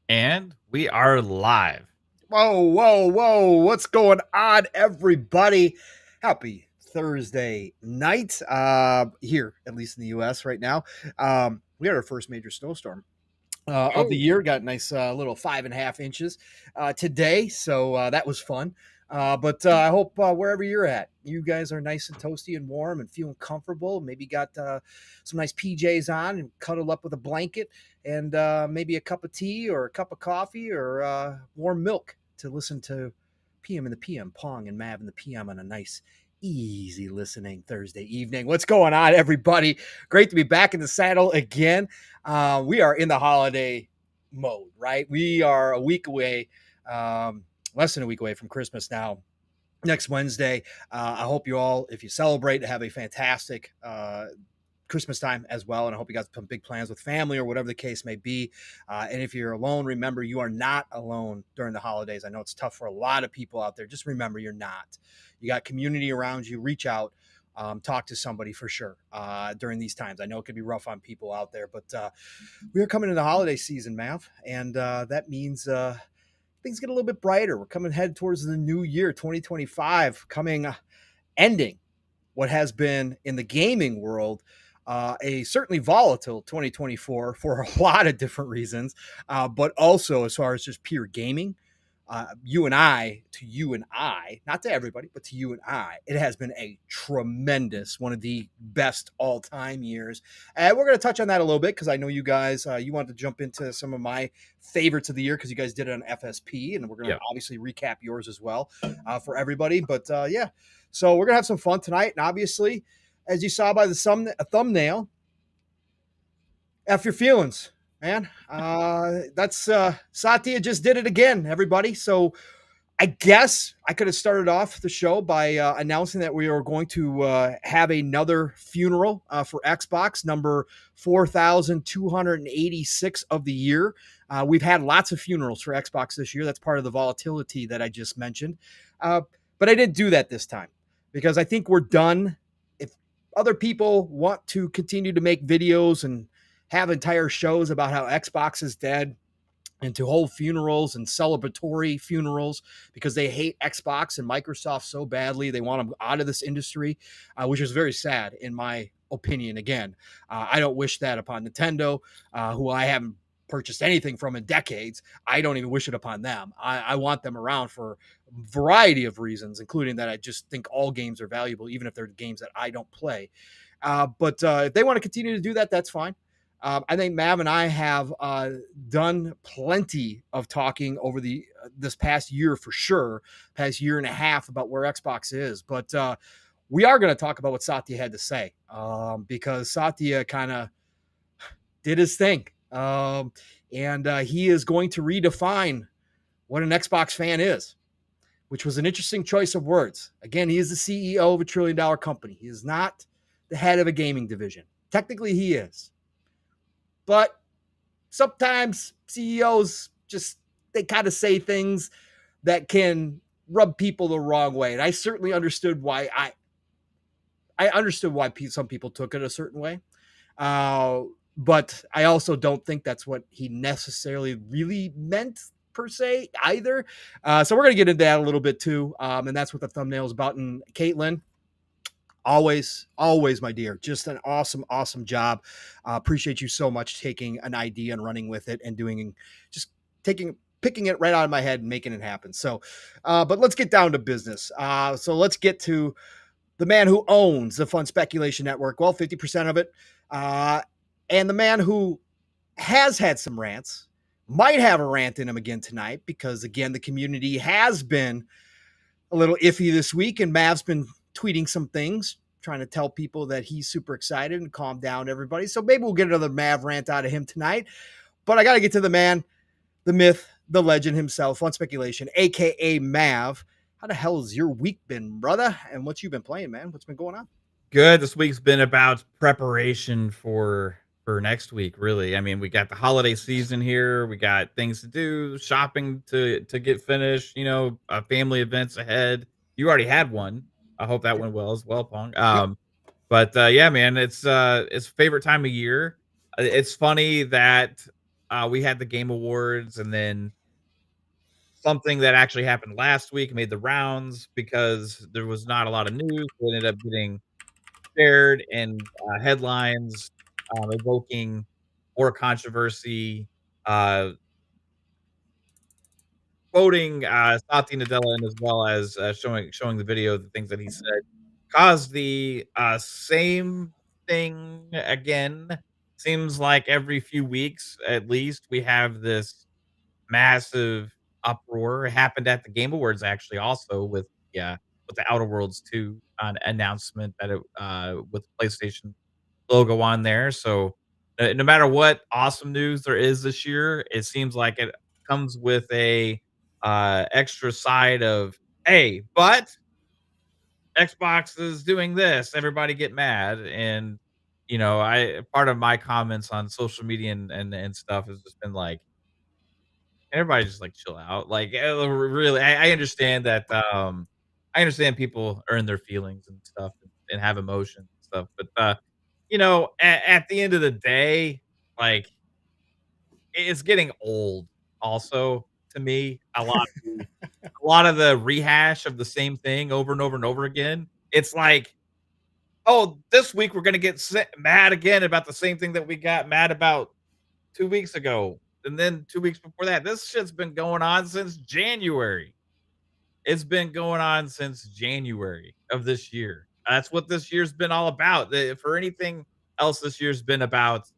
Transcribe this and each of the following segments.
And we are live. Whoa. What's going on, everybody? Happy Thursday night here, at least in the U.S. right now. We had our first major snowstorm of the year. Got a nice little 5.5 inches today, so that was fun. But I hope wherever you're at, you guys are nice and toasty and warm and feeling comfortable. Maybe got some nice PJs on and cuddle up with a blanket and maybe a cup of tea or a cup of coffee or warm milk to listen to PM in the PM, Pong and Mav in the PM on a nice, easy listening Thursday evening. What's going on, everybody? Great to be back in the saddle again. We are in the holiday mode, right? We are a week away, less than a week away from Christmas now. Next Wednesday. I hope you all, if you celebrate, have a fantastic Christmas time as well. And I hope you got some big plans with family or whatever the case may be. And if you're alone, remember you are not alone during the holidays. I know it's tough for a lot of people out there. Just remember you're not. You got community around you. Reach out. Talk to somebody for sure during these times. I know it can be rough on people out there, but we are coming into the holiday season, Mav, and that means things get a little bit brighter. We're coming head towards the new year, 2025, ending what has been in the gaming world a certainly volatile 2024 for a lot of different reasons, but also as far as just pure gaming. You and I, not to everybody, but to you and I, it has been a tremendous, one of the best all-time years. And we're going to touch on that a little bit because I know you guys, you want to jump into some of my favorites of the year because you guys did it on FSP, and we're going to obviously recap yours as well for everybody. But yeah, so we're going to have some fun tonight. And obviously, as you saw by the thumbnail, F your feelings. Man, that's Satya just did it again, everybody. So I guess I could have started off the show by announcing that we are going to have another funeral for Xbox, number 4,286 of the year. We've had lots of funerals for Xbox this year. That's part of the volatility that I just mentioned. But I didn't do that this time because I think we're done. If other people want to continue to make videos and have entire shows about how Xbox is dead and to hold funerals and celebratory funerals because they hate Xbox and Microsoft so badly. They want them out of this industry, which is very sad in my opinion. Again, I don't wish that upon Nintendo, who I haven't purchased anything from in decades. I don't even wish it upon them. I want them around for a variety of reasons, including that I just think all games are valuable, even if they're games that I don't play. But if they want to continue to do that, that's fine. I think Mav and I have done plenty of talking over this past year for sure, past year and a half about where Xbox is. But we are going to talk about what Satya had to say because Satya kind of did his thing. And he is going to redefine what an Xbox fan is, which was an interesting choice of words. Again, he is the CEO of a $1 trillion company. He is not the head of a gaming division. Technically, he is. But sometimes CEOs they kind of say things that can rub people the wrong way. And I certainly understood why I understood why some people took it a certain way. But I also don't think that's what he necessarily really meant per se either. So we're going to get into that a little bit too. And that's what the thumbnail is about. And Caitlin, always, my dear, just an awesome job. Appreciate you so much taking an idea and running with it and taking picking it right out of my head and making it happen. So, but let's get down to business. So let's get to the man who owns the Fun Speculation Network. Well, 50% of it. And the man who has had some rants, might have a rant in him again tonight because, again, the community has been a little iffy this week, and Mav's been tweeting some things, trying to tell people that he's super excited and calm down everybody. So maybe we'll get another Mav rant out of him tonight. But I got to get to the man, the myth, the legend himself, Fun Speculation, aka Mav. How the hell has your week been, brother? And what you been playing, man? What's been going on? Good. This week's been about preparation for next week, really. I mean, we got the holiday season here. We got things to do, shopping to get finished, family events ahead. You already had one. I hope that went well as well, Pong. Yep. But yeah, man, it's favorite time of year. It's funny that we had the Game Awards and then something that actually happened last week made the rounds because there was not a lot of news. We ended up getting shared in headlines, evoking more controversy, uh, quoting Satya Nadella and as well as showing the video, the things that he said, caused the same thing again. Seems like every few weeks, at least, we have this massive uproar. It happened at the Game Awards actually also with the Outer Worlds 2 announcement that it with PlayStation logo on there. So no matter what awesome news there is this year, it seems like it comes with a extra side of, hey, but Xbox is doing this. Everybody get mad. And I part of my comments on social media and stuff has just been like, everybody just, like, chill out. Like, really, I understand that, I understand people earn their feelings and stuff and have emotions and stuff, but, at the end of the day, like, it's getting old also to me. A lot of the rehash of the same thing over and over and over again. It's like, "Oh, this week we're gonna get mad again about the same thing that we got mad about 2 weeks ago, and then 2 weeks before that." This shit's been going on since January. It's been going on since January of this year. That's what this year's been all about. For anything else, this year's been about,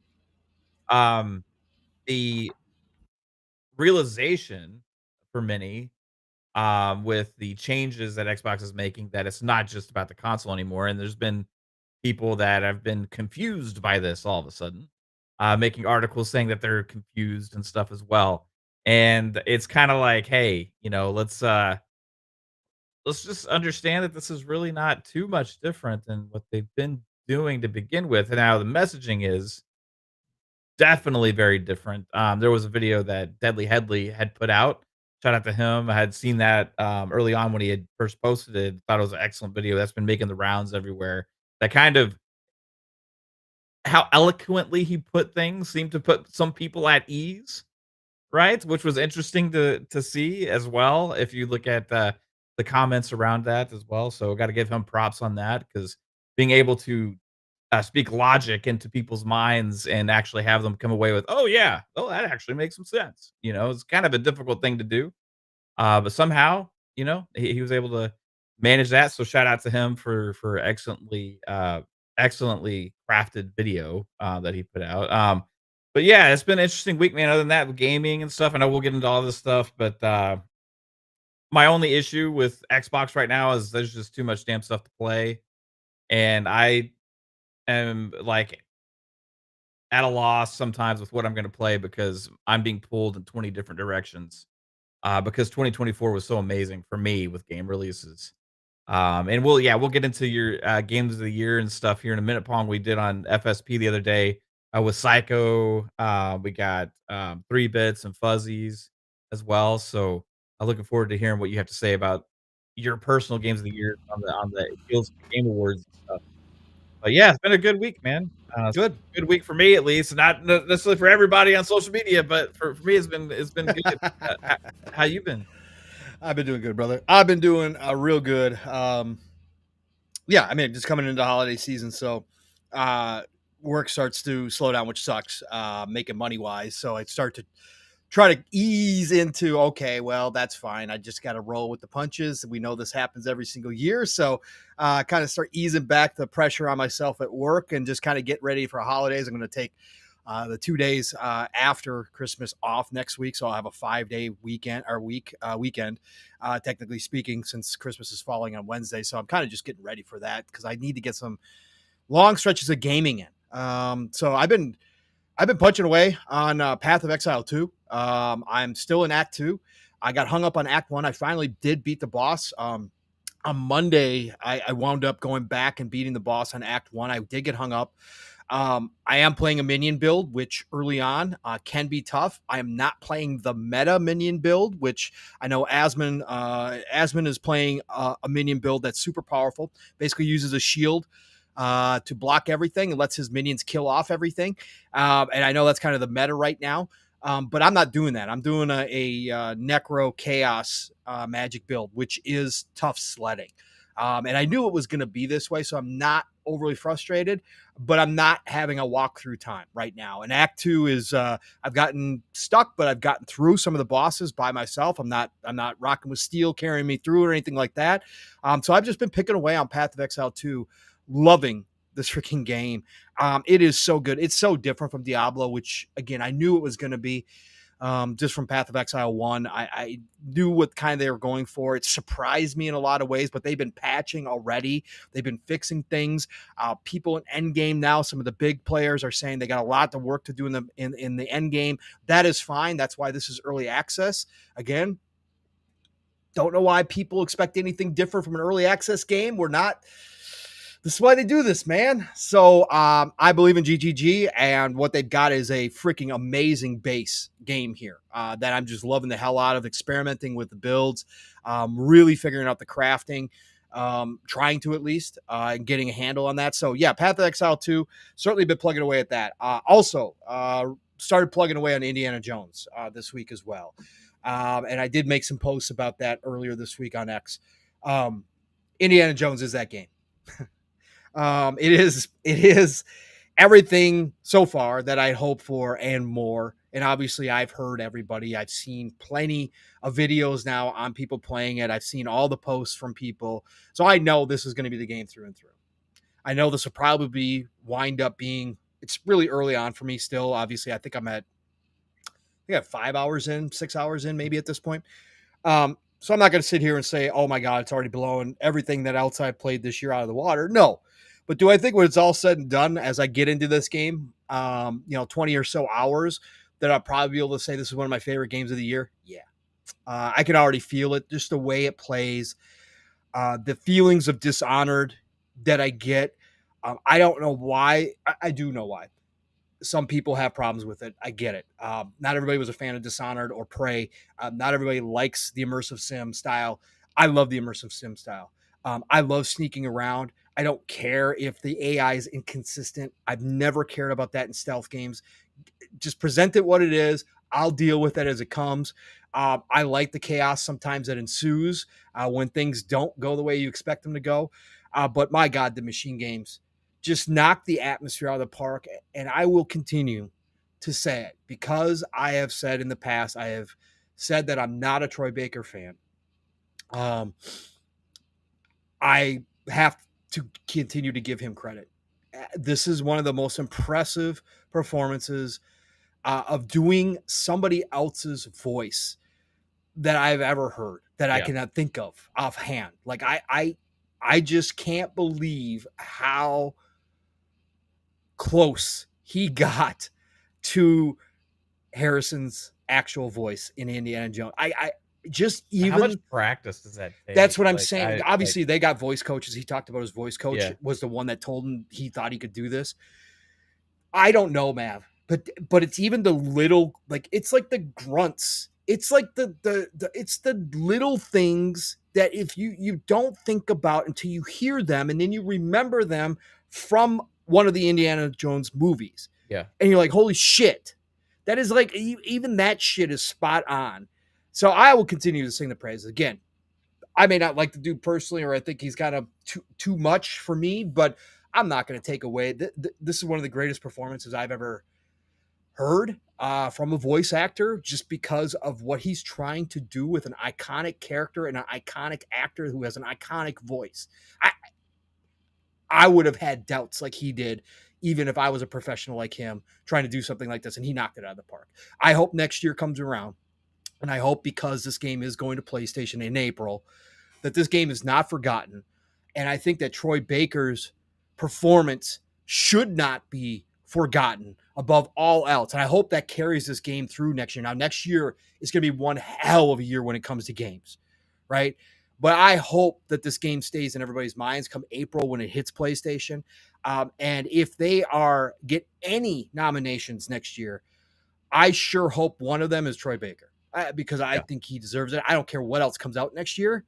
um, the realization for many, with the changes that Xbox is making, that it's not just about the console anymore, and there's been people that have been confused by this all of a sudden, making articles saying that they're confused and stuff as well. And it's kind of like, hey, let's just understand that this is really not too much different than what they've been doing to begin with. And now the messaging is definitely very different. There was a video that Deadly Headley had put out. Shout out to him. I had seen that early on when he had first posted it. Thought it was an excellent video that's been making the rounds everywhere. That kind of how eloquently he put things seemed to put some people at ease, right? Which was interesting to see as well, if you look at the comments around that as well. So, gotta give him props on that because being able to, speak logic into people's minds and actually have them come away with, "Oh, yeah. Oh, that actually makes some sense." It's kind of a difficult thing to do. But somehow, he was able to manage that. So shout out to him for excellently crafted video that he put out. But yeah, it's been an interesting week, man. Other than that, with gaming and stuff, I know we'll get into all this stuff, but my only issue with Xbox right now is there's just too much damn stuff to play, and I am like at a loss sometimes with what I'm going to play because I'm being pulled in 20 different directions. Because 2024 was so amazing for me with game releases. And we'll get into your games of the year and stuff here in a minute. Pong, we did on FSP the other day with Psycho. We got 3 bits and fuzzies as well. So I'm looking forward to hearing what you have to say about your personal games of the year on the heels of the Game Awards and stuff. But yeah, it's been a good week, man. It's Good. been a good week for me at least, not necessarily for everybody on social media, but for me, it's been good. How you been? I've been doing good, brother. I've been doing real good. Yeah, I mean, just coming into holiday season, so uh, work starts to slow down, which sucks, making money wise. So I start to try to ease into, okay, well, that's fine. I just got to roll with the punches. We know this happens every single year. So kind of start easing back the pressure on myself at work and just kind of get ready for holidays. I'm going to take the 2 days after Christmas off next week. So I'll have a 5-day weekend, technically speaking, since Christmas is falling on Wednesday. So I'm kind of just getting ready for that because I need to get some long stretches of gaming in. So I've been punching away on Path of Exile 2. I'm still in Act 2. I got hung up on Act 1. I finally did beat the boss. On Monday, I wound up going back and beating the boss on Act 1. I did get hung up. I am playing a minion build, which early on can be tough. I am not playing the meta minion build, which I know Asmon is playing a minion build that's super powerful. Basically uses a shield to block everything and lets his minions kill off everything. And I know that's kind of the meta right now. But I'm not doing that. I'm doing a Necro Chaos magic build, which is tough sledding. And I knew it was going to be this way, so I'm not overly frustrated, but I'm not having a walkthrough time right now. And Act 2 is I've gotten stuck, but I've gotten through some of the bosses by myself. I'm not rocking with steel carrying me through or anything like that. So I've just been picking away on Path of Exile 2, loving this freaking game. It is so good. It's so different from Diablo, which again I knew it was going to be. Just from Path of Exile 1, I knew what kind they were going for. It surprised me in a lot of ways, but they've been patching already. They've been fixing things. People in Endgame now, some of the big players are saying they got a lot of work to do in the Endgame. That is fine. That's why this is early access. Again, don't know why people expect anything different from an early access game. We're not. This is why they do this, man. So I believe in GGG, and what they've got is a freaking amazing base game here that I'm just loving the hell out of, experimenting with the builds, really figuring out the crafting, trying to at least, and getting a handle on that. So yeah, Path of Exile 2, certainly been plugging away at that. Also, started plugging away on Indiana Jones this week as well. And I did make some posts about that earlier this week on X. Indiana Jones is that game. It is everything so far that I hope for and more. And obviously I've heard everybody. I've seen plenty of videos now on people playing it. I've seen all the posts from people. So I know this is going to be the game through and through. I know this will probably wind up being, it's really early on for me still. Obviously, I think I'm at 5 hours in, 6 hours in, maybe at this point. So I'm not going to sit here and say, oh my God, it's already blowing everything that else I played this year out of the water. No. But do I think when it's all said and done, as I get into this game, 20 or so hours, that I'll probably be able to say this is one of my favorite games of the year? Yeah. I can already feel it, just the way it plays, the feelings of Dishonored that I get. I don't know why. I do know why. Some people have problems with it. I get it. Not everybody was a fan of Dishonored or Prey. Not everybody likes the immersive sim style. I love the immersive sim style. I love sneaking around. I don't care if the AI is inconsistent. I've never cared about that in stealth games. Just present it what it is. I'll deal with it as it comes. I like the chaos sometimes that ensues when things don't go the way you expect them to go. But my God, the machine games just knock the atmosphere out of the park. And I will continue to say it because I have said in the past, I have said that I'm not a Troy Baker fan. I have to continue to give him credit. This is one of the most impressive performances of doing somebody else's voice that I've ever heard, that I cannot think of offhand. Like I just can't believe how close he got to Harrison's actual voice in Indiana Jones. I just How much even practice does that that's take? what I'm Like, saying. Obviously, they got voice coaches. He talked about his voice coach yeah. was the one that told him he thought he could do this. I don't know, Mav, but it's even the little, like it's like the grunts. It's like it's the little things that if you don't think about until you hear them and then you remember them from one of the Indiana Jones movies. Yeah. And you're like, holy shit. That is like even that shit is spot on. So I will continue to sing the praises. Again, I may not like the dude personally, or I think he's kind of too much for me, but I'm not going to take away. This is one of the greatest performances I've ever heard from a voice actor just because of what he's trying to do with an iconic character and an iconic actor who has an iconic voice. I would have had doubts like he did, even if I was a professional like him trying to do something like this, and he knocked it out of the park. I hope next year comes around, and I hope because this game is going to PlayStation in April, that this game is not forgotten. And I think that Troy Baker's performance should not be forgotten above all else. And I hope that carries this game through next year. Now, next year is going to be one hell of a year when it comes to games, right? But I hope that this game stays in everybody's minds come April when it hits PlayStation. And if they get any nominations next year, I sure hope one of them is Troy Baker because I Yeah. think he deserves it. I don't care what else comes out next year.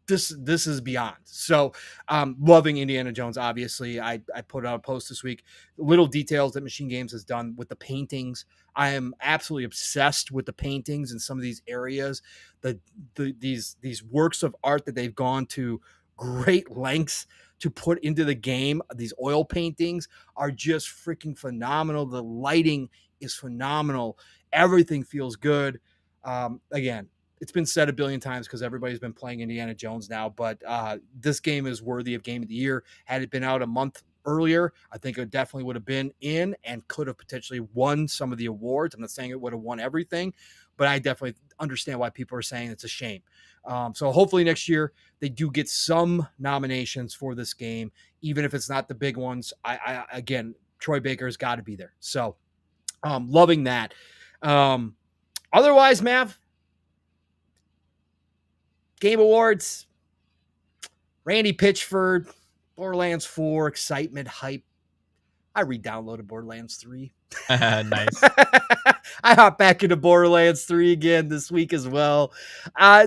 This is beyond. So loving Indiana Jones. Obviously, I put out a post this week, little details that Machine Games has done with the paintings. I am absolutely obsessed with the paintings in some of these areas, these works of art that they've gone to great lengths to put into the game. These oil paintings are just freaking phenomenal. The lighting is phenomenal. Everything feels good. Again, it's been said a billion times because everybody's been playing Indiana Jones now, but this game is worthy of Game of the Year. Had it been out a month earlier, I think it definitely would have been in and could have potentially won some of the awards. I'm not saying it would have won everything, but I definitely understand why people are saying it's a shame. So hopefully next year they do get some nominations for this game, even if it's not the big ones. Again, Troy Baker's got to be there. So loving that. Otherwise, Mav, Game Awards, Randy Pitchford, Borderlands 4, excitement, hype. I re-downloaded Borderlands 3. Nice. I hop back into Borderlands 3 again this week as well.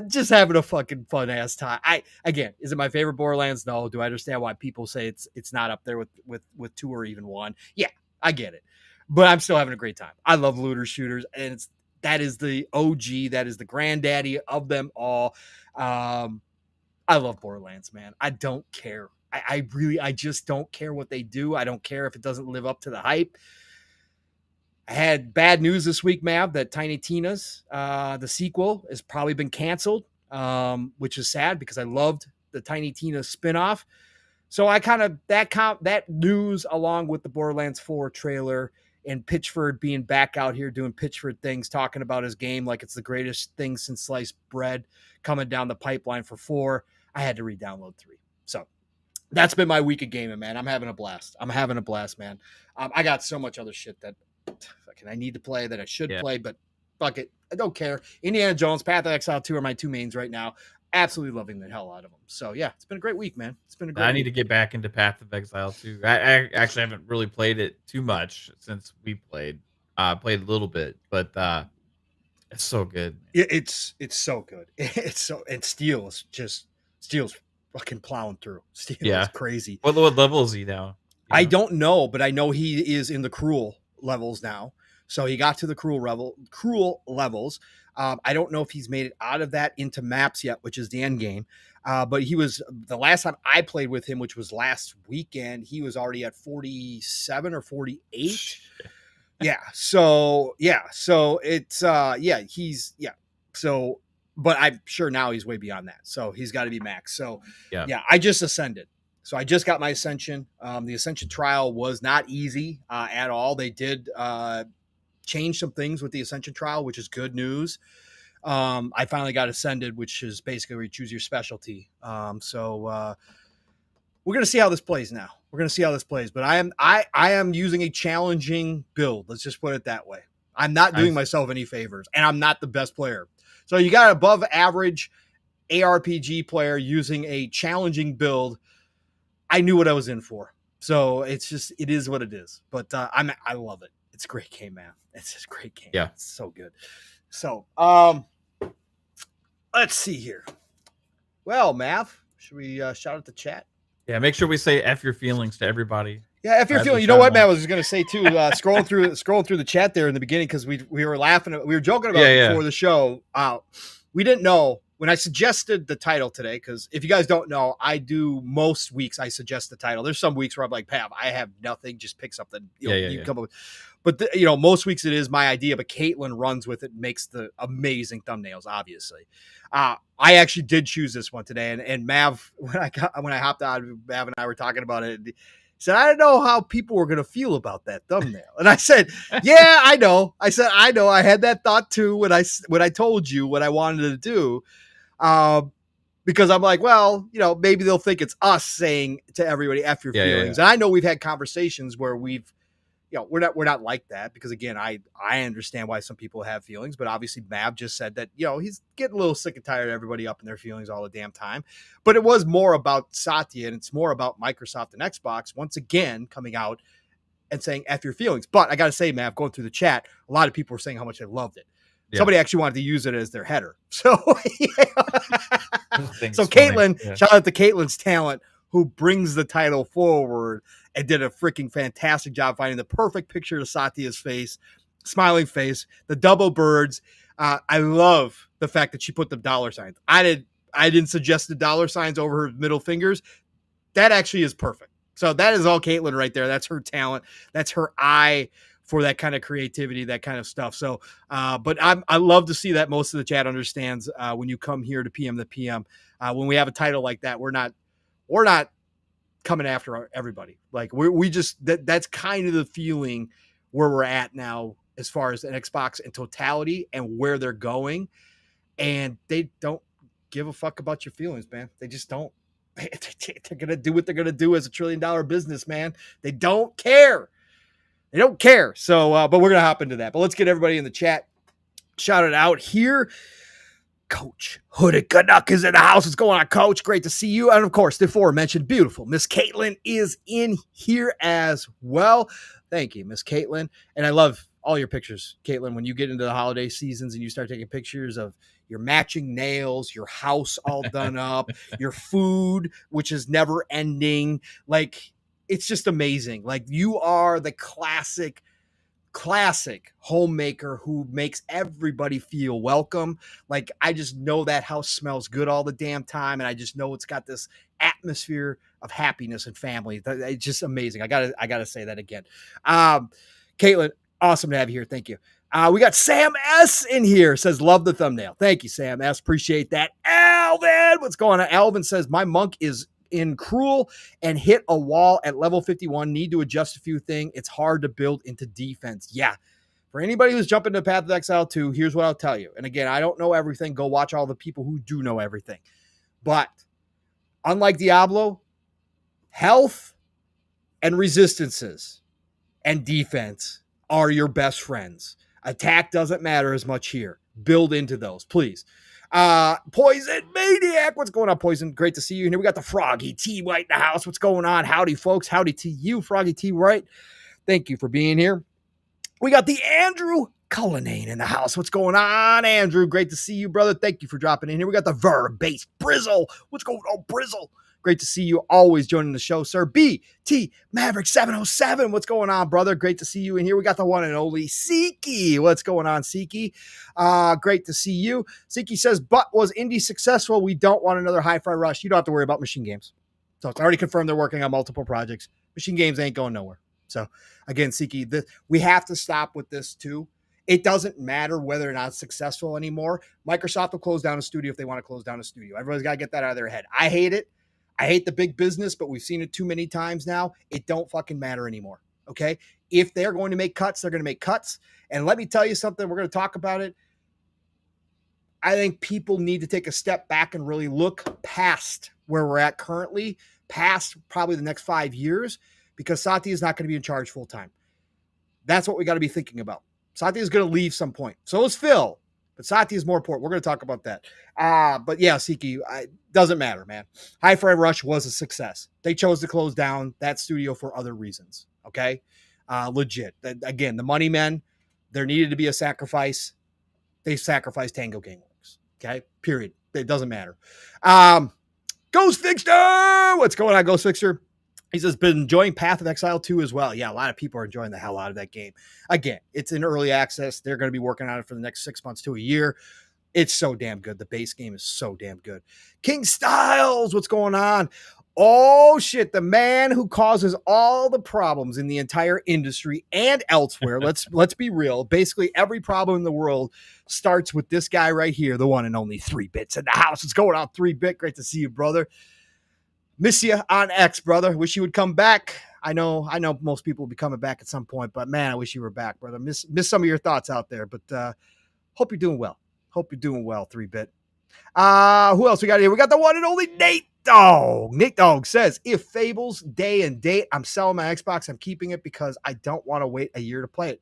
Just having a fucking fun ass time. Again, is it my favorite Borderlands? No. Do I understand why people say it's not up there with 2 or even 1? Yeah, I get it. But I'm still having a great time. I love looter shooters, and that is the OG, that is the granddaddy of them all. I love Borderlands, man. I don't care. I just don't care what they do. I don't care if it doesn't live up to the hype. I had bad news this week, Mav, that Tiny Tina's, the sequel, has probably been canceled, which is sad because I loved the Tiny Tina spinoff. So I kind of, that news along with the Borderlands 4 trailer and Pitchford being back out here doing Pitchford things, talking about his game like it's the greatest thing since sliced bread coming down the pipeline for 4, I had to re-download 3. So that's been my week of gaming, man. I'm having a blast. Man. I got so much other shit that fucking I need to play that I should play, but fuck it. I don't care. Indiana Jones, Path of Exile 2 are my 2 mains right now. Absolutely loving the hell out of them. So yeah, it's been a great week, man. It's been a great I need week. to get back into Path of Exile too. I actually haven't really played it too much since we played. Played a little bit, but it's so good. It's so good. It's so, and Steel's fucking plowing through. Steel is crazy. What level is he now? I don't know, but I know he is in the cruel levels now. So he got to the cruel levels. I don't know if he's made it out of that into maps yet, which is the end game. But he was, the last time I played with him, which was last weekend, he was already at 47 or 48. So it's So, but I'm sure now he's way beyond that. So he's got to be max. So I just ascended. So I just got my ascension. The ascension trial was not easy at all. They did change some things with the ascension trial, which is good news. I finally got ascended, which is basically where you choose your specialty. So we're gonna see how this plays now. But I am using a challenging build. Let's just put it that way. I'm not doing myself any favors, and I'm not the best player. So you got an above average ARPG player using a challenging build. I knew what I was in for. So it is what it is. But I love it. It's a great game, man. It's just a great game. Yeah. It's so good. So let's see here. Well, Mav, should we shout out the chat? Yeah, make sure we say F your feelings to everybody. Yeah, if you're feeling, you know what, Matt, I was going to say too, scrolling through the chat there in the beginning, because we were laughing, we were joking about it before the show. We didn't know when I suggested the title today, because if you guys don't know, I do most weeks I suggest the title. There's some weeks where I'm like, Pav, I have nothing, just pick something. You come up with. But you know, most weeks it is my idea, but Caitlin runs with it and makes the amazing thumbnails. Obviously, I actually did choose this one today, and Mav, when I hopped on, Mav and I were talking about it. He said, I don't know how people were going to feel about that thumbnail. And I said, yeah, I know. I said, I know. I had that thought too when I told you what I wanted to do. Because I'm like, well, you know, maybe they'll think it's us saying to everybody, F your feelings. And I know we've had conversations where we've, you know, we're not like that, because again, I understand why some people have feelings, but obviously Mab just said that, you know, he's getting a little sick and tired of everybody up in their feelings all the damn time. But it was more about Satya, and it's more about Microsoft and Xbox once again coming out and saying F your feelings. But I got to say, Mav, going through the chat, a lot of people were saying how much they loved it. Yeah. Somebody actually wanted to use it as their header. So, so Caitlin, shout out to Caitlin's talent, who brings the title forward and did a freaking fantastic job finding the perfect picture of Satya's face, smiling face, the double birds. I love the fact that she put the dollar signs. I didn't suggest the dollar signs over her middle fingers. That actually is perfect. So that is all Caitlin right there. That's her talent. That's her eye for that kind of creativity, that kind of stuff. So, but I love to see that most of the chat understands when you come here to PM the PM, when we have a title like that, we're not coming after everybody. Like we just, that's kind of the feeling where we're at now, as far as an Xbox in totality and where they're going. And they don't give a fuck about your feelings, man. They just don't. They're going to do what they're going to do as $1 trillion business, man. They don't care. They don't care. So, but we're going to hop into that. But let's get everybody in the chat shouted out here. Coach Hooded Canuck is in the house. What's going on, Coach? Great to see you. And of course, the aforementioned beautiful Miss Caitlin is in here as well. Thank you, Miss Caitlin. And I love all your pictures, Caitlin, when you get into the holiday seasons and you start taking pictures of your matching nails, your house all done up, your food, which is never ending. Like, it's just amazing. Like, you are the classic homemaker who makes everybody feel welcome. Like, I just know that house smells good all the damn time, and I just know it's got this atmosphere of happiness and family. It's just amazing. I gotta say that again. Caitlin, awesome to have you here. Thank you. We got Sam S in here, says, love the thumbnail. Thank you, Sam S. Appreciate that. Alvin, what's going on? Alvin says, my monk is in cruel and hit a wall at level 51. Need to adjust a few things. It's hard to build into defense. Yeah. For anybody who's jumping to Path of Exile 2, here's what I'll tell you. And again, I don't know everything. Go watch all the people who do know everything. But unlike Diablo, health and resistances and defense are your best friends. Attack doesn't matter as much here. Build into those, please. Poison Maniac, what's going on, Poison? Great to see you. And here we got the Froggy T White in the house. What's going on? Howdy, folks. Howdy to you, Froggy T White. Thank you for being here. We got the Andrew Cullinane in the house. What's going on, Andrew? Great to see you, brother. Thank you for dropping in here. We got the Verb-Based Brizzle. What's going on, Brizzle? Great to see you, always joining the show, sir. BT Maverick 707. What's going on, brother? Great to see you in here. We got the one and only Siki. What's going on, Siki? Great to see you. Siki says, but was indie successful? We don't want another Hi-Fi Rush. You don't have to worry about Machine Games. So it's already confirmed they're working on multiple projects. Machine Games ain't going nowhere. So again, Siki, we have to stop with this too. It doesn't matter whether or not it's successful anymore. Microsoft will close down a studio if they want to close down a studio. Everybody's got to get that out of their head. I hate it. I hate the big business, but we've seen it too many times now. It don't fucking matter anymore, okay? If they're going to make cuts, they're going to make cuts. And let me tell you something. We're going to talk about it. I think people need to take a step back and really look past where we're at currently, past probably the next 5 years, because Satya is not going to be in charge full time. That's what we got to be thinking about. Satya is going to leave some point. So is Phil. But Satya is more important. We're going to talk about that. But yeah, Siki, doesn't matter, man. Hi-Fi Rush was a success. They chose to close down that studio for other reasons, okay? Legit. Again, the money men, there needed to be a sacrifice. They sacrificed Tango Gameworks, okay? Period. It doesn't matter. Ghost Fixter! What's going on, Ghost Fixter? He says, been enjoying Path of Exile 2 as well. Yeah, a lot of people are enjoying the hell out of that game. Again, it's in early access. They're going to be working on it for the next 6 months to a year. It's so damn good. The base game is so damn good. King Styles, what's going on? Oh shit, the man who causes all the problems in the entire industry and elsewhere. Let's be real. Basically every problem in the world starts with this guy right here, the one and only 3-Bits in the house. It's going on 3-Bit. Great to see you, brother. Miss you on X, brother. Wish you would come back. I know most people will be coming back at some point, but man, I wish you were back, brother. Miss some of your thoughts out there, but hope you're doing well. Hope you're doing well, 3-Bit. Who else we got here? We got the one and only Nate Dogg. Nate Dogg says, if Fables day and date, I'm selling my Xbox. I'm keeping it because I don't want to wait a year to play it.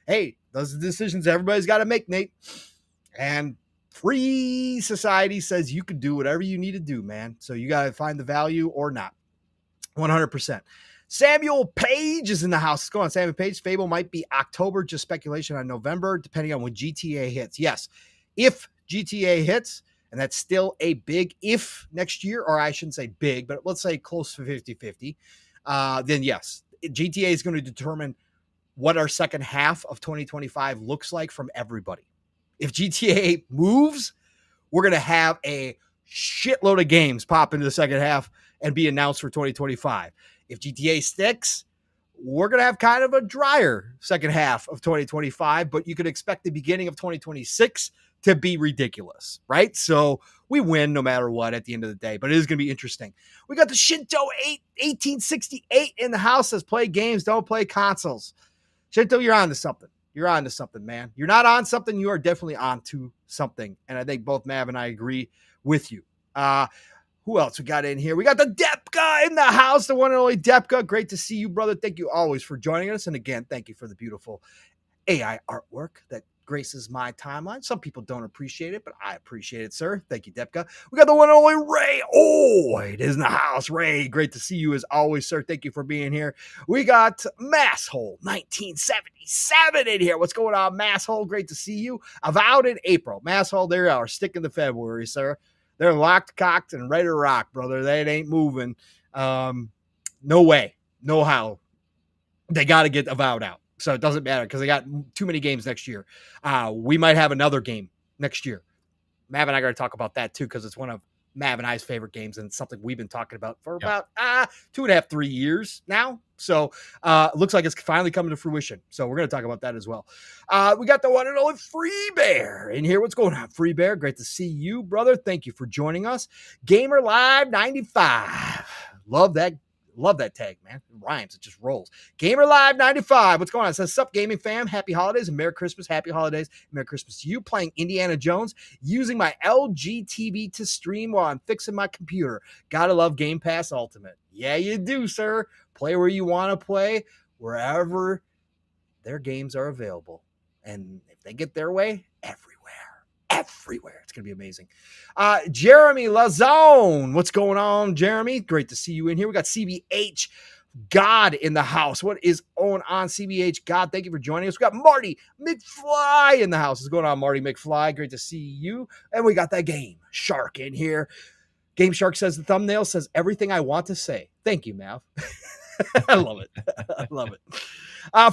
Hey, those are the decisions everybody's got to make, Nate. And Free Society says you can do whatever you need to do, man. So you got to find the value or not. 100%. Samuel Page is in the house. Let's go on, Samuel Page. Fable might be October, just speculation on November, depending on when GTA hits. Yes, if GTA hits, and that's still a big if next year, or I shouldn't say big, but let's say close to 50-50, then yes, GTA is going to determine what our second half of 2025 looks like from everybody. If GTA moves, we're going to have a shitload of games pop into the second half and be announced for 2025. If GTA sticks, we're going to have kind of a drier second half of 2025, but you could expect the beginning of 2026 to be ridiculous, right? So we win no matter what at the end of the day, but it is going to be interesting. We got the Shinto 1868 in the house. Says play games, don't play consoles. Shinto, you're on to something. You're on to something, man. You're not on something. You are definitely on to something. And I think both Mav and I agree with you. Who else we got in here? We got the Depka in the house, the one and only Depka. Great to see you, brother. Thank you always for joining us. And again, thank you for the beautiful AI artwork that graces my timeline. Some people don't appreciate it, but I appreciate it, sir. Thank you, Depka. We got the one and only Ray. Oh, it is in the house. Ray, great to see you as always, sir. Thank you for being here. We got Masshole 1977 in here. What's going on, Masshole? Great to see you. Avowed in April. Masshole, there you are. Sticking to February, sir. They're locked, cocked, and ready to rock, brother. That ain't moving. No way. No how. They got to get Avowed out. So it doesn't matter because they got too many games next year. We might have another game next year. Mav and I got to talk about that too because it's one of Mav and I's favorite games and it's something we've been talking about for about 2.5, 3 years now. So it looks like it's finally coming to fruition. So we're going to talk about that as well. We got the one and only Free Bear in here. What's going on, Free Bear? Great to see you, brother. Thank you for joining us. Gamer Live 95. Love that tag, man. It rhymes. It just rolls. Gamer Live 95. What's going on? It says, sup, gaming fam. Happy holidays and Merry Christmas. Happy holidays. Merry Christmas to you. Playing Indiana Jones using my LG TV to stream while I'm fixing my computer. Gotta love Game Pass Ultimate. Yeah, you do, sir. Play where you want to play, wherever their games are available. And if they get their way, everywhere. It's going to be amazing. Jeremy Lazone. What's going on, Jeremy? Great to see you in here. We got CBH God in the house. What is going on, CBH God? Thank you for joining us. We got Marty McFly in the house. What's going on, Marty McFly? Great to see you. And we got that Game Shark in here. Game Shark says the thumbnail says everything I want to say. Thank you, Mav. I love it. I love it.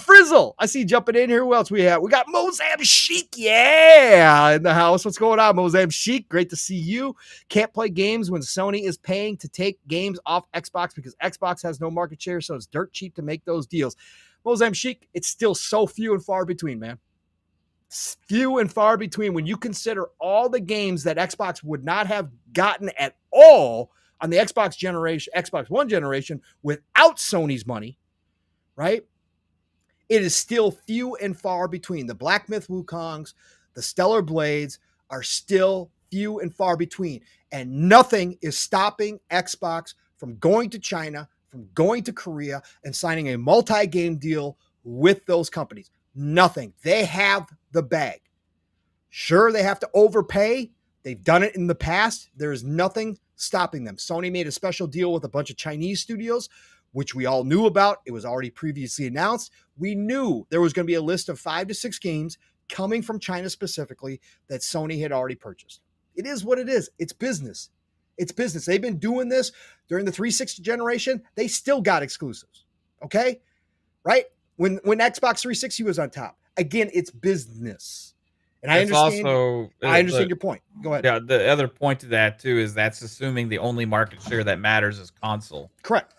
Frizzle, I see you jumping in here. Who else we have? We got Mozam Sheik, yeah, in the house. What's going on, Mozam Sheik? Great to see you. Can't play games when Sony is paying to take games off Xbox because Xbox has no market share, so it's dirt cheap to make those deals. Mozam Sheik, it's still so few and far between, man. Few and far between when you consider all the games that Xbox would not have gotten at all on the Xbox One generation without Sony's money, right? It is still few and far between. The Black Myth Wukongs, the Stellar Blades are still few and far between. And nothing is stopping Xbox from going to China, from going to Korea, and signing a multi-game deal with those companies. Nothing. They have the bag. Sure, they have to overpay. They've done it in the past. There is nothing stopping them. Sony made a special deal with a bunch of Chinese studios, which we all knew about. It was already previously announced. We knew there was going to be a list of 5 to 6 games coming from China specifically that Sony had already purchased. It is what it is. It's business. It's business. They've been doing this during the 360 generation. They still got exclusives. Okay? Right? When Xbox 360 was on top. Again, it's business. And I It's understand also I understand your point. Go ahead. yeah, the other point to that too is that's assuming the only market share that matters is console, Correct.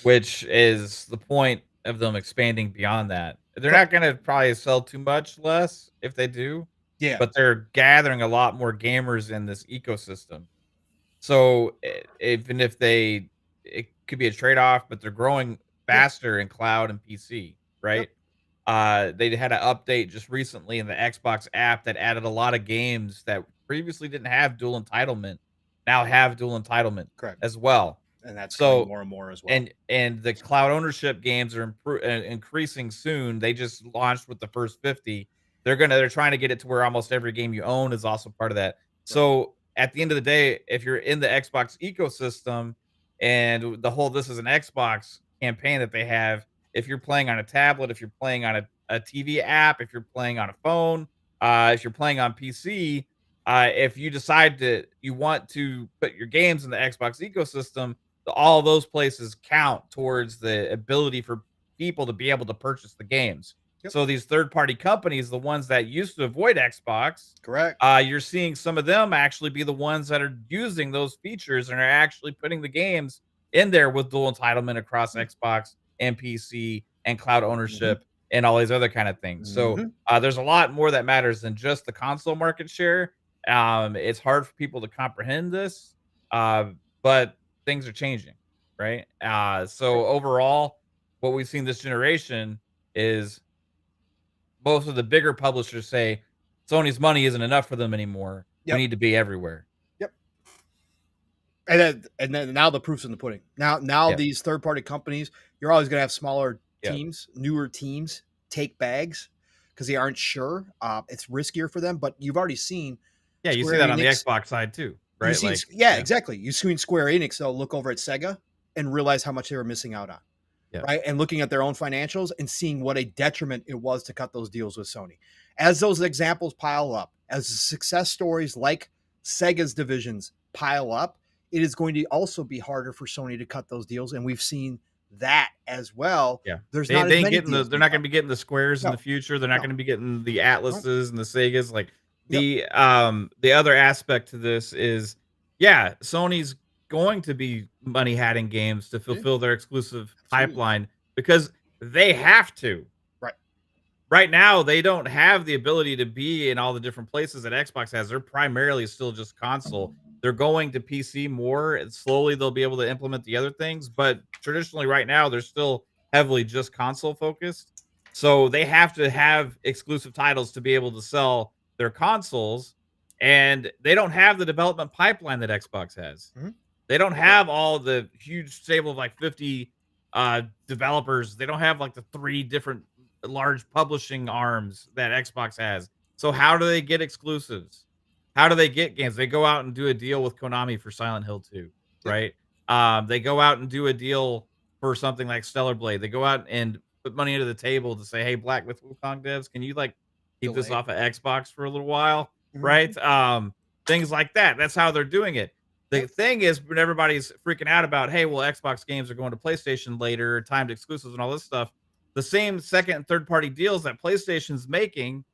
which is the point of them expanding beyond that. They're Correct. not gonna probably sell too much less if they do, Yeah. but they're gathering a lot more gamers in this ecosystem. So, even if it could be a trade-off, but they're growing Yeah. faster in cloud and PC, Yep. right? They had an update just recently in the Xbox app that added a lot of games that previously didn't have dual entitlement, now have dual entitlement Correct. as well. And that's coming So more and more as well. and the cloud ownership games are increasing soon. They just launched with the first 50. They're trying to get it to where almost every game you own is also part of that. Right. So at the end of the day, if you're in the Xbox ecosystem and the whole this is an Xbox campaign that they have, if you're playing on a tablet, if you're playing on a TV app, if you're playing on a phone, if you're playing on PC, if you decide that you want to put your games in the Xbox ecosystem, all those places count towards the ability for people to be able to purchase the games. Yep. So these third party companies, the ones that used to avoid Xbox, Correct. you're seeing some of them actually be the ones that are using those features and are actually putting the games in there with dual entitlement across Xbox and PC and cloud Mhm. ownership and all these other kind of things. So Mhm. there's a lot more that matters than just the console market share. It's hard for people to comprehend this, but things are changing, right? Right. So overall, what we've seen this generation is most of the bigger publishers say Sony's money isn't enough for them anymore. We Yep. need to be everywhere. Yep. And then now the proof's in the pudding. Now Yeah, these third party companies, you're always going to have smaller yeah, teams, newer teams take bags because they aren't sure. It's riskier for them, but you've already seen yeah. You see Square that on the Enix. Xbox side too, You right? seen, Like, yeah, yeah, exactly. You seen Square Enix though look over at Sega and realize how much they were missing out on, yeah, right? And looking at their own financials and seeing what a detriment it was to cut those deals with Sony. As those examples pile up, as success stories like Sega's divisions pile up, it is going to also be harder for Sony to cut those deals. And we've seen that as well. yeah. There's They not as they ain't many getting deals they're being not cut. going to be getting the squares in No, the future. They're not no, going to be getting the no. Atlases and the Segas. Like Yep. the other aspect to this is, yeah, Sony's going to be money hatting games to Yeah, fulfill their exclusive absolutely. pipeline because they have to. Right. Right now, they don't have the ability to be in all the different places that Xbox has. They're primarily still just console. They're going to PC more, and slowly they'll be able to implement the other things, but traditionally right now, they're still heavily just console focused. So they have to have exclusive titles to be able to sell their consoles, and they don't have the development pipeline that Xbox has. Mhm. They don't Right. have all the huge stable of like 50 developers. They don't have like the 3 different large publishing arms that Xbox has. So how do they get exclusives? How do they get games? They go out and do a deal with Konami for Silent Hill 2, Yep. right? They go out and do a deal for something like Stellar Blade. They go out and put money into the table to say, "Hey, Black Myth Wukong devs, can you like keep this Delay. off of Xbox for a little while?" Mhm. Right? Things like that. That's how they're doing it. The Yep. thing is, when everybody's freaking out about, "Hey, well, Xbox games are going to PlayStation later, timed exclusives and all this stuff," the same second and third party deals that PlayStation's making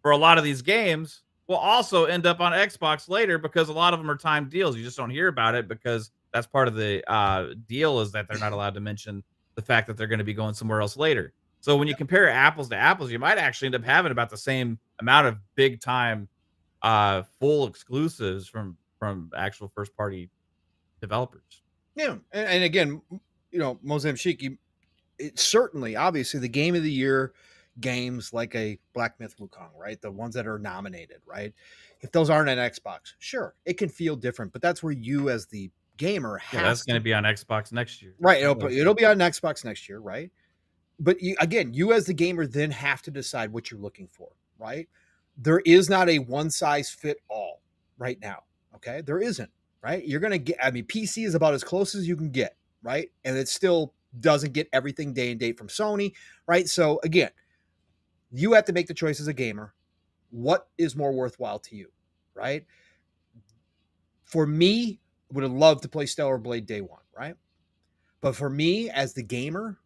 for a lot of these games will also end up on Xbox later because a lot of them are timed deals. You just don't hear about it because that's part of the deal is that they're not allowed to mention the fact that they're going to be going somewhere else later. So when you compare apples to apples, you might actually end up having about the same amount of big time full exclusives from actual first party developers. Yeah. And again, Mozam Shiki, it's certainly, obviously, the game of the year games like a Black Myth Wukong, right? The ones that are nominated, right? If those aren't on Xbox, sure, it can feel different, but that's where you as the gamer Yeah, that's has going to to be on Xbox next year. right. All It'll, those it'll games. be on Xbox next year, right? But you as the gamer then have to decide what you're looking for, right? There is not a one size fit all right now. Okay, there isn't. Right, you're gonna get. I mean, PC is about as close as you can get, right? And it still doesn't get everything day and date from Sony, right? So again, you have to make the choice as a gamer. What is more worthwhile to you, right? For me, would have loved to play Stellar Blade day one, right? But for me as the gamer,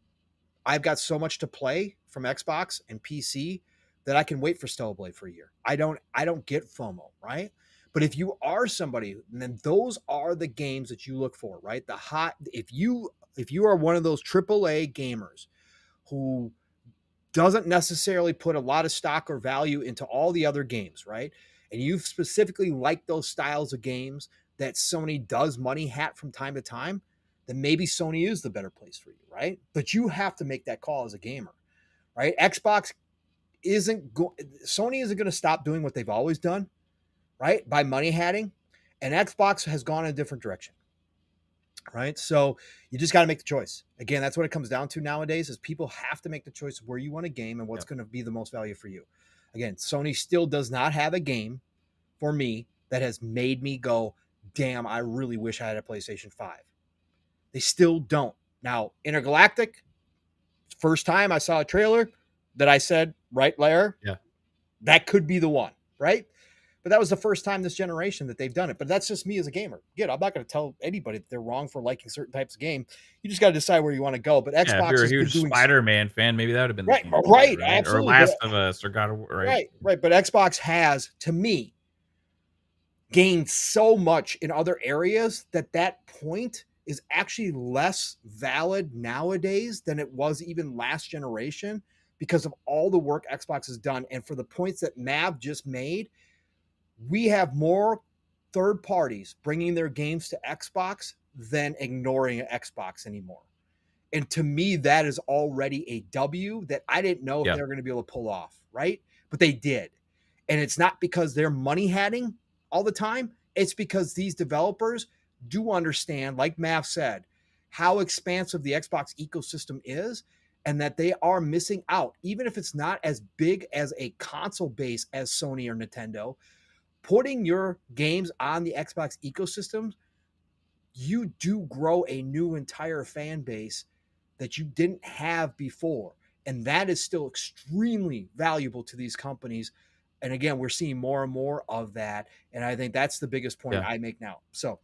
I've got so much to play from Xbox and PC. that I can wait for Stellar Blade for a year. I don't get FOMO, right? But if you are somebody, then those are the games that you look for, right? If you are one of those AAA gamers who doesn't necessarily put a lot of stock or value into all the other games, right? And you specifically like those styles of games that Sony does money hat from time to time, then maybe Sony is the better place for you, right? But you have to make that call as a gamer, right? Sony isn't going to stop doing what they've always done, right? By money hatting, and Xbox has gone in a different direction, right? So you just got to make the choice. Again, that's what it comes down to nowadays is people have to make the choice of where you want to game and what's going to be the most value for you. Again, Sony still does not have a game for me that has made me go, damn, I really wish I had a PlayStation 5. They still don't. Now, Intergalactic, first time I saw a trailer that I said, right, Lair, that could be the one, right? But that was the first time this generation that they've done it. But that's just me as a gamer. Again, I'm not going to tell anybody that they're wrong for liking certain types of game. You just got to decide where you want to go. But Yeah, if Xbox you're a has been huge doing Spider-Man fan, maybe that would have been the right, game for you, right, right? Or absolutely. Last of Us or God of War, right? Right. But Xbox has, to me, gained so much in other areas that point is actually less valid nowadays than it was even last generation because of all the work Xbox has done. And for the points that Mav just made, we have more third parties bringing their games to Xbox than ignoring Xbox anymore. And to me, that is already a W that I didn't know if they were going to be able to pull off, right? But they did. And it's not because they're money hatting all the time. It's because these developers do understand, like Mav said, how expansive the Xbox ecosystem is and that they are missing out. Even if it's not as big as a console base as Sony or Nintendo, putting your games on the Xbox ecosystem, you do grow a new entire fan base that you didn't have before. And that is still extremely valuable to these companies. And again, we're seeing more and more of that. And I think that's the biggest point I make now. So,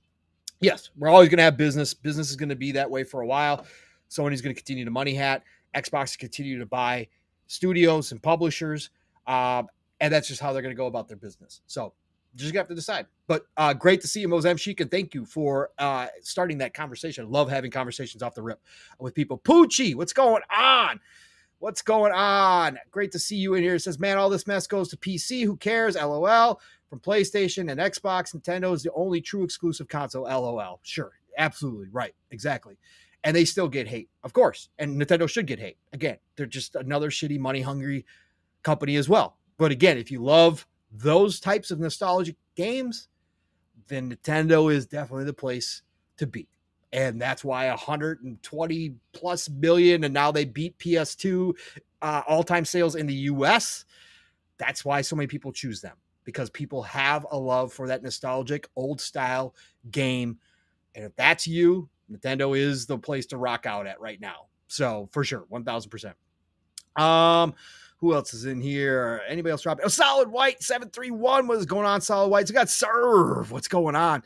yes, we're always going to have business. Business is going to be that way for a while. Sony's going to continue to money hat. Xbox continue to buy studios and publishers. And that's just how they're going to go about their business. So, just have to decide. But great to see you, Mozam Sheik, and thank you for starting that conversation. Love having conversations off the rip with people. Poochie, what's going on? What's going on? Great to see you in here. It says, man, all this mess goes to PC. Who cares? LOL. From PlayStation and Xbox, Nintendo is the only true exclusive console. LOL. Sure. Absolutely. Right. Exactly. And they still get hate, of course. And Nintendo should get hate. Again, they're just another shitty, money-hungry company as well. But again, if you love those types of nostalgic games, then Nintendo is definitely the place to be. And that's why 120 plus million, and now they beat PS2 all-time sales in the US. That's why so many people choose them, because people have a love for that nostalgic old style game. And if that's you, Nintendo is the place to rock out at right now. So for sure, 1000%. Who else is in here? Anybody else drop? Oh, Solid White 731. What is going on, Solid Whites? We got Serve. What's going on?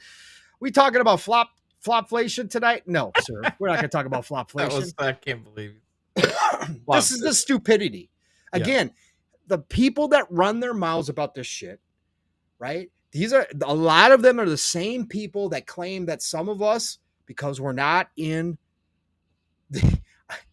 We talking about flopflation tonight? No, sir. We're not going to talk about flopflation. I can't believe this is the stupidity. Again, the people that run their mouths about this shit, right? These are a lot of them are the same people that claim that some of us, because we're not in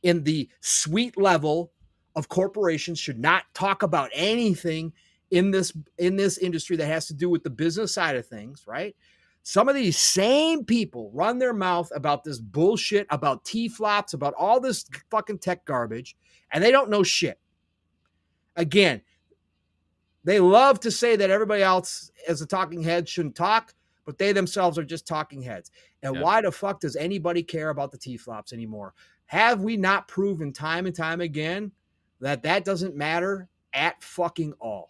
the suite level of corporations, should not talk about anything in this industry that has to do with the business side of things, right? Some of these same people run their mouth about this bullshit, about T-flops, about all this fucking tech garbage, and they don't know shit. Again, they love to say that everybody else as a talking head shouldn't talk, but they themselves are just talking heads. And why the fuck does anybody care about the T-flops anymore? Have we not proven time and time again that doesn't matter at fucking all?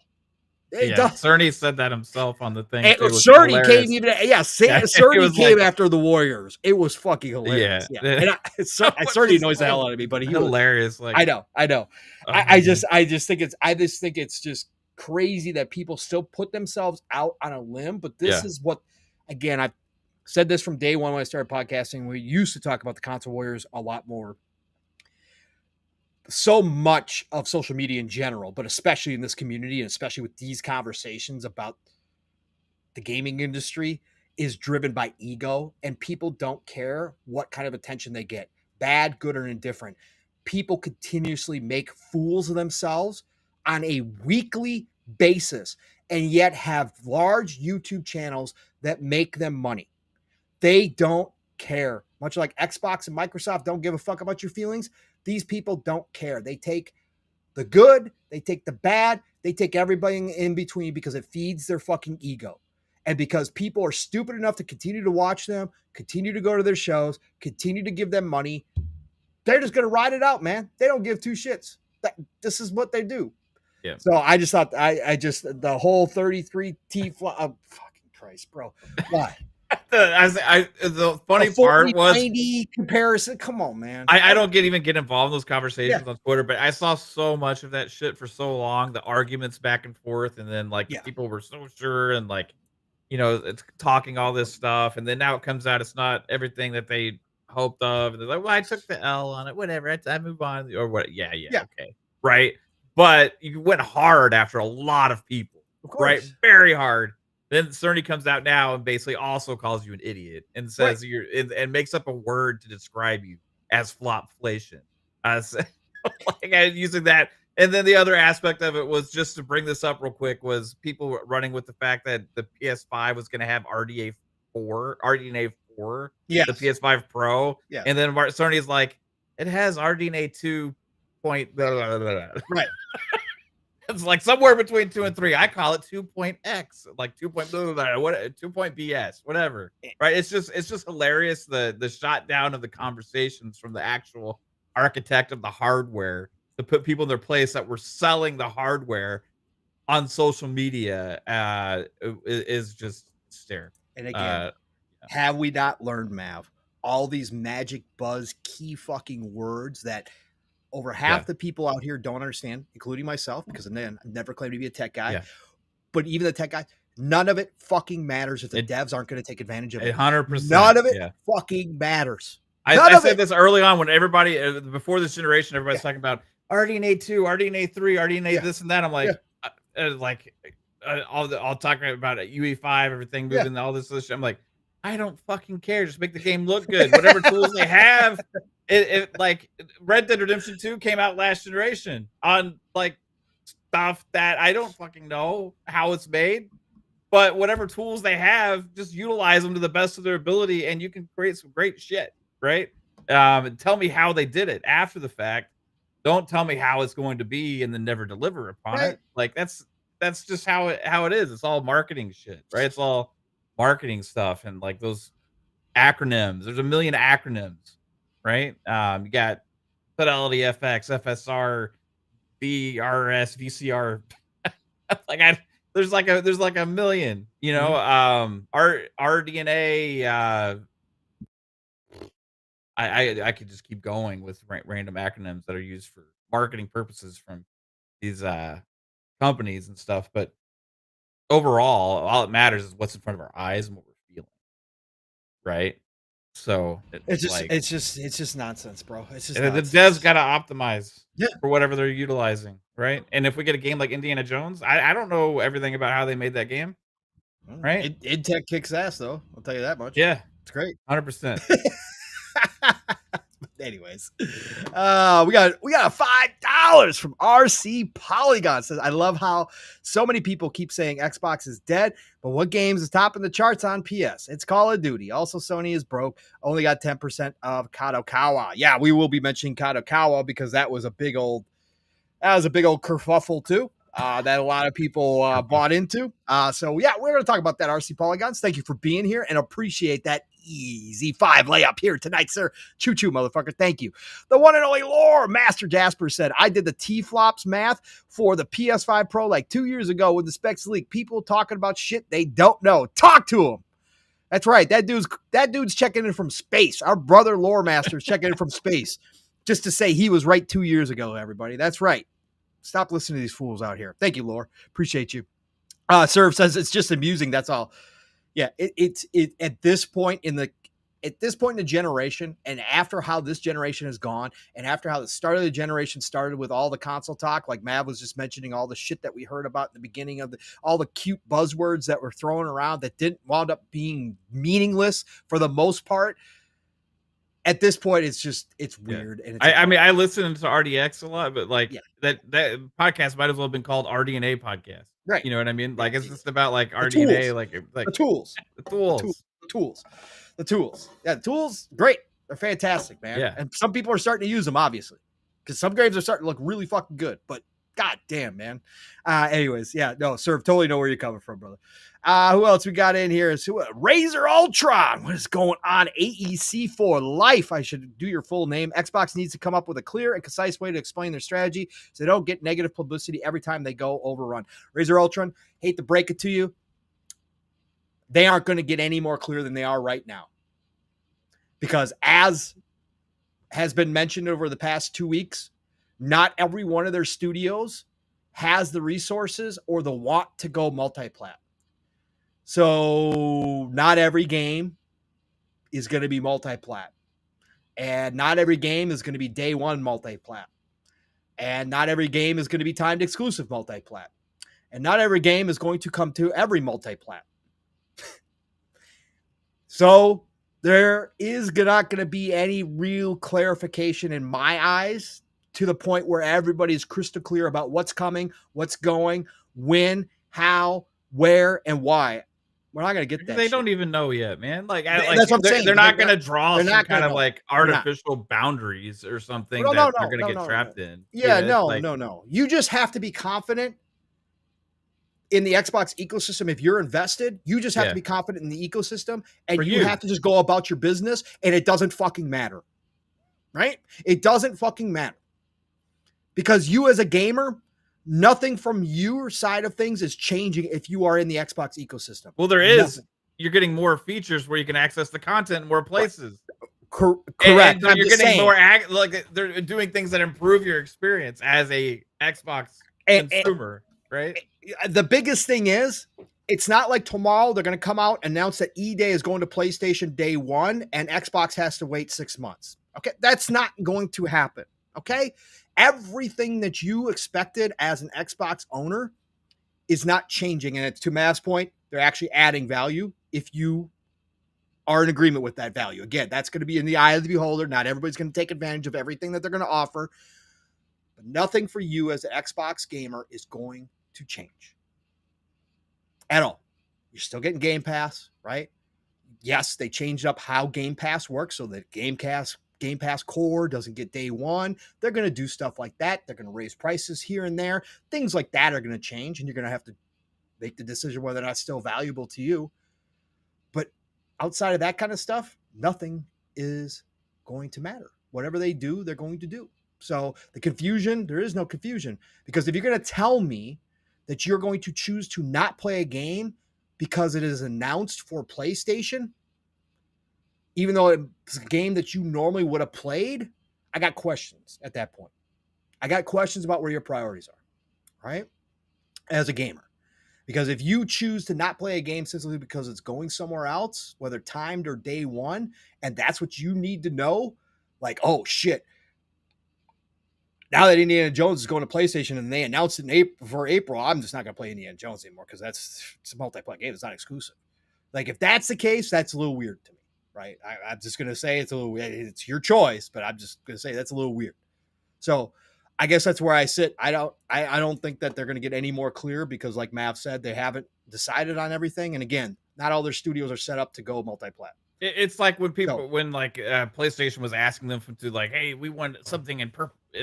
Cerny said that himself on the thing. Cerny came Cerny came after the Warriors. It was fucking hilarious. Yeah. And Cerny annoys the hell out of me, but he hilarious. I know. I just think it's just crazy that people still put themselves out on a limb. But this is what, again, I've said this from day one when I started podcasting. We used to talk about the console warriors a lot more. so much of social media in general, but especially in this community and especially with these conversations about the gaming industry is driven by ego, and people don't care what kind of attention they get, bad, good, or indifferent. People continuously make fools of themselves on a weekly basis and yet have large YouTube channels that make them money. They don't care. Much like Xbox and Microsoft don't give a fuck about your feelings, these people don't care. They take the good, they take the bad, they take everybody in between because it feeds their fucking ego. And because people are stupid enough to continue to watch them, continue to go to their shows, continue to give them money, they're just going to ride it out, man. They don't give two shits. This is what they do. Yeah. So I just thought, I just, the whole 33T, fucking Christ, bro. Why? The funny A part was 40-90 comparison. Come on, man. I don't even get involved in those conversations Yeah. on Twitter, but I saw so much of that shit for so long, the arguments back and forth, and then like the Yeah. people were so sure and like, it's talking all this stuff, and then now it comes out it's not everything that they hoped of, and they're like, "Well, I took the L on it, whatever. I move on," or what? Yeah, yeah, Yeah. okay, right. But you went hard after a lot of people, Of right? course. Very hard. Then Cerny comes out now and basically also calls you an idiot and Right. says and makes up a word to describe you as flopflation. So, like using that. And then the other aspect of it was just to bring this up real quick was people were running with the fact that the PS5 was going to have RDNA 4, the Yes. PS5 Pro, Yes. and then Sony's like, it has RDNA 2 point blah, blah, blah, blah. Right. It's like somewhere between 2 and 3. I call it 2.x, like 2. Blah, blah, blah, what 2. BS, whatever. Right? It's just hilarious the shot down of the conversations from the actual architect of the hardware to put people in their place that were selling the hardware on social media is just hysterical. And again, Uh, have we not learned, Mav, all these magic buzz key fucking words that over yeah, half the people out here don't understand, including myself, because then I never claimed to be a tech guy. yeah. But even the tech guy, none of it fucking matters if the It devs aren't going to take advantage of it. 100%. None of it Yeah. fucking matters. I, None I of said it. this early on when everybody before this generation, everybody's Yeah. talking about RDNA 2, RDNA 3, RDNA Yeah. this and that. I'm Yeah. like, all talking about UE5, everything Yeah. moving, all this other shit. I'm like, I don't fucking care. Just make the game look good. Whatever tools they have. It like Red Dead Redemption 2 came out last generation on like stuff that I don't fucking know how it's made. But whatever tools they have, just utilize them to the best of their ability, and you can create some great shit, right? And tell me how they did it after the fact. Don't tell me how it's going to be and then never deliver upon Right. it. Like that's just how it is. It's all marketing shit, right? It's all marketing stuff and like those acronyms. There's a million acronyms, right? You got Fidelity FX, FSR, VRS, VCR. like I there's like a million, RDNA. I could just keep going with random acronyms that are used for marketing purposes from these companies and stuff. But overall, all that matters is what's in front of our eyes and what we're feeling, right? So It's just, like it's just nonsense, bro. It's just the nonsense. devs got to optimize Yeah. for whatever they're utilizing, right? And if we get a game like Indiana Jones, I don't know everything about how they made that game, right? Id Tech kicks ass, though. I'll tell you that much. Yeah, It's great. 100%. Anyways, we got a $5 from RC Polygon. Says, I love how so many people keep saying Xbox is dead, but what games is topping the charts on PS? It's Call of Duty. Also, Sony is broke. Only got 10% of Kadokawa. Yeah, we will be mentioning Kadokawa because that was a big old kerfuffle too. That a lot of people bought into. So yeah, we're going to talk about that, RC Polygons. Thank you for being here and appreciate that easy 5 layup here tonight, sir. Choo choo, motherfucker. Thank you. The one and only Lore Master Jasper said, I did the T-flops math for the PS5 Pro like 2 years ago when the specs leaked. People talking about shit they don't know. Talk to them. That's right. That dude's checking in from space. Our brother Lore Master's checking in from space just to say he was right 2 years ago, everybody. That's right. Stop listening to these fools out here. Thank you, Lore. Appreciate you. Serve says it's just amusing. That's all. Yeah, it's at this point in the at this point in the generation, and after how this generation has gone, and after how the start of the generation started with all the console talk, like Mav was just mentioning, all the shit that we heard about in the beginning of all the cute buzzwords that were thrown around that didn't wound up being meaningless for the most part. At this point, it's Yeah. weird and it's I annoying. mean, I listen to RDX a lot, but, like, Yeah, that podcast might as well have been called RDNA podcast. right. You know what I mean? Yeah, Like, it's just about, like, the RDNA, tools, like, the tools, the the tools, tools. the tools, the tools. Yeah, the tools, great. They're fantastic, man. Yeah. And some people are starting to use them, obviously, because some games are starting to look really fucking good. But god damn, man. Anyways, yeah, no, sir, totally know where you're coming from, brother. Who else we got in here? Is Razor Ultron. What is going on? AEC for life. I should do your full name. Xbox needs to come up with a clear and concise way to explain their strategy so they don't get negative publicity every time they go overrun. Razor Ultron, hate to break it to you, they aren't going to get any more clear than they are right now. Because as has been mentioned over the past 2 weeks, not every one of their studios has the resources or the want to go multi-plat. So not every game is going to be multi-plat. And not every game is going to be day one multi-plat. And not every game is going to be timed exclusive multi-plat. And not every game is going to come to every multi-plat. So there is not going to be any real clarification in my eyes to the point where everybody's crystal clear about what's coming, what's going, when, how, where, and why. We're not going to get Because that they shit. don't even know yet, man. Like, That's what I'm saying. they're not gonna draw They're some not kind going to of, know. like, They're not. artificial boundaries or something No, that no, they're no, gonna no, get no, no. trapped in. You Yeah, know, it's no, like no, no. You just have to be confident in the Xbox ecosystem. If you're invested, you just have to yeah, be confident in the ecosystem, and for you have you. to just go about your business, and it doesn't fucking matter. Right? It doesn't fucking matter. Because you as a gamer, nothing from your side of things is changing if you are in the Xbox ecosystem. Well, there is. Nothing. You're getting more features where you can access the content in more Right. places. And Correct. so I'm you're just getting saying. more like, they're doing things that improve your experience as a Xbox And consumer, right? the biggest thing is, it's not like tomorrow they're going to come out, announce that E-Day is going to PlayStation day one and Xbox has to wait 6 months. Okay. That's not going to happen. Okay. Everything that you expected as an Xbox owner is not changing. And it's to Mav's point, they're actually adding value if you are in agreement with that value. Again, that's going to be in the eye of the beholder. Not everybody's going to take advantage of everything that they're going to offer, but nothing for you as an Xbox gamer is going to change at all. You're still getting Game Pass, right? Yes, they changed up how Game Pass works so that Game Pass Core doesn't get day one. They're going to do stuff like that. They're going to raise prices here and there. Things like that are going to change, and you're going to have to make the decision whether or not it's still valuable to you. But outside of that kind of stuff, nothing is going to matter. Whatever they do, they're going to do. So the confusion, there is no confusion. Because if you're going to tell me that you're going to choose to not play a game because it is announced for PlayStation, even though it's a game that you normally would have played, I got questions at that point. I got questions about where your priorities are, right? As a gamer. Because if you choose to not play a game simply because it's going somewhere else, whether timed or day one, and that's what you need to know, like, oh shit, now that Indiana Jones is going to PlayStation and they announced it for April, I'm just not going to play Indiana Jones anymore because it's a multiplayer game. It's not exclusive. Like, if that's the case, that's a little weird to me, right? I'm just going to say it's a little weird. It's your choice, but I'm just going to say that's a little weird. So I guess that's where I sit. I don't think that they're going to get any more clear because, like Mav said, they haven't decided on everything. And again, not all their studios are set up to go multi-plat. It's like when So people when, like, PlayStation was asking them to, like, "Hey, we want something in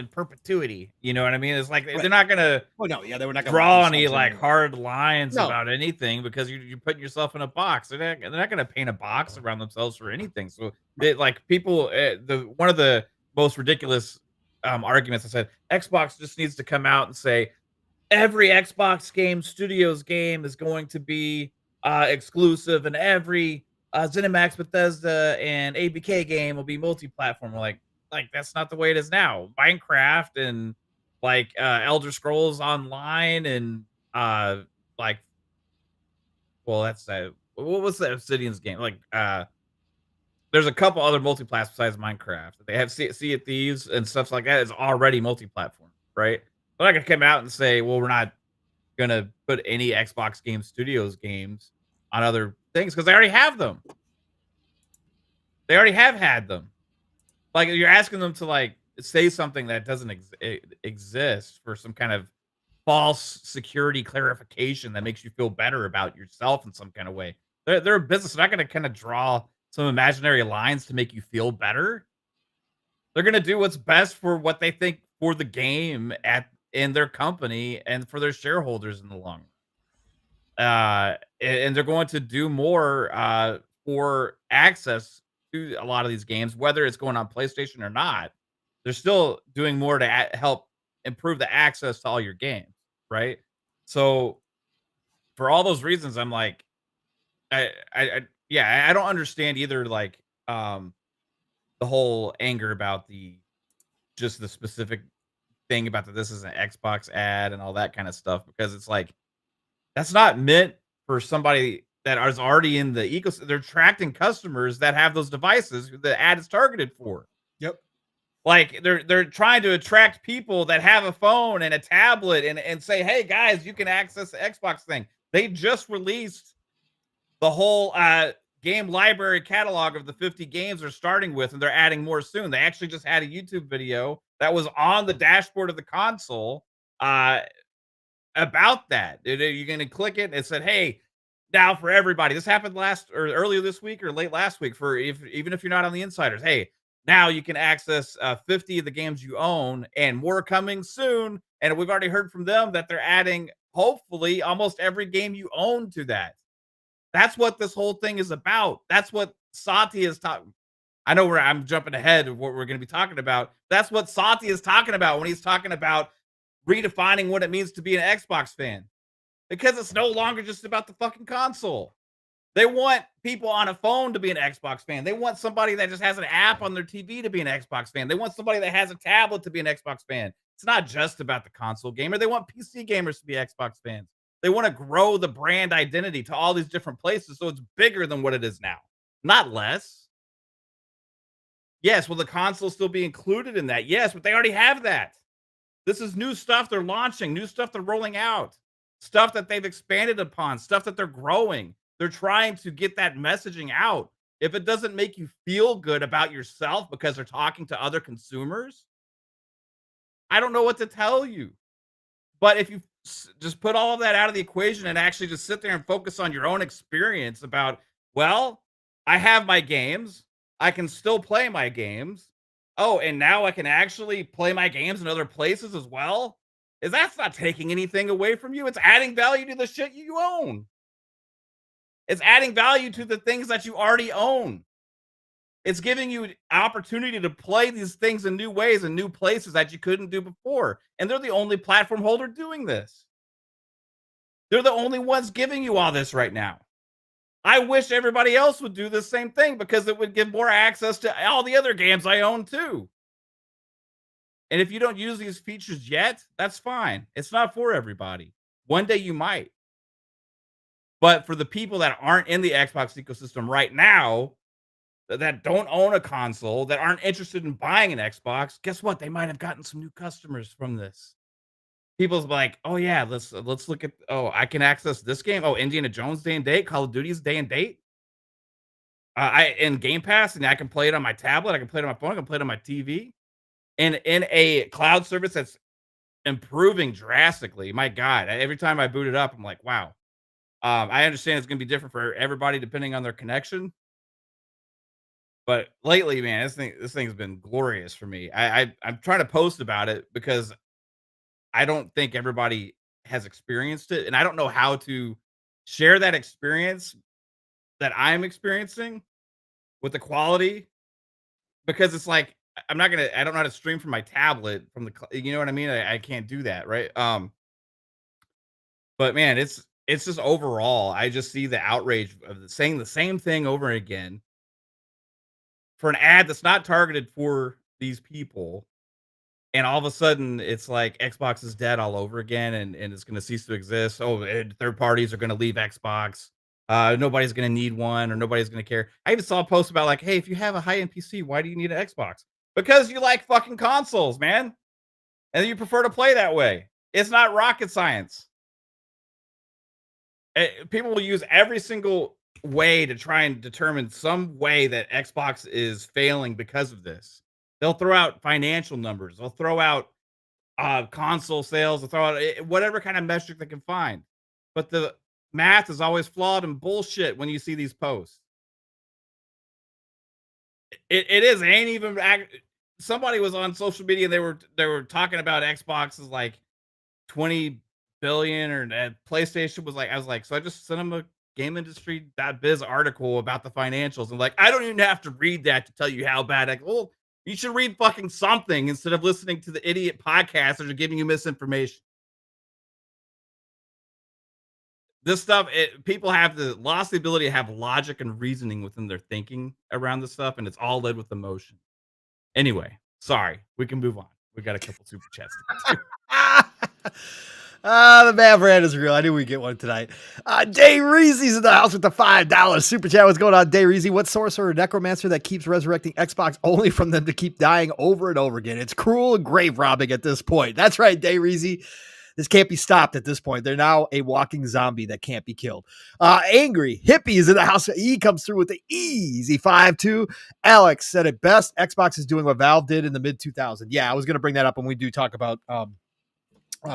perpetuity." You know what I mean? It's like they're right. not gonna Oh no, yeah, they were not going to lock draw any, themselves in like, anyway. hard lines No, about anything because you're putting yourself in a box. They're not gonna paint a box around themselves for anything. So right. they like people. The one of the most ridiculous arguments I said Xbox just needs to come out and say every Xbox game, Studios game is going to be exclusive, and every ZeniMax, Bethesda, and ABK game will be multi-platform. Like that's not the way it is now. Minecraft and like Elder Scrolls Online and uh like well that's what was the Obsidian's game like there's a couple other multi-plats besides Minecraft. They have Sea of Thieves and stuff like that is already multi-platform, right? They're not gonna come out and say, "Well, we're not gonna put any Xbox Game Studios games on other things because they already have them. They already have had them. Like, you're asking them to, like, say something that doesn't exist for some kind of false security clarification that makes you feel better about yourself in some kind of way. They're a business. They're not gonna kinda draw some imaginary lines to make you feel better. They're gonna do what's best for what they think for the game at in their company and for their shareholders in the long run. And they're going to do more for access to a lot of these games, whether it's going on PlayStation or not. They're still doing more to help improve the access to all your games, right? So for all those reasons, I'm like, yeah, I don't understand either. Like, the whole anger about the just the specific thing about that this is an Xbox ad and all that kind of stuff because it's like that's not meant for somebody that is already in the ecosystem. They're attracting customers that have those devices who the ad is targeted for. Yep. Like they're trying to attract people that have a phone and a tablet and say, "Hey guys, you can access the Xbox thing." They just released the whole game library catalog of the 50 games they're starting with, and they're adding more soon. They actually just had a YouTube video that was on the dashboard of the console uh, about that. You're gonna click it, and it said, "Hey, now for everybody." This happened last or earlier this week or late last week. For if even if you're not on the insiders, hey, now you can access 50 of the games you own, and more coming soon. And we've already heard from them that they're adding, hopefully, almost every game you own to that. That's what this whole thing is about. That's what Satya is talking. I know where I'm jumping ahead of what we're going to be talking about. That's what Satya is talking about when he's talking about redefining what it means to be an Xbox fan. Because it's no longer just about the fucking console. They want people on a phone to be an Xbox fan. They want somebody that just has an app on their TV to be an Xbox fan. They want somebody that has a tablet to be an Xbox fan. It's not just about the console gamer. They want PC gamers to be Xbox fans. They want to grow the brand identity to all these different places so it's bigger than what it is now, not less. Yes, will the console still be included in that? Yes, but they already have that. This is new stuff they're launching, new stuff they're rolling out, stuff that they've expanded upon, stuff that they're growing. They're trying to get that messaging out. If it doesn't make you feel good about yourself because they're talking to other consumers, I don't know what to tell you. But if you just put all of that out of the equation and actually just sit there and focus on your own experience about, well, I have my games. I can still play my games. Oh, and now I can actually play my games in other places as well. Is that's not taking anything away from you? It's adding value to the shit you own. It's adding value to the things that you already own. It's giving you opportunity to play these things in new ways and new places that you couldn't do before. And they're the only platform holder doing this. They're the only ones giving you all this right now. I wish everybody else would do the same thing because it would give more access to all the other games I own too. And if you don't use these features yet, that's fine. It's not for everybody. One day you might. But for the people that aren't in the Xbox ecosystem right now, that don't own a console, that aren't interested in buying an Xbox, guess what? They might have gotten some new customers from this. People's like, "Oh yeah, let's look at oh, I can access this game. Oh, Indiana Jones day and date, Call of Duty's day and date. I in Game Pass, and I can play it on my tablet, I can play it on my phone, I can play it on my TV, and in a cloud service that's improving drastically. My God, every time I boot it up, I'm like, wow. I understand it's gonna be different for everybody depending on their connection, but lately, man, this thing's been glorious for me. I'm trying to post about it because I don't think everybody has experienced it, and I don't know how to share that experience that I'm experiencing with the quality because it's like I don't know how to stream from my tablet from the you know what I mean? I can't do that, right? But man, it's just overall, I just see the outrage of saying the same thing over again for an ad that's not targeted for these people. And all of a sudden, it's like Xbox is dead all over again, and it's going to cease to exist. Oh, and third parties are going to leave Xbox. Nobody's gonna need one or nobody's gonna care. I even saw a post about like, hey, if you have a high-end PC, why do you need an Xbox? Because you like fucking consoles, man. And you prefer to play that way. It's not rocket science. People will use every single way to try and determine some way that Xbox is failing because of this. They'll throw out financial numbers. They'll throw out console sales. They'll throw out whatever kind of metric they can find. But the math is always flawed and bullshit when you see these posts. It is. It ain't even. Somebody was on social media. They were talking about Xbox's like 20 billion or PlayStation was like, I was like, so I just sent him a game industry.biz article about the financials. And like, I don't even have to read that to tell you how bad well, you should read fucking something instead of listening to the idiot podcasts that are giving you misinformation. This stuff, people have lost the ability to have logic and reasoning within their thinking around this stuff, and it's all led with emotion. Anyway, sorry, we can move on. We got a couple super chats to get to. The man brand is real. I knew we'd get one tonight. Day Reezy's in the house with the $5 super chat. What's going on, Day Reezy? What sorcerer or necromancer that keeps resurrecting Xbox only from them to keep dying over and over again? It's cruel and grave robbing at this point. That's right, Day Reezy. This can't be stopped at this point. They're now a walking zombie that can't be killed. Angry Hippie is in the house. He comes through with the easy 5-2. Alex said it best. Xbox is doing what Valve did in the mid 2000s. Yeah, I was going to bring that up when we do talk about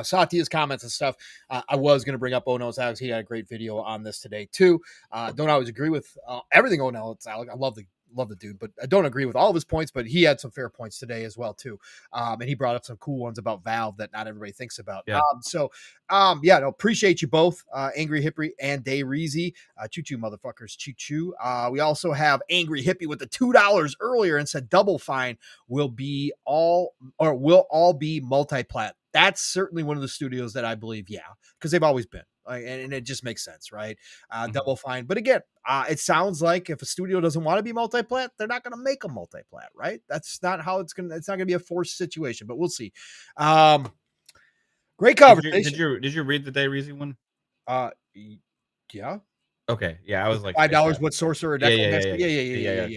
Satya's comments and stuff. I was going to bring up Ono's Alex. He had a great video on this today too. Don't always agree with everything Ono's Alex. I love the dude, but I don't agree with all of his points, but he had some fair points today as well too. And he brought up some cool ones about Valve that not everybody thinks about. Yeah. Appreciate you both, Angry Hippie and Day Reezy. Choo-choo motherfuckers, choo-choo. We also have Angry Hippie with the $2 earlier and said Double Fine will all be multi-plat. That's certainly one of the studios that I believe, because they've always been. And it just makes sense, right? Double Fine. But again, it sounds like if a studio doesn't want to be multi-plat, they're not going to make a multi-plat, right? That's not how it's not going to be a forced situation, but we'll see. Great conversation. Did you read the Day Reezy one? Yeah. Okay. Yeah, I was like $5. What sorcerer? Yeah.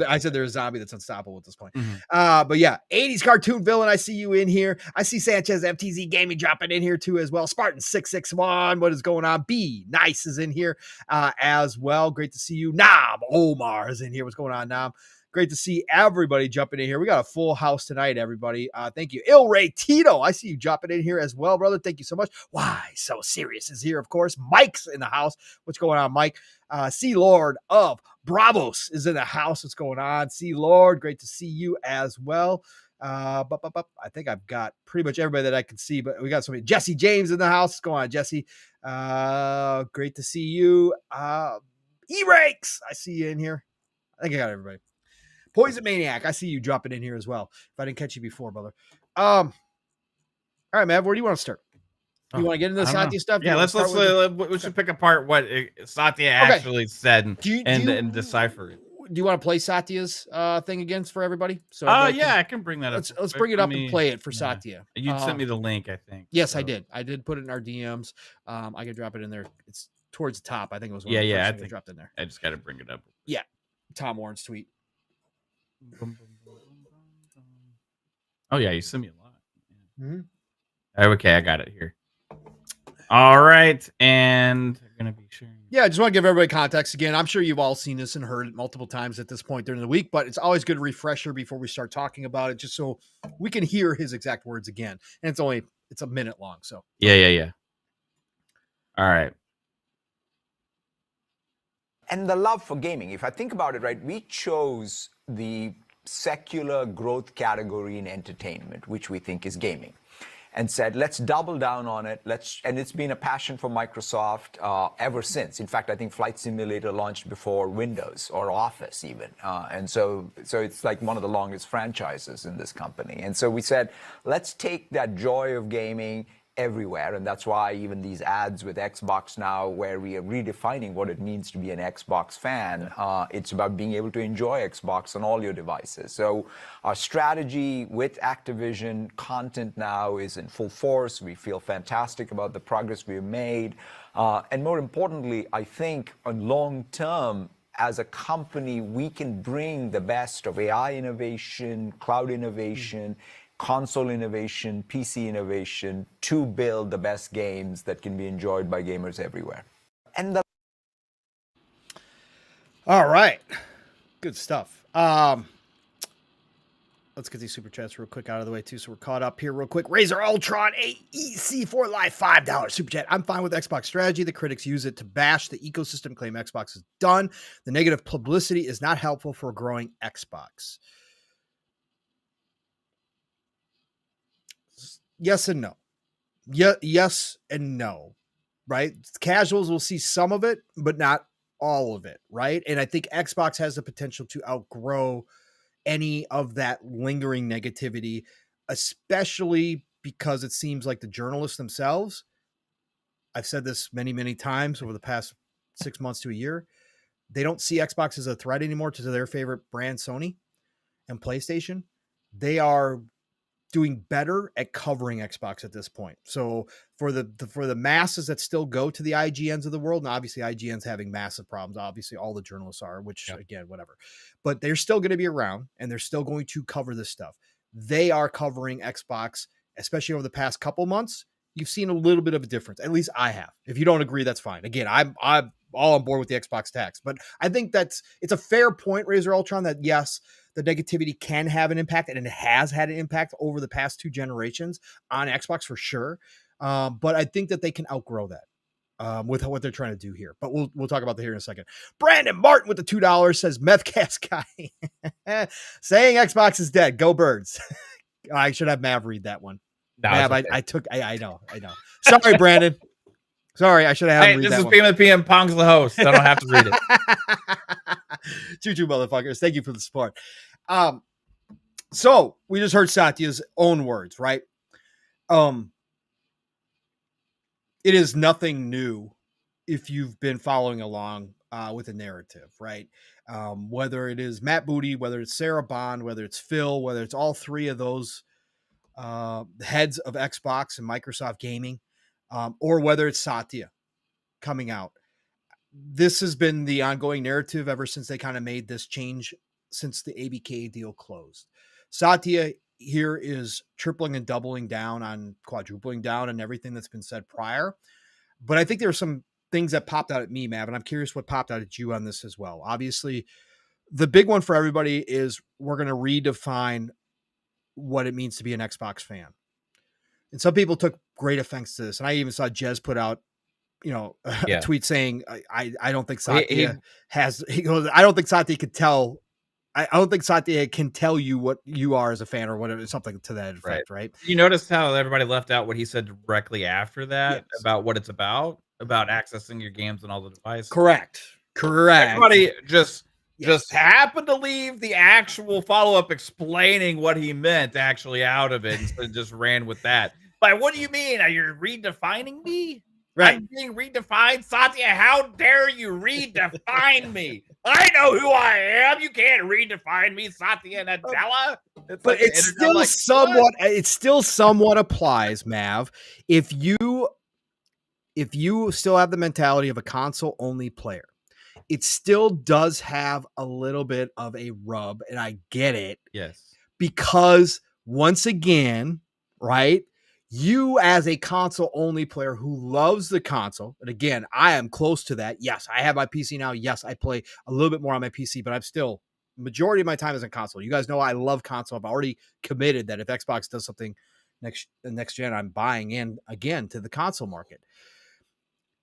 I said there's a zombie that's unstoppable at this point. Mm-hmm. But yeah, 80s cartoon villain. I see you in here. I see Sanchez FTZ Gaming dropping in here too as well. Spartan 661. What is going on? B Nice is in here as well. Great to see you. Nam Omar is in here. What's going on, Nam? Great to see everybody jumping in here. We got a full house tonight, everybody. Thank you. Il Ray Tito, I see you jumping in here as well, brother. Thank you so much. Why So Serious is here, of course. Mike's in the house. What's going on, Mike? Sea Lord of Bravos is in the house. What's going on, Sea Lord? Great to see you as well. I think I've got pretty much everybody that I can see, but we got somebody. Jesse James in the house. What's going on, Jesse? Great to see you. E-Rakes, I see you in here. I think I got everybody. Poison Maniac, I see you dropping in here as well. If I didn't catch you before, brother. All right, man. Where do you want to start? You want to get into the Satya stuff? Yeah, we should pick apart what Satya actually said and decipher it. Do you want to play Satya's thing again for everybody? So I can bring that up. Let's bring it up and play it for Satya. You sent me the link, I think. Yes, so. I did put it in our DMs. I can drop it in there. It's towards the top. I think it was one of the first things I dropped in there. I just got to bring it up. Yeah, Tom Warren's tweet. Oh yeah, you sent me a lot. Mm-hmm. Okay, I got it here. All right, and I'm gonna be sharing. Yeah, I just want to give everybody context again. I'm sure you've all seen this and heard it multiple times at this point during the week, but it's always good refresher before we start talking about it, just so we can hear his exact words again. And it's a minute long, so yeah. All right. And the love for gaming, if I think about it, right, we chose the secular growth category in entertainment, which we think is gaming, and said, let's double down on it. And it's been a passion for Microsoft ever since. In fact, I think Flight Simulator launched before Windows or Office even. And so it's like one of the longest franchises in this company. And so we said, let's take that joy of gaming everywhere. And that's why even these ads with Xbox now, where we are redefining what it means to be an Xbox fan, it's about being able to enjoy Xbox on all your devices. So our strategy with Activision content now is in full force. We feel fantastic about the progress we've made. And more importantly, I think on long term, as a company, we can bring the best of AI innovation, cloud innovation, console innovation, PC innovation to build the best games that can be enjoyed by gamers everywhere. And all right, good stuff. Let's get these super chats real quick out of the way too, so we're caught up here real quick. Razor Ultron AEC4 Live $5 super chat. I'm fine with Xbox strategy. The critics use it to bash the ecosystem, claim Xbox is done. The negative publicity is not helpful for a growing Xbox. Yes and no. Yes and no, right? Casuals will see some of it, but not all of it, right? And I think Xbox has the potential to outgrow any of that lingering negativity, especially because it seems like the journalists themselves, I've said this many, many times over the past 6 months to a year, they don't see Xbox as a threat anymore to their favorite brand, Sony and PlayStation. They are doing better at covering Xbox at this point. So for the masses that still go to the IGNs of the world, and obviously IGN's having massive problems. Obviously all the journalists are, which again, whatever, but they're still going to be around and they're still going to cover this stuff. They are covering Xbox, especially over the past couple months. You've seen a little bit of a difference. At least I have. If you don't agree, that's fine. Again, I'm all on board with the Xbox tax, but I think it's a fair point, Razor Ultron, that yes, the negativity can have an impact, and it has had an impact over the past 2 generations on Xbox for sure. But I think that they can outgrow that with what they're trying to do here. But we'll talk about that here in a second. Brandon Martin with the $2 says, Methcast guy saying Xbox is dead. Go Birds. I should have Mav read that one. No, Mav, okay. I know. Sorry, Brandon. Sorry, I should have him read that one. This is PM Pong's the host. I don't have to read it. Choo-choo, motherfuckers. Thank you for the support. So we just heard Satya's own words, right? It is nothing new if you've been following along with the narrative, right? Whether it is Matt Booty, whether it's Sarah Bond, whether it's Phil, whether it's all 3 of those heads of Xbox and Microsoft Gaming, or whether it's Satya coming out. This has been the ongoing narrative ever since they kind of made this change since the ABK deal closed. Satya here is tripling and doubling down on quadrupling down on everything that's been said prior. But I think there are some things that popped out at me, Mav, and I'm curious what popped out at you on this as well. Obviously, the big one for everybody is we're going to redefine what it means to be an Xbox fan. And some people took great offense to this. And I even saw Jez put out, a tweet saying, I don't think Satya he goes, I don't think Satya could tell. I don't think Satya can tell you what you are as a fan or whatever, something to that effect, right? You notice how everybody left out what he said directly after that about what it's about accessing your games on all the devices. Correct. Everybody just happened to leave the actual follow-up explaining what he meant actually out of it and just ran with that. Like, what do you mean? Are you redefining me? Right. I'm being redefined? Satya, how dare you redefine me? I know who I am. You can't redefine me, Satya Nadella. But it's still somewhat applies, Mav. If you still have the mentality of a console only player, it still does have a little bit of a rub, and I get it. Yes. Because once again, right, you as a console only player who loves the console, and again, I am close to that. Yes, I have my PC now. Yes, I play a little bit more on my PC, but I'm still, majority of my time is in console. You guys know I love console. I've already committed that if Xbox does something next gen, I'm buying in again to the console market.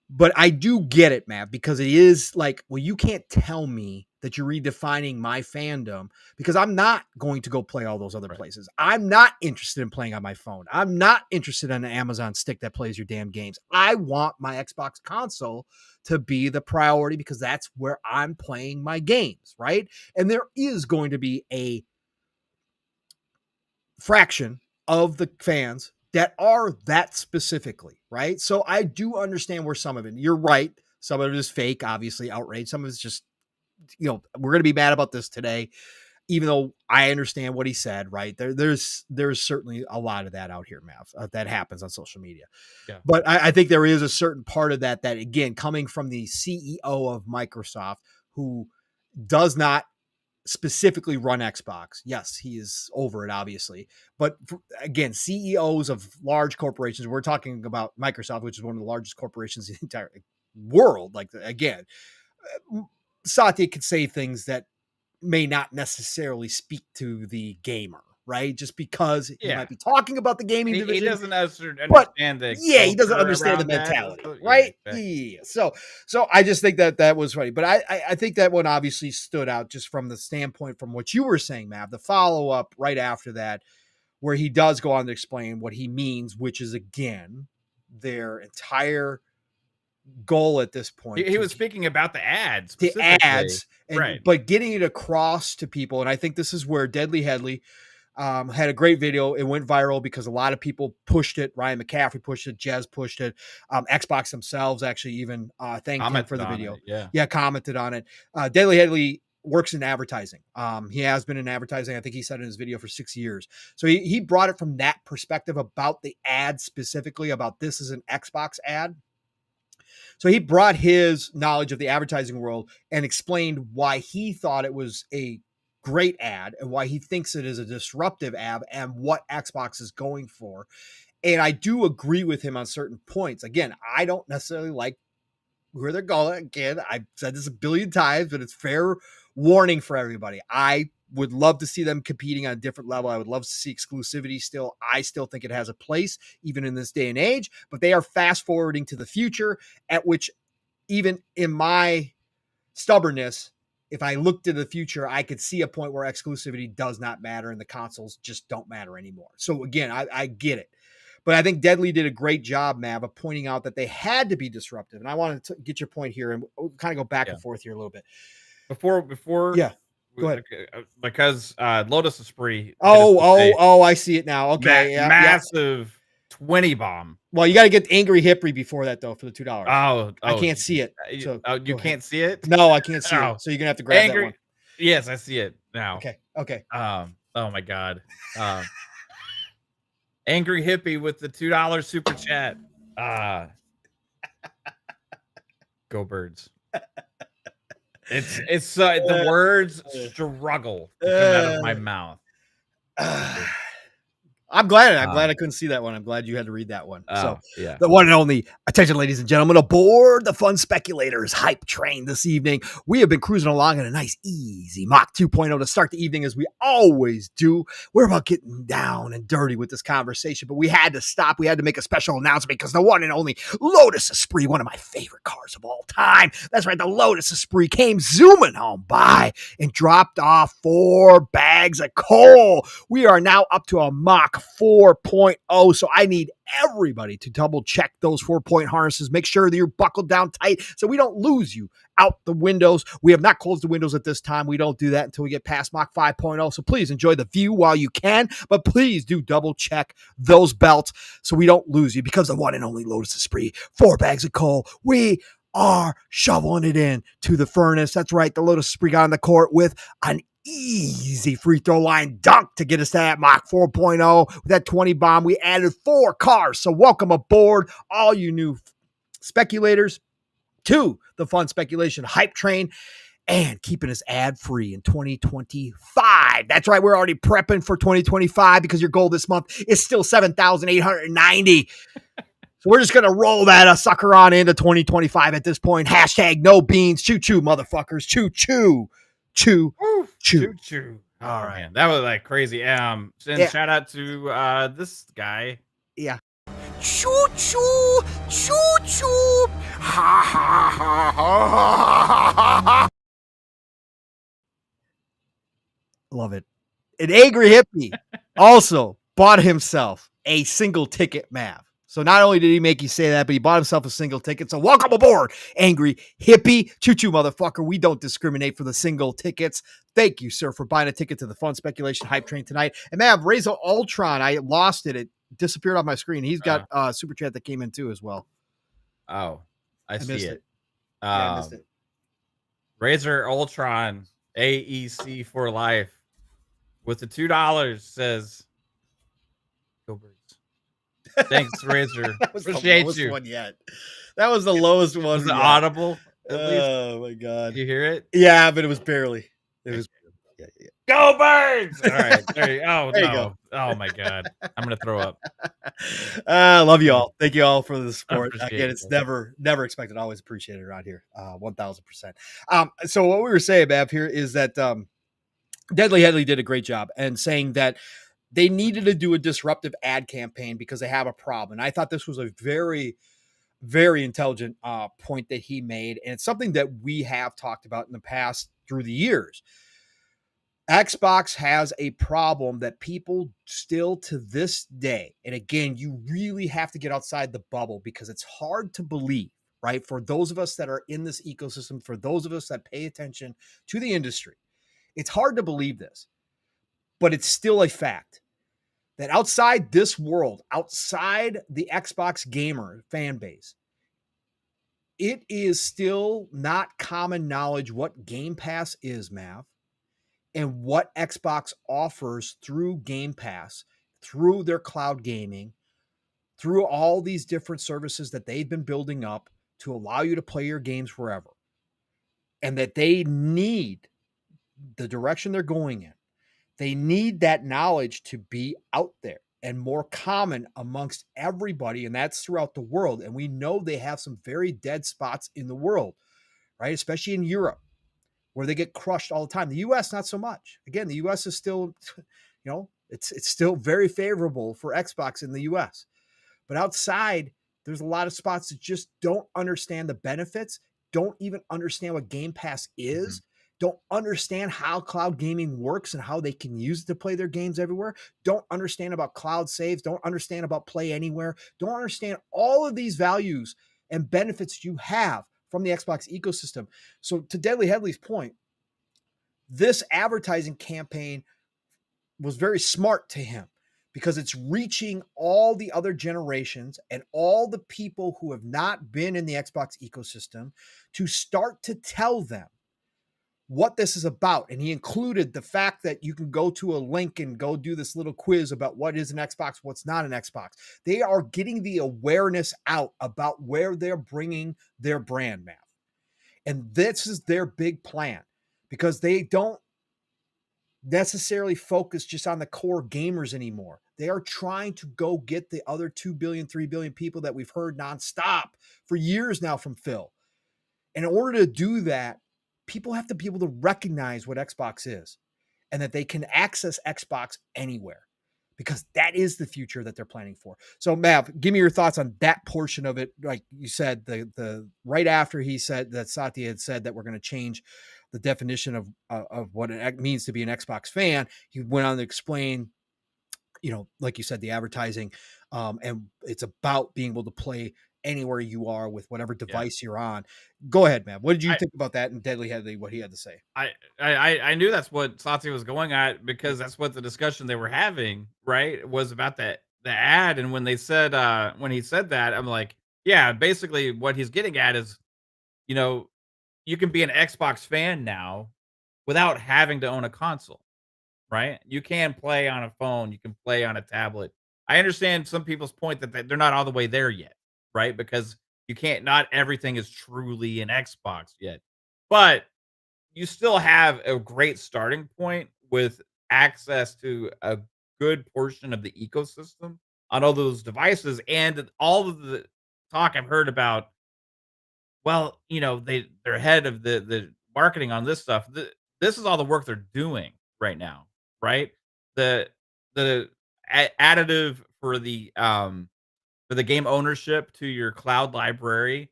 But I do get it, Matt, because it is like, well, you can't tell me that you're redefining my fandom because I'm not going to go play all those other places. I'm not interested in playing on my phone. I'm not interested in an Amazon stick that plays your damn games. I want my Xbox console to be the priority because that's where I'm playing my games, right? And there is going to be a fraction of the fans that are that specifically, right? So I do understand where some of it, you're right. Some of it is fake, obviously outrage. Some of it's just, we're going to be mad about this today, even though I understand what he said, right? There's certainly a lot of that out here, Mav, that happens on social media. Yeah. But I think there is a certain part of that again, coming from the CEO of Microsoft, who does not specifically run Xbox. Yes, he is over it, obviously. But again, CEOs of large corporations, we're talking about Microsoft, which is one of the largest corporations in the entire world. Like, again, Satya could say things that may not necessarily speak to the gamer, right? Just because he might be talking about the gaming division. He doesn't understand the he doesn't understand the mentality, right? Yeah. So I just think that was funny. But I think that one obviously stood out just from the standpoint from what you were saying, Mav. The follow-up right after that, where he does go on to explain what he means, which is, again, their entire goal at this point. He was speaking about the ads. The ads, but getting it across to people. And I think this is where Deadly Headley had a great video. It went viral because a lot of people pushed it. Ryan McCaffrey pushed it. Jez pushed it. Xbox themselves actually even thanked him for the video. Commented on it. Deadly Headley works in advertising. He has been in advertising. I think he said in his video for 6 years. So he brought it from that perspective about the ad specifically, about this is an Xbox ad. So he brought his knowledge of the advertising world and explained why he thought it was a great ad and why he thinks it is a disruptive ad and what Xbox is going for. And I do agree with him on certain points. Again, I don't necessarily like where they're going. Again, I've said this a billion times, but it's fair warning for everybody. I would love to see them competing on a different level. I would love to see exclusivity still. I still think it has a place, even in this day and age, but they are fast forwarding to the future, at which even in my stubbornness, if I looked to the future, I could see a point where exclusivity does not matter and the consoles just don't matter anymore. So again, I get it. But I think Deadly did a great job, Mav, of pointing out that they had to be disruptive. And I wanted to get your point here, and we'll kind of go back and forth here a little bit. Before go ahead. Because Lotus Esprit. I see it now. Okay, massive 20 bomb. Well, you got to get Angry Hippie before that though for the $2. I can't see it. So you can't see it? No, I can't see it. So you're gonna have to grab that one. Yes, I see it now. Okay. Oh my god. Angry Hippie with the $2 super chat. Go Birds. It's the words struggle to come out of my mouth. I'm glad I couldn't see that one. I'm glad you had to read that one. The one and only, attention, ladies and gentlemen, aboard the Fun Speculators hype train this evening. We have been cruising along in a nice, easy Mach 2.0 to start the evening, as we always do. We're about getting down and dirty with this conversation, but we had to stop. We had to make a special announcement because the one and only Lotus Esprit, one of my favorite cars of all time. That's right, the Lotus Esprit came zooming on by and dropped off 4 bags of coal. We are now up to a Mach 4.0. So I need everybody to double check those 4-point harnesses. Make sure that you're buckled down tight so we don't lose you out the windows. We have not closed the windows at this time. We don't do that until we get past Mach 5.0. So please enjoy the view while you can, but please do double check those belts so we don't lose you, because the one and only Lotus Esprit, 4 bags of coal. We are shoveling it in to the furnace. That's right. The Lotus Esprit got on the court with an easy free throw line dunk to get us to that Mach 4.0. With that 20 bomb, we added 4 cars. So welcome aboard, all you new speculators, to the Fun Speculation hype train, and keeping us ad-free in 2025. That's right, we're already prepping for 2025 because your goal this month is still 7,890. So we're just going to roll that sucker on into 2025 at this point. Hashtag no beans. Choo-choo, motherfuckers. Choo-choo. Choo. All right. Man, that was like crazy. Shout out to this guy. Yeah. Choo choo. Choo choo. Ha ha ha ha. Love it. An Angry Hippie also bought himself a single ticket map. So not only did he make you say that, but he bought himself a single ticket. So welcome aboard, Angry Hippie. Choo-choo, motherfucker. We don't discriminate for the single tickets. Thank you, sir, for buying a ticket to the Fun Speculation hype train tonight. And man, Razor Ultron, I lost it. It disappeared off my screen. He's Uh, got super chat that came in too as well. oh, I I see missed it. it. Yeah, I missed it. Razor Ultron AEC for life with the $2 says, "Go Birds." Thanks, Razor. That was the Appreciate lowest you. one yet. That was the lowest Was one it yet. audible at least? Oh my god. Did you hear it? Yeah, but it was barely. It was. Yeah, yeah. Go Birds! All right, there you. Oh There you go. no! Oh my god! I'm gonna throw up. Love you Mm, all. Thank you all for the I support. appreciate Again, you, it's brother. never expected, always appreciated around here. 1000%. So what we were saying, Bav, here is that Deadly Headley did a great job and saying that they needed to do a disruptive ad campaign because they have a problem. And I thought this was a very, very intelligent point that he made. And it's something that we have talked about in the past through the years. Xbox has a problem that people still to this day, and again, you really have to get outside the bubble because it's hard to believe, right? For those of us that are in this ecosystem, for those of us that pay attention to the industry, it's hard to believe this, but it's still a fact that outside this world, outside the Xbox gamer fan base, it is still not common knowledge what Game Pass is, Mav, and what Xbox offers through Game Pass, through their cloud gaming, through all these different services that they've been building up to allow you to play your games wherever. And that they need the direction they're going in. They need that knowledge to be out there and more common amongst everybody. And that's throughout the world. And we know they have some very dead spots in the world, right? Especially in Europe, where they get crushed all the time. The US, not so much. Again, the US is still, it's still very favorable for Xbox in the US. But outside, there's a lot of spots that just don't understand the benefits, don't even understand what Game Pass Mhm. is, don't understand how cloud gaming works and how they can use it to play their games everywhere, don't understand about cloud saves, don't understand about play anywhere, don't understand all of these values and benefits you have from the Xbox ecosystem. So to Deadly Headley's point, this advertising campaign was very smart to him because it's reaching all the other generations and all the people who have not been in the Xbox ecosystem to start to tell them what this is about. And he included the fact that you can go to a link and go do this little quiz about what is an Xbox, what's not an Xbox. They are getting the awareness out about where they're bringing their brand, Matt. And this is their big plan because they don't necessarily focus just on the core gamers anymore. They are trying to go get the other 2 billion, 3 billion people that we've heard nonstop for years now from Phil. And in order to do that, people have to be able to recognize what Xbox is and that they can access Xbox anywhere because that is the future that they're planning for. So Mav, give me your thoughts on that portion of it. Like you said, the right after he said that Satya had said that we're going to change the definition of what it means to be an Xbox fan, he went on to explain, like you said, the advertising, and it's about being able to play anywhere you are with whatever Yeah. device you're on. Go ahead, man. What did you I think about that and Deadly Headley, what he had to say? I knew that's what Satya was going at because that's what the discussion they were having, right? Was about the ad. And when they said when he said that, I'm like, yeah, basically what he's getting at is, you know, you can be an Xbox fan now without having to own a console, right? You can play on a phone, you can play on a tablet. I understand some people's point that they're not all the way there yet, right? Because you can't, not everything is truly an Xbox yet. But you still have a great starting point with access to a good portion of the ecosystem on all those devices, and all of the talk I've heard about, well, they're ahead of the marketing on this stuff. This is all the work they're doing right now, right? The the additive for the game ownership to your cloud library,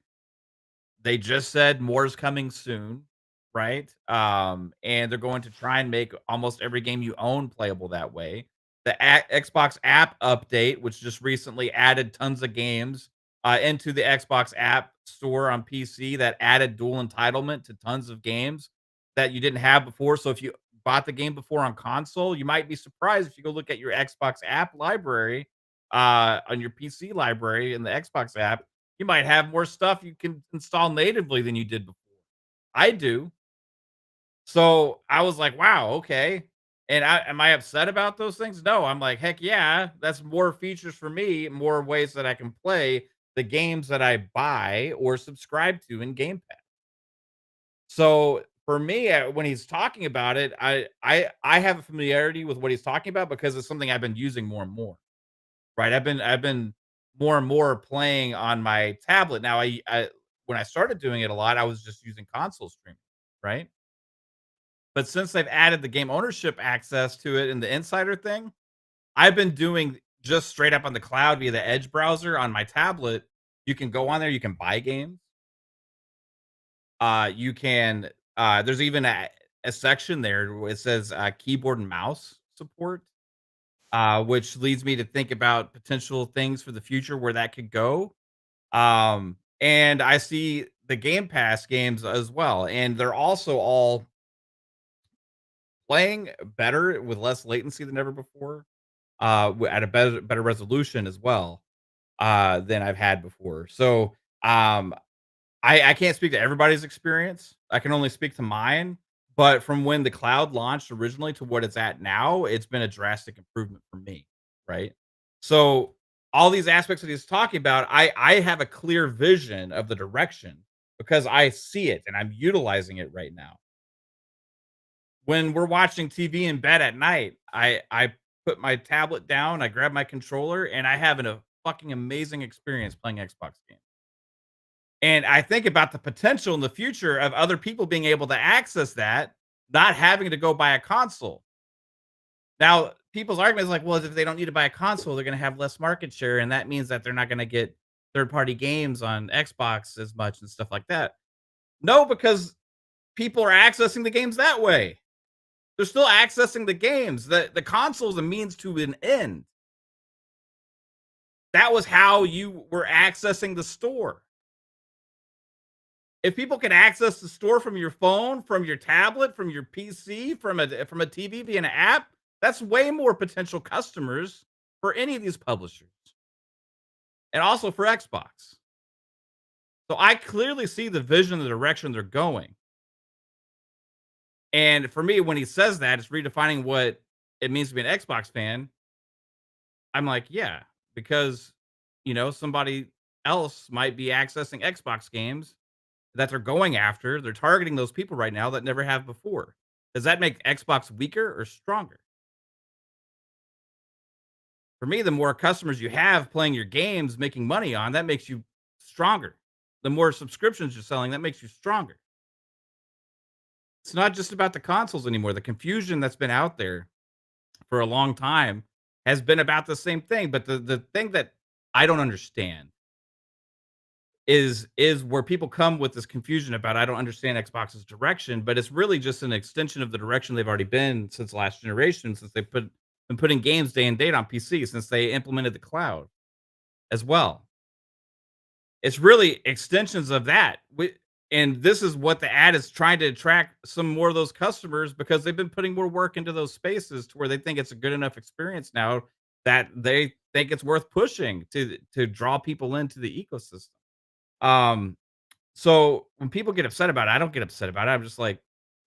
they just said more is coming soon, right? And they're going to try and make almost every game you own playable that way. The Xbox app update, which just recently added tons of games into the Xbox app store on PC, that added dual entitlement to tons of games that you didn't have before. So if you bought the game before on console, you might be surprised if you go look at your Xbox app library. on your PC library in the Xbox app, you might have more stuff you can install natively than you did before. I do. So I was like, wow, okay. And am I upset about those things? No, I'm like, heck yeah, that's more features for me, more ways that I can play the games that I buy or subscribe to in Game Pass. So for me, when he's talking about it, I have a familiarity with what he's talking about because it's something I've been using more and more. Right? I've been more and more playing on my tablet. Now I when I started doing it a lot, I was just using console streaming, right? But since they've added the game ownership access to it and the insider thing, I've been doing just straight up on the cloud via the Edge browser on my tablet. You can go on there, you can buy games. You can there's even a section there where it says keyboard and mouse support, which leads me to think about potential things for the future where that could go. And I see the Game Pass games as well, and they're also all playing better with less latency than ever before, at a better resolution as well, than I've had before. So, I can't speak to everybody's experience. I can only speak to mine. But from when the cloud launched originally to what it's at now, it's been a drastic improvement for me, right? So all these aspects that he's talking about, I have a clear vision of the direction because I see it and I'm utilizing it right now. When we're watching TV in bed at night, I put my tablet down, I grab my controller, and I have a fucking amazing experience playing Xbox games. And I think about the potential in the future of other people being able to access that, not having to go buy a console. Now, people's argument is like, well, if they don't need to buy a console, they're going to have less market share. And that means that they're not going to get third party games on Xbox as much and stuff like that. No, because people are accessing the games that way. They're still accessing the games. The console is a means to an end. That was how you were accessing the store. If people can access the store from your phone, from your tablet, from your PC, from a TV via an app, that's way more potential customers for any of these publishers, and also for Xbox. So I clearly see the vision, the direction they're going. And for me, when he says that, it's redefining what it means to be an Xbox fan. I'm like, yeah, because somebody else might be accessing Xbox games that they're going after. They're targeting those people right now that never have before. Does that make Xbox weaker or stronger? For me, the more customers you have playing your games, making money on, that makes you stronger. The more subscriptions you're selling, that makes you stronger. It's not just about the consoles anymore. The confusion that's been out there for a long time has been about the same thing. But the thing that I don't understand is where people come with this confusion about I don't understand Xbox's direction, but it's really just an extension of the direction they've already been since last generation, since they been putting games day and date on PC, since they implemented the cloud as well. It's really extensions of that. And this is what the ad is trying to attract some more of those customers because they've been putting more work into those spaces to where they think it's a good enough experience now that they think it's worth pushing to draw people into the ecosystem. Um, So when people get upset about it, I don't get upset about it. I'm just like,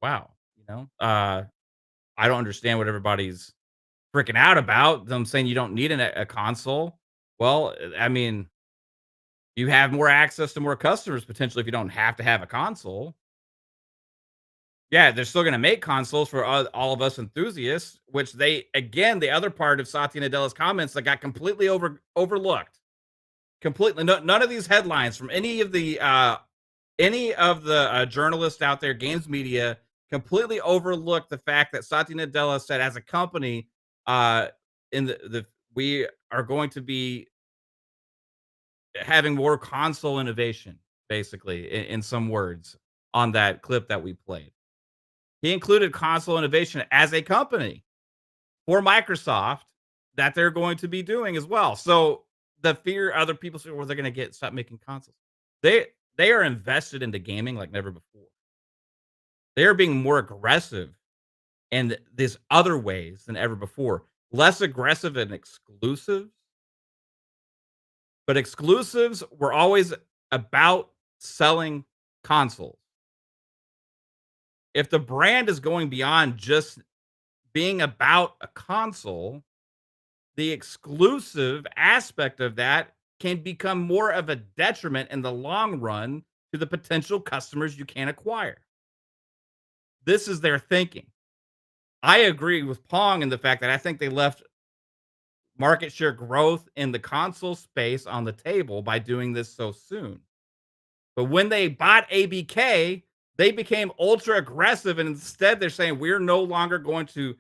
wow, I don't understand what everybody's freaking out about. Them saying you don't need a console. Well, I mean, you have more access to more customers potentially if you don't have to have a console. Yeah, they're still going to make consoles for all of us enthusiasts, which again, the other part of Satya Nadella's comments that got completely overlooked. Completely, none of these headlines from any of the journalists out there, games media, completely overlooked the fact that Satya Nadella said, as a company, uh, in the we are going to be having more console innovation, basically, in some words, on that clip that we played. He included console innovation as a company for Microsoft that they're going to be doing as well. So the fear other people say, well, they're going to stop making consoles. They they are invested into gaming like never before. They are being more aggressive in these other ways than ever before. Less aggressive and exclusive, but exclusives were always about selling consoles. If the brand is going beyond just being about a console, the exclusive aspect of that can become more of a detriment in the long run to the potential customers you can acquire. This is their thinking. I agree with Pong in the fact that I think they left market share growth in the console space on the table by doing this so soon. But when they bought ABK, they became ultra aggressive, and instead they're saying we're no longer going to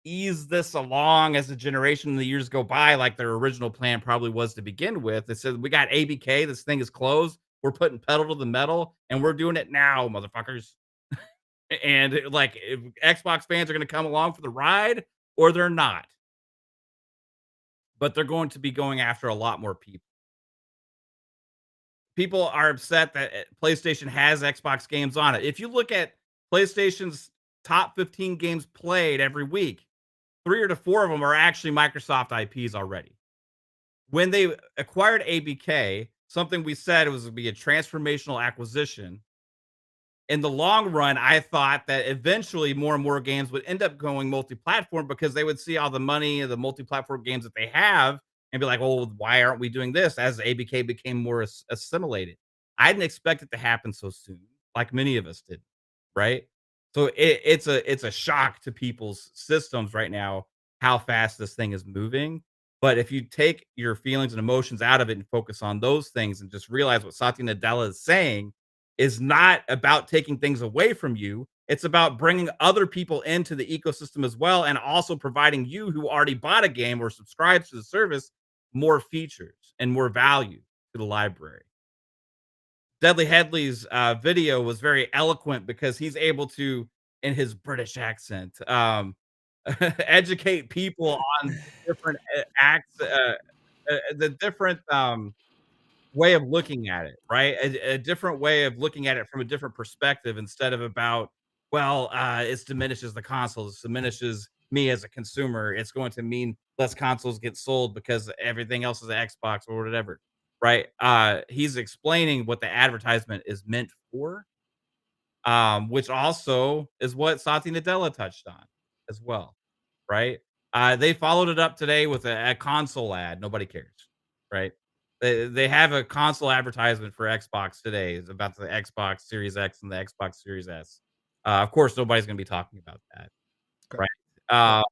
ease this along as the generation and the years go by, like their original plan probably was to begin with. They said, we got ABK, this thing is closed. We're putting pedal to the metal, and we're doing it now, motherfuckers. And like, if Xbox fans are going to come along for the ride, or they're not, but they're going to be going after a lot more people. People are upset that PlayStation has Xbox games on it. If you look at PlayStation's top 15 games played every week, 3 or to 4 of them are actually Microsoft IPs already. When they acquired ABK, something we said it was gonna be a transformational acquisition. In the long run, I thought that eventually more and more games would end up going multi-platform because they would see all the money and the multi-platform games that they have and be like, "Oh, why aren't we doing this?" As ABK became more assimilated. I didn't expect it to happen so soon, like many of us did, right? So it's a shock to people's systems right now how fast this thing is moving. But if you take your feelings and emotions out of it and focus on those things and just realize what Satya Nadella is saying is not about taking things away from you. It's about bringing other people into the ecosystem as well, and also providing you who already bought a game or subscribed to the service more features and more value to the library. Deadly Headley's video was very eloquent because he's able to, in his British accent, educate people on different acts, the different way of looking at it, right? A different way of looking at it from a different perspective instead of about, well, it diminishes the consoles, it diminishes me as a consumer. It's going to mean less consoles get sold because everything else is an Xbox or whatever, right? He's explaining what the advertisement is meant for, which also is what Satya Nadella touched on as well, right? They followed it up today with a console ad. Nobody cares, right? They have a console advertisement for Xbox today. It's about the Xbox Series X and the Xbox Series S. Of course, nobody's going to be talking about that, Okay. right? Yeah.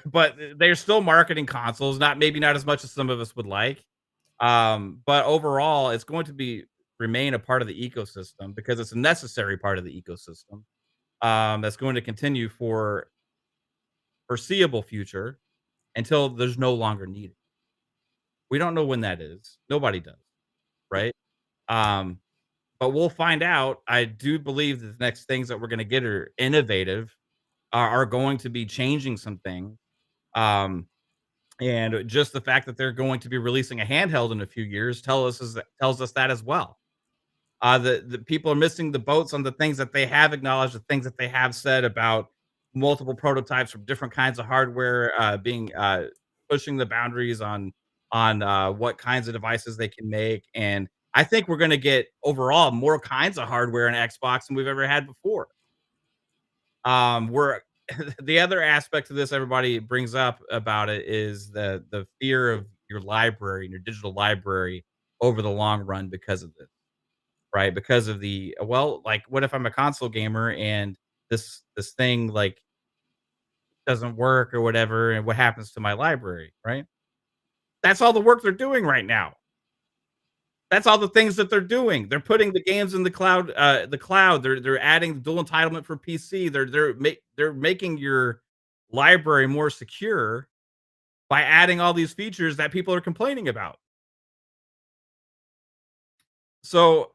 But they're still marketing consoles, not maybe not as much as some of us would like. But overall, it's going to be remain a part of the ecosystem because it's a necessary part of the ecosystem. That's going to continue for foreseeable future until there's no longer needed. We don't know when that is. Nobody does, right? Um, but we'll find out. I do believe that the next things that we're going to get are innovative, are going to be changing some things. Um, and just the fact that they're going to be releasing a handheld in a few years tells us that as well. The people are missing the boats on the things that they have acknowledged, the things that they have said about multiple prototypes from different kinds of hardware, being pushing the boundaries on what kinds of devices they can make. And I think we're going to get overall more kinds of hardware in Xbox than we've ever had before. We're the other aspect of this everybody brings up about it is the fear of your library and your digital library over the long run because of this. Right? Because of the well, like, what if I'm a console gamer and this thing, like, doesn't work or whatever, and what happens to my library, right? That's all the work they're doing right now. That's all the things that they're doing. They're putting the games in the cloud. They're adding the dual entitlement for PC. They're making your library more secure by adding all these features that people are complaining about. So,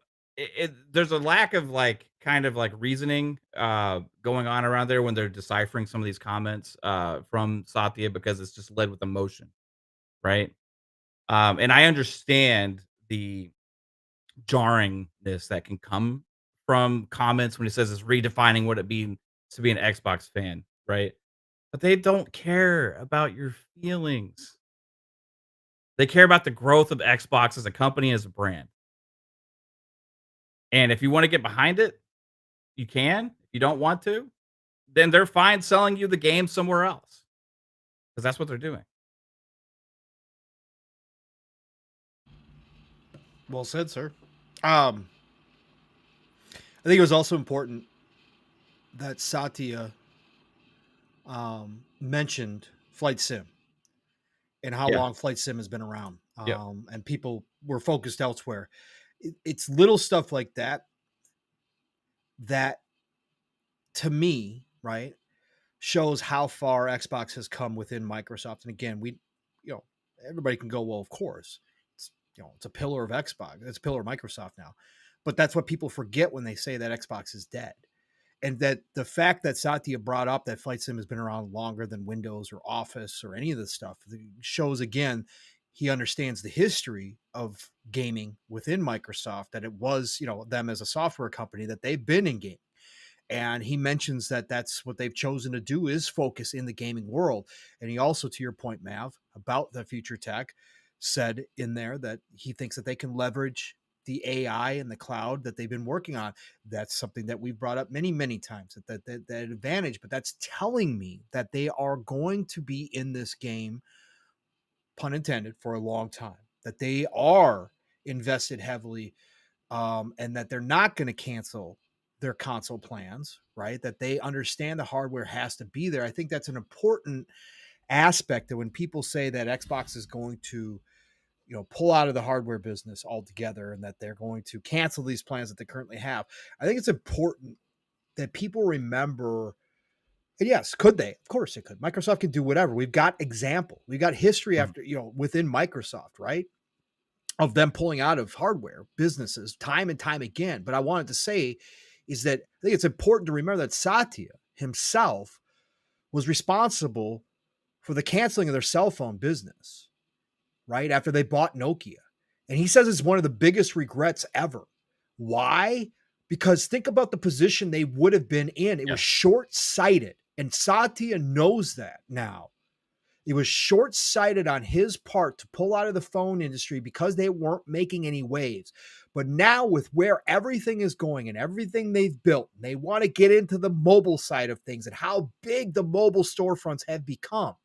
there's a lack of, like, kind of, like, reasoning, going on around there when they're deciphering some of these comments, from Satya because it's just led with emotion, right? And I understand the jarringness that can come from comments when he says it's redefining what it means to be an Xbox fan, right? But they don't care about your feelings. They care about the growth of Xbox as a company, as a brand. And if you wanna get behind it, you can. If you don't want to, then they're fine selling you the game somewhere else, because that's what they're doing. Well said, sir. I think it was also important that Satya mentioned Flight Sim and how Yeah. long Flight Sim has been around. Yep. And people were focused elsewhere. It's little stuff like that that, to me, right, shows how far Xbox has come within Microsoft. And again, everybody can go, well, of course, it's a pillar of Xbox, it's a pillar of Microsoft now. But that's what people forget when they say that Xbox is dead. And that the fact that Satya brought up that Flight Sim has been around longer than Windows or Office or any of this stuff shows, again, he understands the history of gaming within Microsoft, that it was, them as a software company, that they've been in gaming. And he mentions that that's what they've chosen to do, is focus in the gaming world. And he also, to your point, Mav, about the future tech, said in there that he thinks that they can leverage the AI and the cloud that they've been working on. That's something that we've brought up many, many times, that advantage. But that's telling me that they are going to be in this game, pun intended, for a long time, that they are invested heavily, and that they're not going to cancel their console plans, right? That they understand the hardware has to be there. I think that's an important aspect, that when people say that Xbox is going to, pull out of the hardware business altogether, and that they're going to cancel these plans that they currently have, I think it's important that people remember. And yes, could they? Of course they could. Microsoft can do whatever. We've got example. We've got history Mhm. after, within Microsoft, right? Of them pulling out of hardware businesses time and time again. But I wanted to say is that I think it's important to remember that Satya himself was responsible for the canceling of their cell phone business, right? After they bought Nokia. And he says it's one of the biggest regrets ever. Why? Because think about the position they would have been in. It Yeah. was short sighted. And Satya knows that now. It was short-sighted on his part to pull out of the phone industry because they weren't making any waves. But now, with where everything is going and everything they've built, they want to get into the mobile side of things and how big the mobile storefronts have become.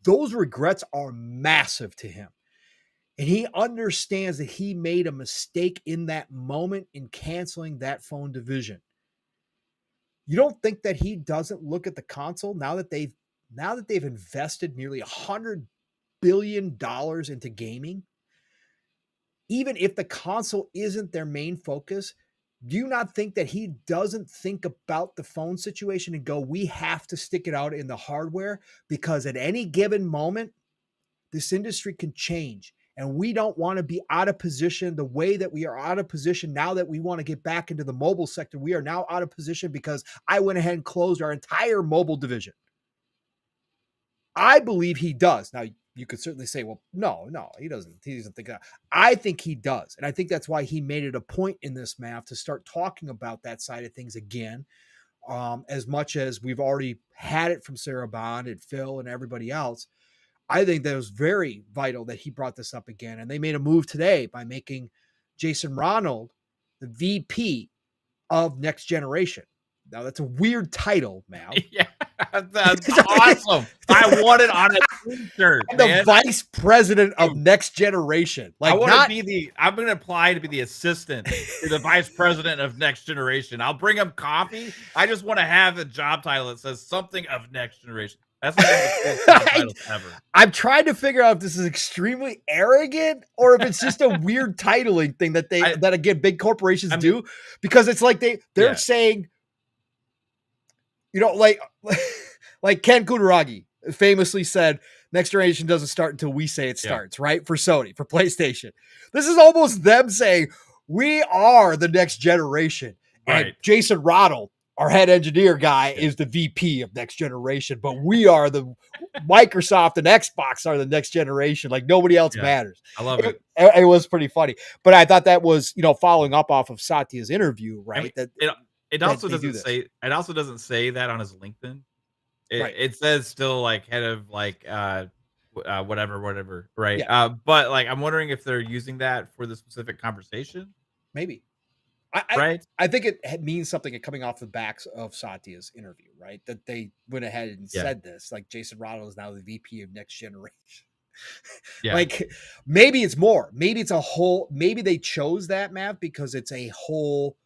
Those regrets are massive to him. And he understands that he made a mistake in that moment in canceling that phone division. You don't think that he doesn't look at the console now that they've invested nearly $100 billion into gaming? Even if the console isn't their main focus, do you not think that he doesn't think about the phone situation and go, we have to stick it out in the hardware, because at any given moment, this industry can change. And we don't want to be out of position the way that we are out of position now that we want to get back into the mobile sector. We are now out of position because I went ahead and closed our entire mobile division. I believe he does. Now, you could certainly say, well, no, he doesn't. He doesn't think that. I think he does. And I think that's why he made it a point in this math to start talking about that side of things again. As much as we've already had it from Sarah Bond and Phil and everybody else, I think that it was very vital that he brought this up again. And they made a move today by making Jason Ronald the VP of Next Generation. Now, that's a weird title, Mal. Yeah, that's awesome. I want it on a T-shirt, The man. vice president of Next Generation. I Like, want to not be the. I'm going to apply to be the assistant to the vice president of Next Generation. I'll bring him coffee. I just want to have a job title that says something of Next Generation. That's like one of the coolest job titles ever. I'm trying to figure out if this is extremely arrogant or if it's just a weird titling thing that that again big corporations do, because it's like they're saying, like Ken Kutaragi famously said, Next Generation doesn't start until we say it starts, right? For Sony, for PlayStation. This is almost them saying, we are the next generation. Right. And Jason Ronald, our head engineer guy, is the VP of Next Generation, but we are the Microsoft and Xbox are the next generation. Like, nobody else matters. I love it. It was pretty funny. But I thought that was, following up off of Satya's interview, right? I mean, it also doesn't say that on his LinkedIn. It says still like head of like whatever, right? Yeah. But like, I'm wondering if they're using that for the specific conversation, Maybe. I I, right? I think it means something coming off the backs of Satya's interview, right? That they went ahead and Yeah, said this. Like Jason Ronald is now the VP of Next Generation. yeah, Like maybe it's more. Maybe it's a whole. Maybe they chose that map because it's a whole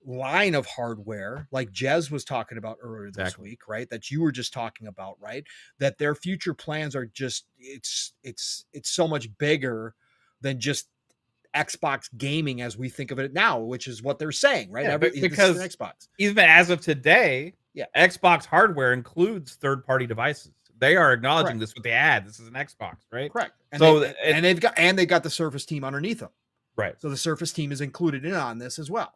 line of hardware, like Jez was talking about earlier this exactly. week, right? That you were just talking about, right? That their future plans are just it's so much bigger than just Xbox gaming as we think of it now, which is what they're saying, right? Yeah, but This is an because Xbox. even as of today, Yeah, Xbox hardware includes third-party devices. They are acknowledging correct, this with the ad. This is an Xbox, right? correct. And So they've got the Surface team underneath them, right. so the Surface team is included in on this as well.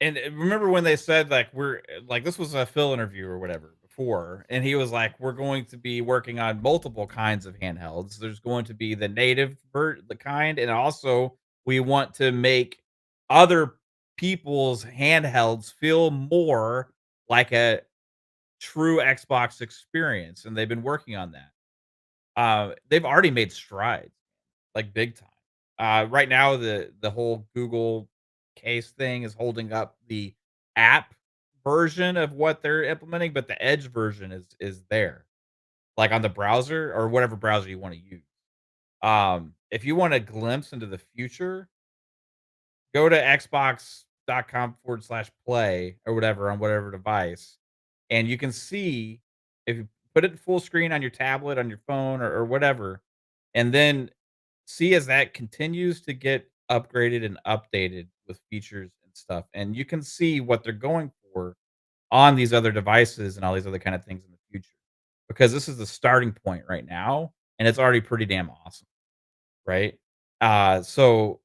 And remember when they said like we're like this was a Phil interview or whatever before, and he was like, "We're going to be working on multiple kinds of handhelds. There's going to be the native the kind, and also we want to make other people's handhelds feel more like a true Xbox experience." And they've been working on that. They've already made strides, like big time. Right now, the whole Google case thing is holding up the app version of what they're implementing, but the Edge version is there, like on the browser or whatever browser you want to use. If you want a glimpse into the future, go to xbox.com/play or whatever on whatever device, and you can see if you put it full screen on your tablet, on your phone, or whatever, and then see as that continues to get upgraded and updated with features and stuff, and you can see what they're going for on these other devices and all these other kind of things in the future. Because this is the starting point right now, and it's already pretty damn awesome, right? So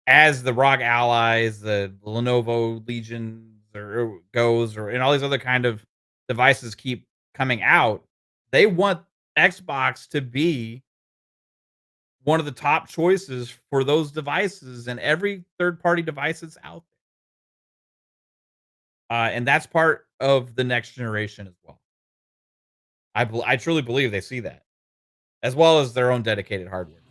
as the ROG Allies, the Lenovo Legions or goes or and all these other kind of devices keep coming out, they want Xbox to be one of the top choices for those devices and every third party device that's out there. And that's part of the next generation as well. I truly believe they see that, as well as their own dedicated hardware.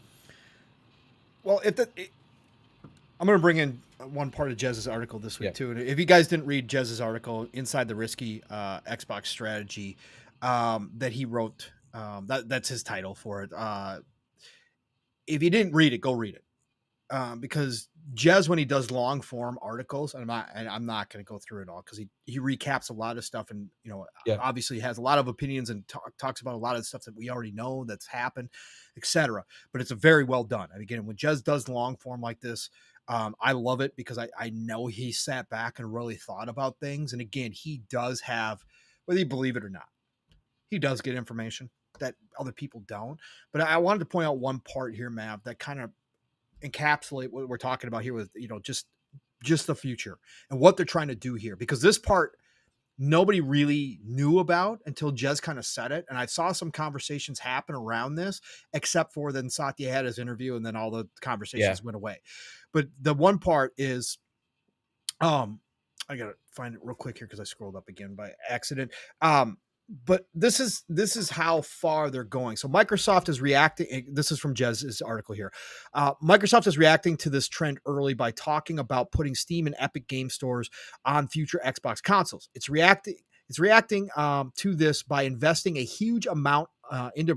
Well, I'm going to bring in one part of Jez's article this week Yeah. too. And if you guys didn't read Jez's article, Inside the Risky Xbox Strategy, that he wrote, that's his title for it. If you didn't read it, go read it. Because Jez, when he does long form articles, and I'm not going to go through it all because he recaps a lot of stuff, and Yeah. obviously has a lot of opinions and talks about a lot of stuff that we already know that's happened, etc. But it's a very well done. And again, when Jez does long form like this, I love it because I know he sat back and really thought about things. And again, he does have, whether you believe it or not, he does get information that other people don't. But I wanted to point out one part here, Mav, that kind of encapsulate what we're talking about here with just the future and what they're trying to do here, because this part nobody really knew about until Jez kind of said it, and I saw some conversations happen around this, except for then Satya had his interview and then all the conversations went away. But the one part is I gotta find it real quick here because I scrolled up again by accident. But this is how far they're going. So Microsoft is reacting. This is from Jez's article here. Microsoft is reacting to this trend early by talking about putting Steam and Epic Game Stores on future Xbox consoles. It's reacting to this by investing a huge amount into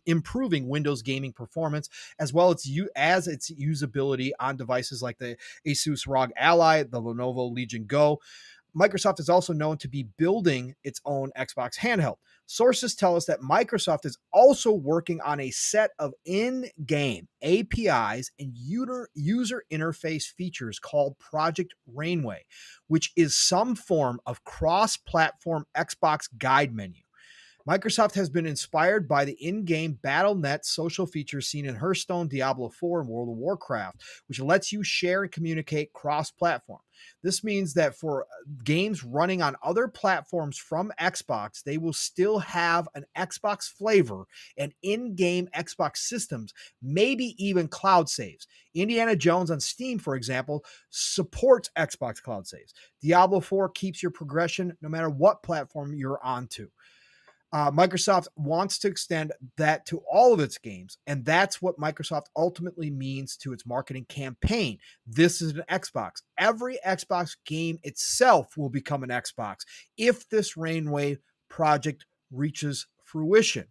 improving Windows gaming performance, as well as its usability on devices like the Asus ROG Ally, the Lenovo Legion Go. Microsoft is also known to be building its own Xbox handheld. Sources tell us that Microsoft is also working on a set of in-game APIs and user interface features called Project Rainway, which is some form of cross-platform Xbox guide menu. Microsoft has been inspired by the in-game BattleNet social features seen in Hearthstone, Diablo 4, and World of Warcraft, which lets you share and communicate cross-platform. This means that for games running on other platforms from Xbox, they will still have an Xbox flavor and in-game Xbox systems, maybe even cloud saves. Indiana Jones on Steam, for example, supports Xbox cloud saves. Diablo 4 keeps your progression no matter what platform you're onto. Microsoft wants to extend that to all of its games, and that's what Microsoft ultimately means to its marketing campaign. This is an Xbox. Every Xbox game itself will become an Xbox if this Rainway project reaches fruition.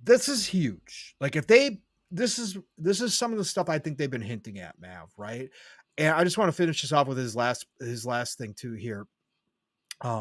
This is huge. Like if they this is some of the stuff I think they've been hinting at, Mav, right? And I just want to finish this off with his last thing too here.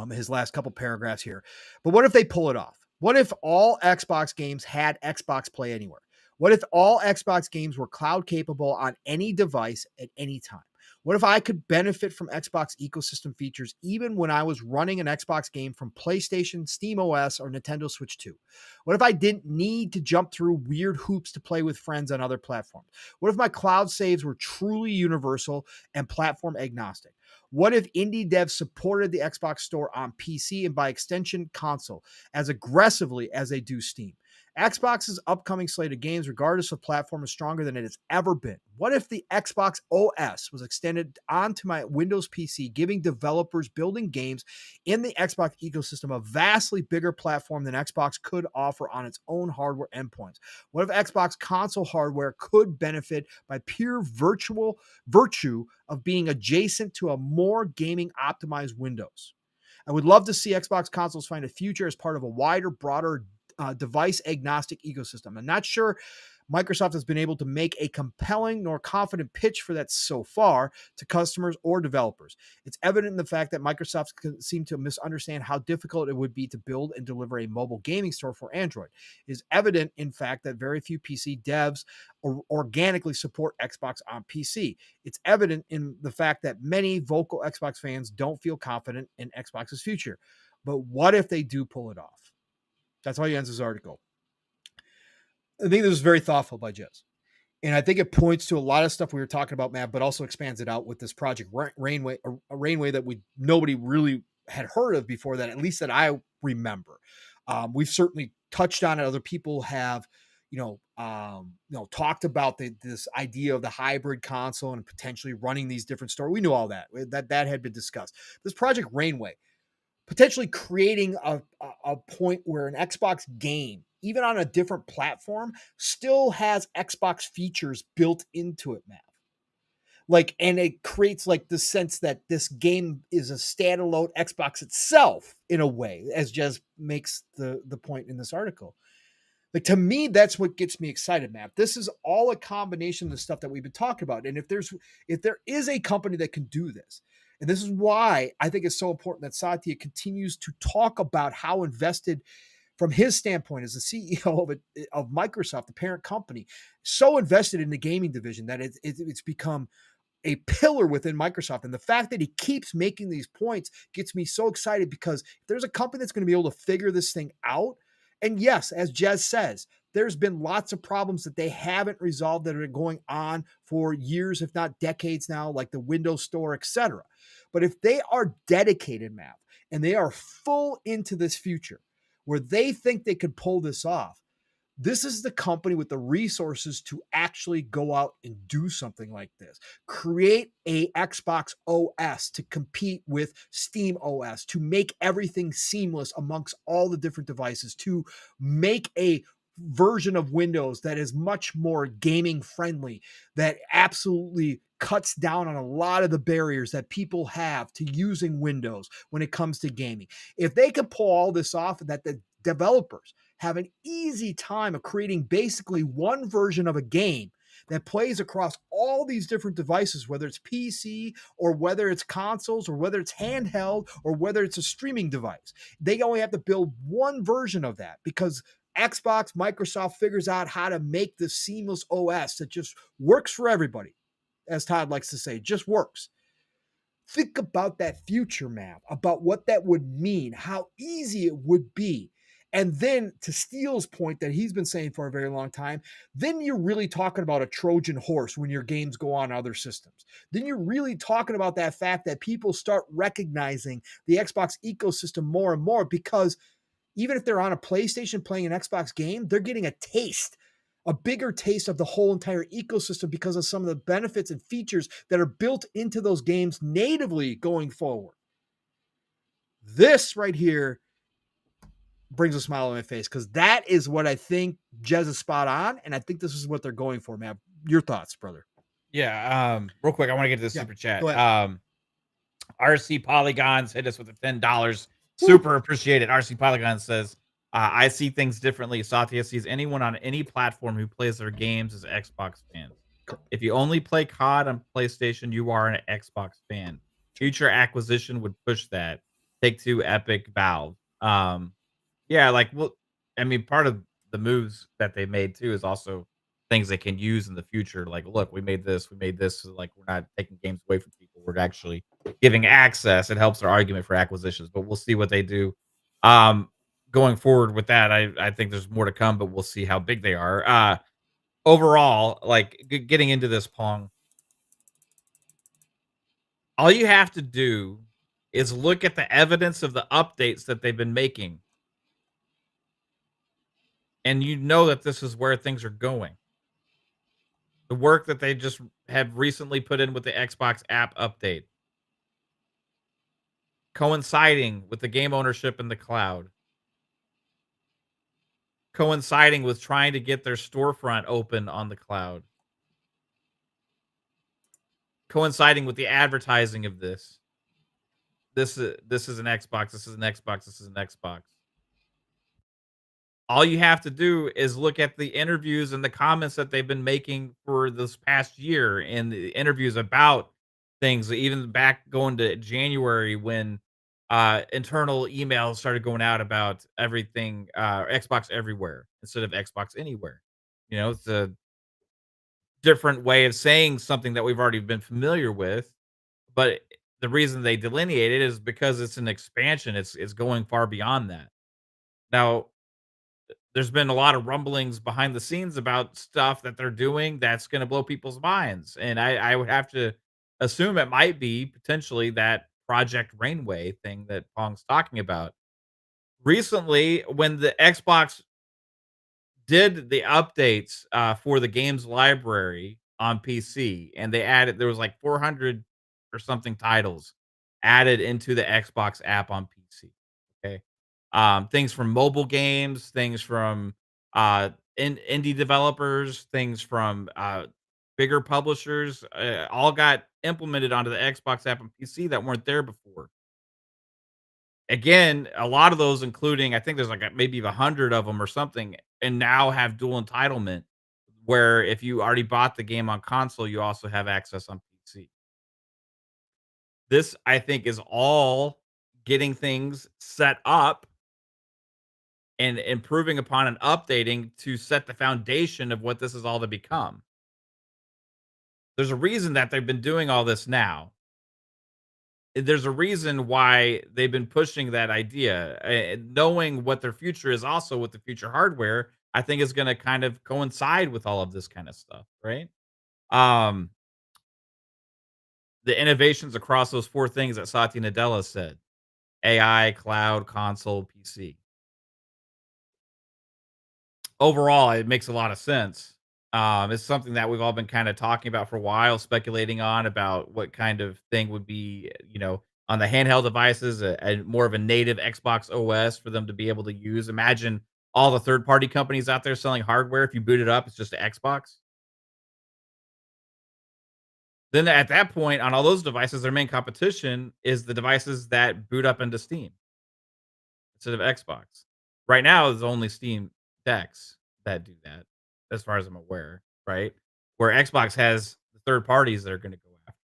His last couple paragraphs here. But what if they pull it off? What if all Xbox games had Xbox Play Anywhere? What if all Xbox games were cloud capable on any device at any time? What if I could benefit from Xbox ecosystem features even when I was running an Xbox game from PlayStation, Steam OS, or Nintendo Switch 2? What if I didn't need to jump through weird hoops to play with friends on other platforms? What if my cloud saves were truly universal and platform agnostic? What if indie devs supported the Xbox Store on PC and by extension console as aggressively as they do Steam? Xbox's upcoming slate of games, regardless of platform, is stronger than it has ever been. What if the Xbox OS was extended onto my Windows PC, giving developers building games in the Xbox ecosystem a vastly bigger platform than Xbox could offer on its own hardware endpoints? What if Xbox console hardware could benefit by pure virtue of being adjacent to a more gaming optimized Windows? I would love to see Xbox consoles find a future as part of a wider, broader device agnostic ecosystem. I'm not sure Microsoft has been able to make a compelling nor confident pitch for that so far to customers or developers. It's evident in the fact that Microsoft seem to misunderstand how difficult it would be to build and deliver a mobile gaming store for Android. It is evident, in fact, that very few PC devs organically support Xbox on PC. It's evident in the fact that many vocal Xbox fans don't feel confident in Xbox's future. But what if they do pull it off? That's how he ends his article. I think this was very thoughtful by Jez. And I think it points to a lot of stuff we were talking about, Matt, but also expands it out with this project Rainway, a Rainway that nobody really had heard of before that, at least that I remember. We've certainly touched on it. Other people have, talked about this idea of the hybrid console and potentially running these different stores. We knew all that had been discussed. This project Rainway, potentially creating a point where an Xbox game, even on a different platform, still has Xbox features built into it, Matt. And it creates the sense that this game is a standalone Xbox itself in a way, as Jez makes the point in this article. To me, that's what gets me excited, Matt. This is all a combination of the stuff that we've been talking about. And if there is a company that can do this, and this is why I think it's so important that Satya continues to talk about how invested, from his standpoint as the CEO of Microsoft, the parent company, so invested in the gaming division that it's become a pillar within Microsoft. And the fact that he keeps making these points gets me so excited, because if there's a company that's going to be able to figure this thing out, and yes, as Jez says, there's been lots of problems that they haven't resolved that are going on for years, if not decades now, like the Windows Store, etc. But if they are dedicated, Matt, and they are full into this future where they think they could pull this off, this is the company with the resources to actually go out and do something like this. Create a Xbox OS to compete with Steam OS, to make everything seamless amongst all the different devices, to make a version of Windows that is much more gaming friendly, that absolutely cuts down on a lot of the barriers that people have to using Windows when it comes to gaming. If they can pull all this off, that the developers have an easy time of creating basically one version of a game that plays across all these different devices, whether it's PC or whether it's consoles or whether it's handheld or whether it's a streaming device. They only have to build one version of that, because Xbox, Microsoft figures out how to make this seamless OS that just works for everybody. As Todd likes to say, just works. Think about that future, map, about what that would mean, how easy it would be. And then, to Steele's point that he's been saying for a very long time, then you're really talking about a Trojan horse when your games go on other systems. Then you're really talking about that fact that people start recognizing the Xbox ecosystem more and more, because even if they're on a PlayStation playing an Xbox game, they're getting a bigger taste of the whole entire ecosystem because of some of the benefits and features that are built into those games natively going forward. This right here brings a smile on my face because that is what I think Jez is spot on, and I think this is what they're going for, man. Your thoughts, brother? Yeah, real quick, I want to get to the Yeah, super chat. go ahead. RC Polygons hit us with the $10. Woo. Super appreciate it. RC Polygon says, I see things differently. Satya sees anyone on any platform who plays their games as Xbox fans. If you only play COD on PlayStation, you are an Xbox fan. Future acquisition would push that. Take Two, Epic, Valve. Yeah, like, well, I mean, part of the moves that they made too is also things they can use in the future. Like, look, we made this. So, like, we're not taking games away from people. We're actually giving access. It helps their argument for acquisitions, but we'll see what they do. Um, Going forward with that, I think there's more to come, but we'll see how big they are. Overall, like getting into this Pong, all you have to do is look at the evidence of the updates that they've been making, and you know that this is where things are going. The work that they just have recently put in with the Xbox app update, coinciding with the game ownership in the cloud, coinciding with trying to get their storefront open on the cloud, coinciding with the advertising of this. This is an Xbox. This is an Xbox. This is an Xbox. All you have to do is look at the interviews and the comments that they've been making for this past year and the interviews about things, even back going to January when internal emails started going out about everything Xbox everywhere instead of Xbox anywhere. You know, it's a different way of saying something that we've already been familiar with, but the reason they delineate it is because it's an expansion. It's going far beyond that. Now, there's been a lot of rumblings behind the scenes about stuff that they're doing that's going to blow people's minds. And I would have to assume it might be potentially that Project Rainway thing that Pong's talking about. Recently, when the Xbox did the updates for the games library on PC, and they added, there was like 400 or something titles added into the Xbox app on PC. Okay. Things from mobile games, things from indie developers, things from bigger publishers, all got implemented onto the Xbox app on PC that weren't there before. Again, a lot of those, including I think there's like maybe 100 of them or something, and now have dual entitlement. Where if you already bought the game on console, you also have access on PC. This, I think, is all getting things set up and improving upon and updating to set the foundation of what this is all to become. There's a reason that they've been doing all this now. There's a reason why they've been pushing that idea. Knowing what their future is also with the future hardware, I think is going to kind of coincide with all of this kind of stuff, right? Um, the innovations across those four things that Satya Nadella said: AI, cloud, console, PC. Overall, it makes a lot of sense. It's something that we've all been kind of talking about for a while, speculating on about what kind of thing would be, on the handheld devices, a more of a native Xbox OS for them to be able to use. Imagine all the third-party companies out there selling hardware. If you boot it up, it's just an Xbox. Then at that point, on all those devices, their main competition is the devices that boot up into Steam instead of Xbox. Right now, there's only Steam decks that do that, as far as I'm aware, right? Where Xbox has the third parties that are going to go after.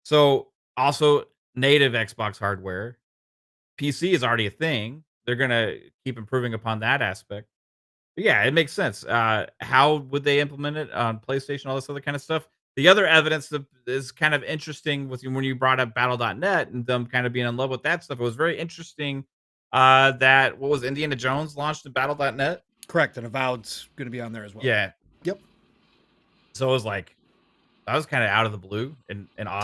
So, also native Xbox hardware. PC is already a thing. They're going to keep improving upon that aspect. But yeah, it makes sense. How would they implement it on PlayStation, all this other kind of stuff? The other evidence that is kind of interesting with you when you brought up Battle.net and them kind of being in love with that stuff. It was very interesting that what was Indiana Jones launched in Battle.net. Correct. And Avowed's going to be on there as well. Yeah. Yep. So it was like that was kind of out of the blue and odd.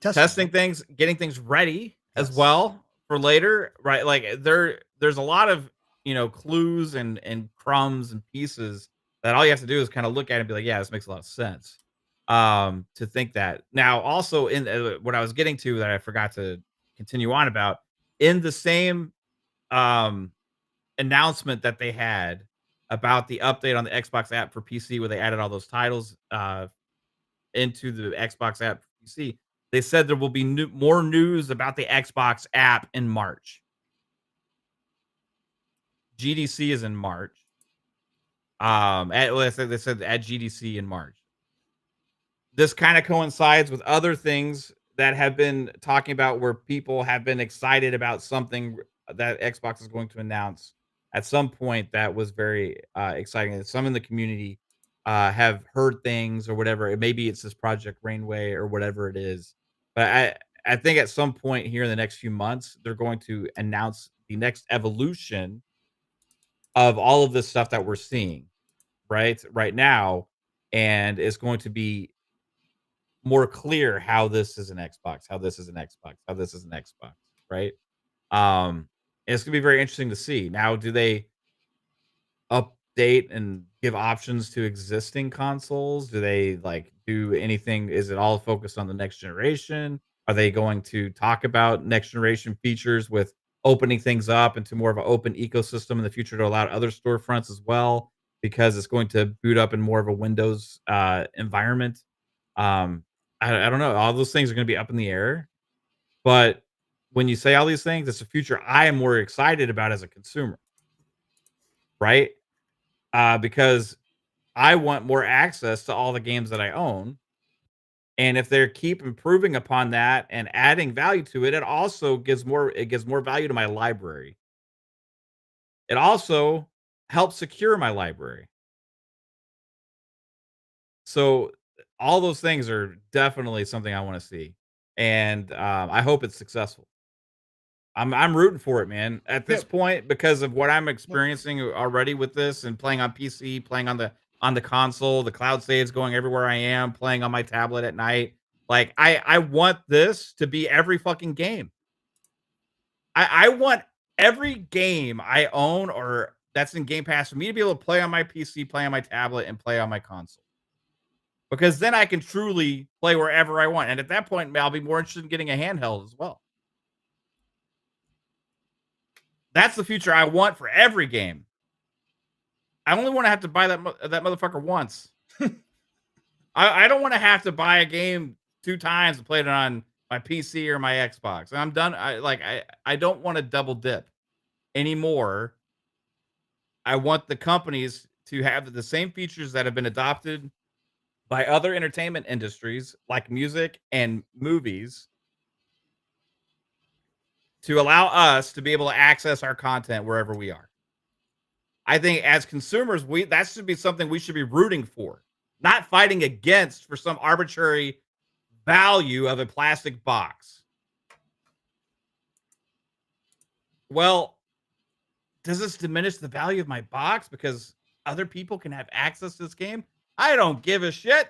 Testing. Things, getting things ready as Yes. well for later, right? Like there's a lot of clues and crumbs and pieces that all you have to do is kind of look at it and be like, yeah, this makes a lot of sense. To think that now also in what I was getting to that I forgot to continue on about. In the same announcement that they had about the update on the Xbox app for PC, where they added all those titles into the Xbox app for PC, they said there will be more news about the Xbox app in March. GDC is in March. They said at GDC in March. This kind of coincides with other things that have been talking about where people have been excited about something that Xbox is going to announce at some point that was very exciting. Some in the community have heard things or whatever. Maybe it's this Project Rainway or whatever it is. But I think at some point here in the next few months, they're going to announce the next evolution of all of this stuff that we're seeing right now, and it's going to be more clear how this is an Xbox, how this is an Xbox, how this is an Xbox, right? It's gonna be very interesting to see. Now, do they update and give options to existing consoles? Do they like do anything? Is it all focused on the next generation? Are they going to talk about next generation features with opening things up into more of an open ecosystem in the future to allow other storefronts as well? Because it's going to boot up in more of a Windows environment. Um, I don't know. All those things are going to be up in the air. But when you say all these things, it's a future I am more excited about as a consumer, right? Because I want more access to all the games that I own. And if they keep improving upon that and adding value to it, it gives more value to my library. It also helps secure my library. So all those things are definitely something I want to see. And I hope it's successful. I'm rooting for it, man. At Yeah. this point, because of what I'm experiencing already with this and playing on PC, playing on the console, the cloud saves going everywhere I am, playing on my tablet at night. Like I want this to be every fucking game. I want every game I own or that's in Game Pass for me to be able to play on my PC, play on my tablet, and play on my console. Because then I can truly play wherever I want. And at that point, I'll be more interested in getting a handheld as well. That's the future I want for every game. I only want to have to buy that motherfucker once. I don't want to have to buy a game 2 times to play it on my PC or my Xbox. I'm done. I don't want to double dip anymore. I want the companies to have the same features that have been adopted by other entertainment industries like music and movies to allow us to be able to access our content wherever we are. I think as consumers, that should be something we should be rooting for, not fighting against for some arbitrary value of a plastic box. Well, does this diminish the value of my box because other people can have access to this game? I don't give a shit.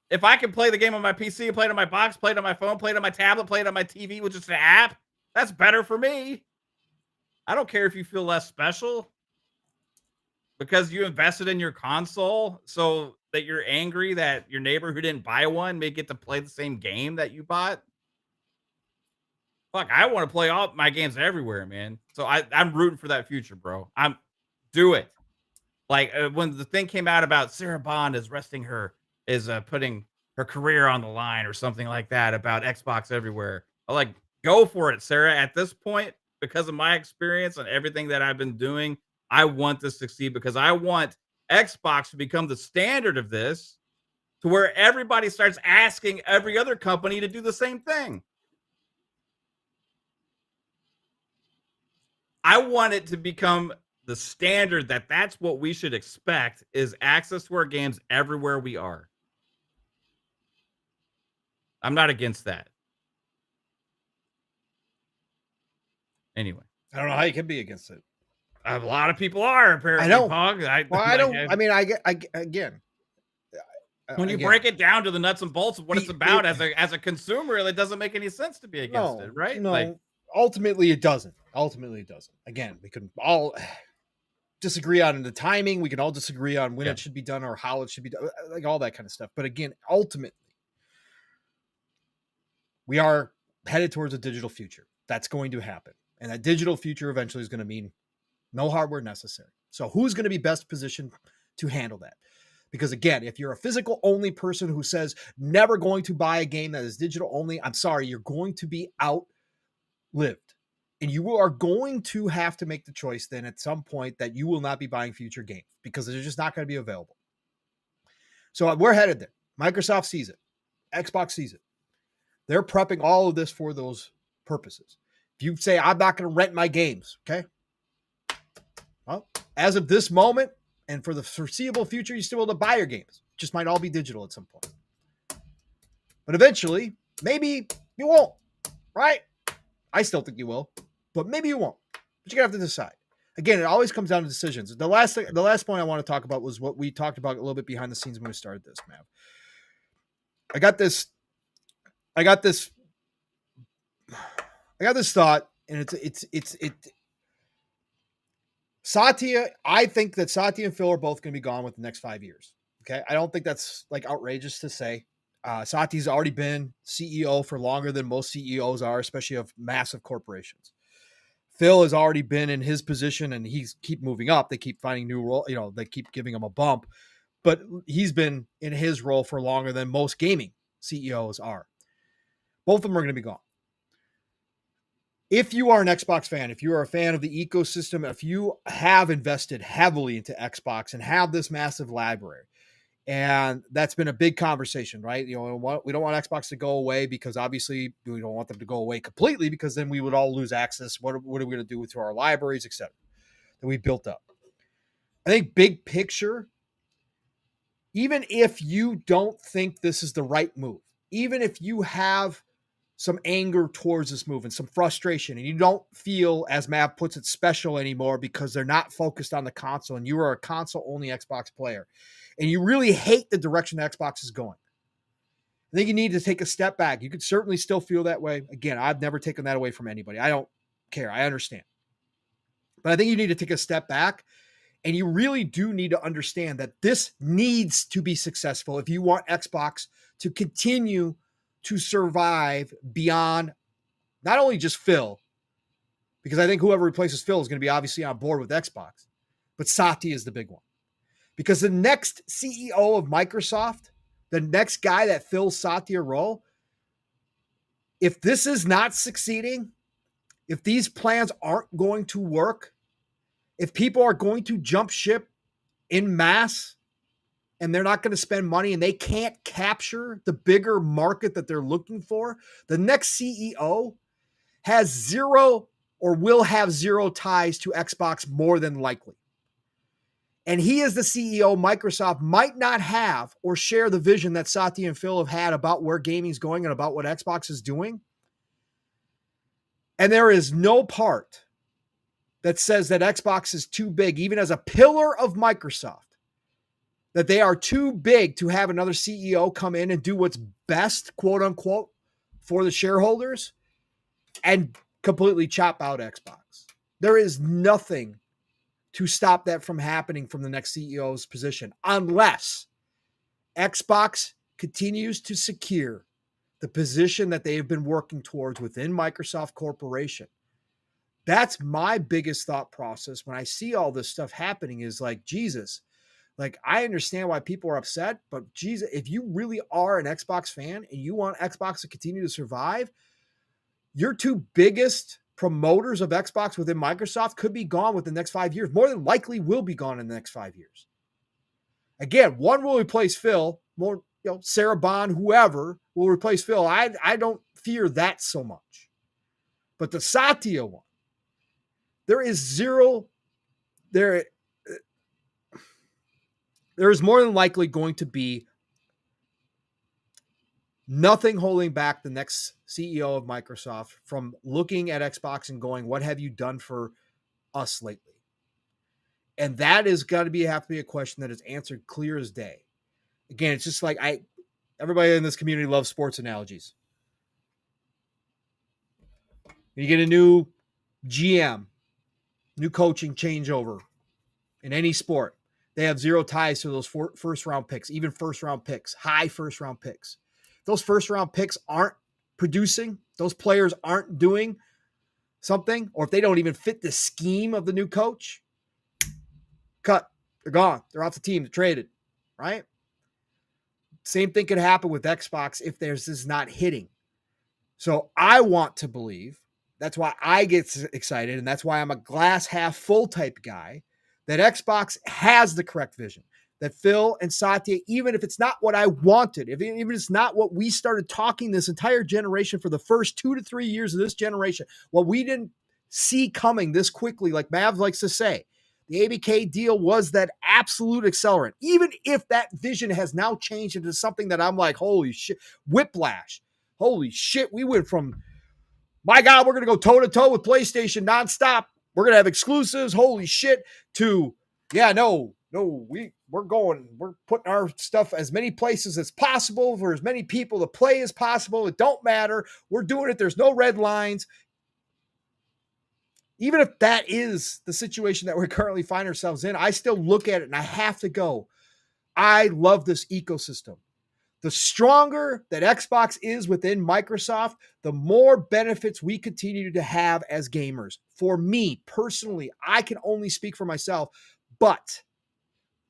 If I can play the game on my PC, play it on my box, play it on my phone, play it on my tablet, play it on my TV with just an app, that's better for me. I don't care if you feel less special because you invested in your console so that you're angry that your neighbor who didn't buy one may get to play the same game that you bought. Fuck, I want to play all my games everywhere, man. So I'm rooting for that future, bro. Do it. Like when the thing came out about Sarah Bond is putting her career on the line or something like that about Xbox everywhere. I'm like, go for it, Sarah. At this point, because of my experience and everything that I've been doing, I want this to succeed because I want Xbox to become the standard of this to where everybody starts asking every other company to do the same thing. I want it to become the standard that that's what we should expect is access to our games everywhere we are. I'm not against that. Anyway, I don't know how you can be against it. a lot of people are apparently. I know. Pog. Well, I don't. I mean, again. When you break it down to the nuts and bolts of what it's about as a consumer, it doesn't make any sense to be against it, right? No, like, ultimately it doesn't. Again, we can all disagree on the timing. We can all disagree on when it should be done or how it should be done, like all that kind of stuff. But again, ultimately, we are headed towards a digital future. That's going to happen. And that digital future eventually is going to mean no hardware necessary. So who's going to be best positioned to handle that? Because again, if you're a physical only person who says never going to buy a game that is digital only, I'm sorry, you're going to be outlived. And you are going to have to make the choice then at some point that you will not be buying future games because they're just not going to be available. So we're headed there. Microsoft sees it. Xbox sees it. They're prepping all of this for those purposes. If you say, I'm not going to rent my games, okay? Well, as of this moment and for the foreseeable future, you still able to buy your games. Just might all be digital at some point. But eventually, maybe you won't, right? I still think you will, but maybe you won't. But you're going to have to decide. Again, it always comes down to decisions. The last point I want to talk about was what we talked about a little bit behind the scenes when we started this, man. I got this thought, and it's Satya. I think that Satya and Phil are both going to be gone within the next 5 years. Okay, I don't think that's like outrageous to say. Satya's already been CEO for longer than most CEOs are, especially of massive corporations. Phil has already been in his position, and he's keep moving up. They keep finding new role. They keep giving him a bump, but he's been in his role for longer than most gaming CEOs are. Both of them are going to be gone. If you are an Xbox fan, if you are a fan of the ecosystem, if you have invested heavily into Xbox and have this massive library, and that's been a big conversation, right? We don't want Xbox to go away because obviously we don't want them to go away completely because then we would all lose access. What are we going to do to our libraries, et cetera, that we built up? I think big picture, even if you don't think this is the right move, even if you have some anger towards this move and some frustration, and you don't feel, as Mav puts it, special anymore because they're not focused on the console and you are a console-only Xbox player, and you really hate the direction the Xbox is going, I think you need to take a step back. You could certainly still feel that way. Again, I've never taken that away from anybody. I don't care. I understand. But I think you need to take a step back, and you really do need to understand that this needs to be successful if you want Xbox to continue to survive beyond not only just Phil, because I think whoever replaces Phil is going to be obviously on board with Xbox, but Satya is the big one. Because the next CEO of Microsoft, the next guy that fills Satya role, if this is not succeeding, if these plans aren't going to work, if people are going to jump ship in mass and they're not going to spend money and they can't capture the bigger market that they're looking for, the next CEO has zero or will have zero ties to Xbox more than likely. And he is the CEO. Microsoft might not have or share the vision that Satya and Phil have had about where gaming's going and about what Xbox is doing. And there is no part that says that Xbox is too big, even as a pillar of Microsoft, that they are too big to have another CEO come in and do what's best, quote unquote, for the shareholders and completely chop out Xbox. There is nothing to stop that from happening from the next CEO's position, unless Xbox continues to secure the position that they have been working towards within Microsoft Corporation. That's my biggest thought process when I see all this stuff happening is like, Jesus, like I understand why people are upset, but Jesus, if you really are an Xbox fan and you want Xbox to continue to survive, your two biggest promoters of Xbox within Microsoft could be gone within the next 5 years. More than likely will be gone in the next 5 years. Again, one will replace Phil. More, Sarah Bond, whoever will replace Phil. I don't fear that so much. But the Satya one, there is more than likely going to be nothing holding back the next CEO of Microsoft from looking at Xbox and going, what have you done for us lately? And that is got to have to be a question that is answered clear as day. Again, it's just like everybody in this community loves sports analogies. You get a new GM, new coaching changeover in any sport. They have zero ties to those first round picks, even first round picks, high first round picks. Those first round picks aren't producing, those players aren't doing something, or if they don't even fit the scheme of the new coach, cut. They're gone. They're off the team. They're traded, right? Same thing could happen with Xbox if this is not hitting. So I want to believe, that's why I get excited, and that's why I'm a glass half full type guy, that Xbox has the correct vision. That Phil and Satya, even if it's not what I wanted, even if it's not what we started talking this entire generation for the first 2 to 3 years of this generation, what we didn't see coming this quickly, like Mav likes to say, the ABK deal was that absolute accelerant. Even if that vision has now changed into something that I'm like, holy shit, whiplash. Holy shit, we went from, my God, we're going to go toe-to-toe with PlayStation nonstop. We're going to have exclusives, holy shit, to, yeah, no, we're putting our stuff as many places as possible for as many people to play as possible. It don't matter. We're doing it. There's no red lines. Even if that is the situation that we currently find ourselves in, I still look at it and I have to go, I love this ecosystem. The stronger that Xbox is within Microsoft, the more benefits we continue to have as gamers. For me personally, I can only speak for myself, but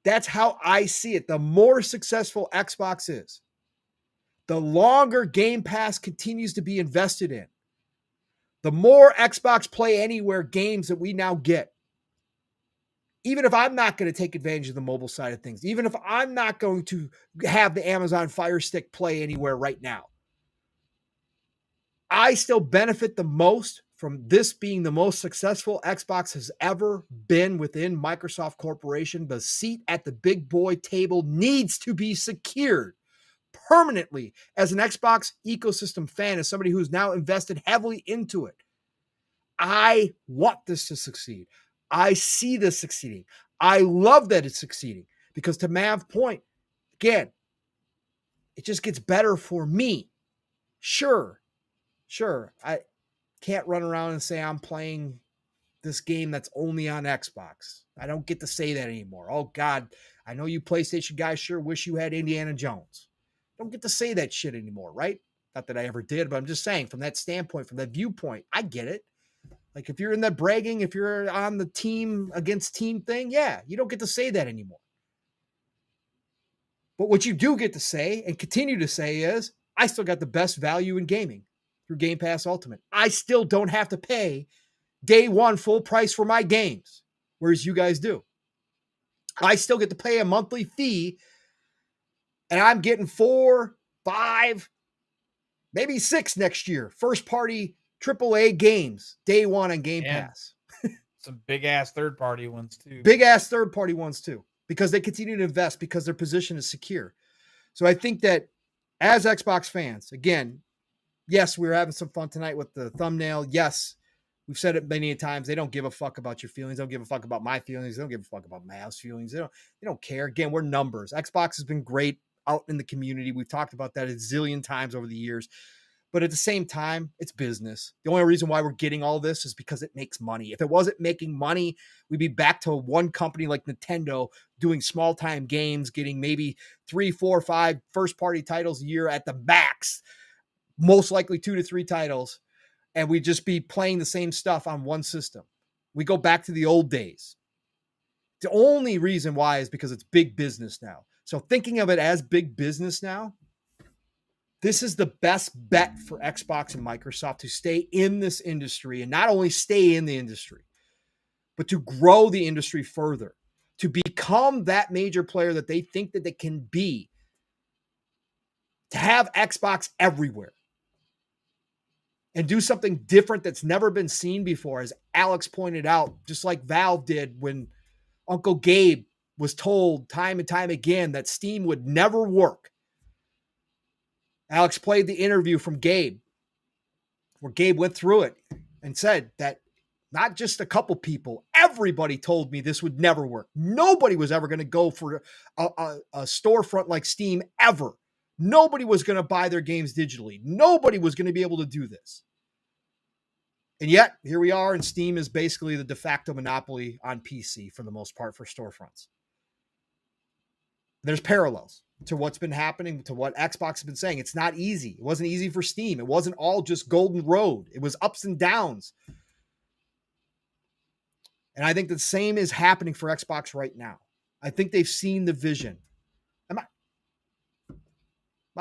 that's how I see it. The more successful Xbox is, the longer Game Pass continues to be invested in, the more Xbox Play Anywhere games that we now get. Even if I'm not going to take advantage of the mobile side of things, even if I'm not going to have the Amazon Fire Stick Play Anywhere right now, I still benefit the most from this being the most successful Xbox has ever been within Microsoft Corporation. The seat at the big boy table needs to be secured permanently as an Xbox ecosystem fan, as somebody who's now invested heavily into it. I want this to succeed. I see this succeeding. I love that it's succeeding because, to Mav's point, again, it just gets better for me. Sure, I can't run around and say I'm playing this game that's only on Xbox. I don't get to say that anymore. Oh, God, I know you PlayStation guys sure wish you had Indiana Jones. Don't get to say that shit anymore, right? Not that I ever did, but I'm just saying from that standpoint, from that viewpoint, I get it. Like if you're in that bragging, if you're on the team against team thing, yeah, you don't get to say that anymore. But what you do get to say and continue to say is, I still got the best value in gaming through Game Pass Ultimate. I still don't have to pay day one full price for my games, whereas you guys do. I still get to pay a monthly fee, and I'm getting 4, 5, maybe 6 next year. First party AAA games day one on Game Pass. Some big ass third party ones too. Big ass third party ones too, because they continue to invest because their position is secure. So I think that as Xbox fans, again, yes, we were having some fun tonight with the thumbnail. Yes, we've said it many times. They don't give a fuck about your feelings. They don't give a fuck about my feelings. They don't give a fuck about Mav's feelings. They don't care. Again, we're numbers. Xbox has been great out in the community. We've talked about that a zillion times over the years. But at the same time, it's business. The only reason why we're getting all this is because it makes money. If it wasn't making money, we'd be back to one company like Nintendo doing small-time games, getting maybe 3, 4, 5 first-party titles a year at the max, most likely 2 to 3 titles, and we'd just be playing the same stuff on one system. We go back to the old days. The only reason why is because it's big business now. So thinking of it as big business now, this is the best bet for Xbox and Microsoft to stay in this industry, and not only stay in the industry, but to grow the industry further, to become that major player that they think that they can be, to have Xbox everywhere and do something different that's never been seen before, as Alex pointed out, just like Valve did when Uncle Gabe was told time and time again that Steam would never work. Alex played the interview from Gabe, where Gabe went through it and said that not just a couple people, everybody told me this would never work. Nobody was ever going to go for a storefront like Steam ever. Nobody was going to buy their games digitally. Nobody was going to be able to do this. And yet, here we are, and Steam is basically the de facto monopoly on PC for the most part for storefronts. There's parallels. to what's been happening, to what Xbox has been saying. It's not easy. It wasn't easy for Steam. It wasn't all just golden road. It was ups and downs. And I think the same is happening for Xbox right now. I think they've seen the vision. Am I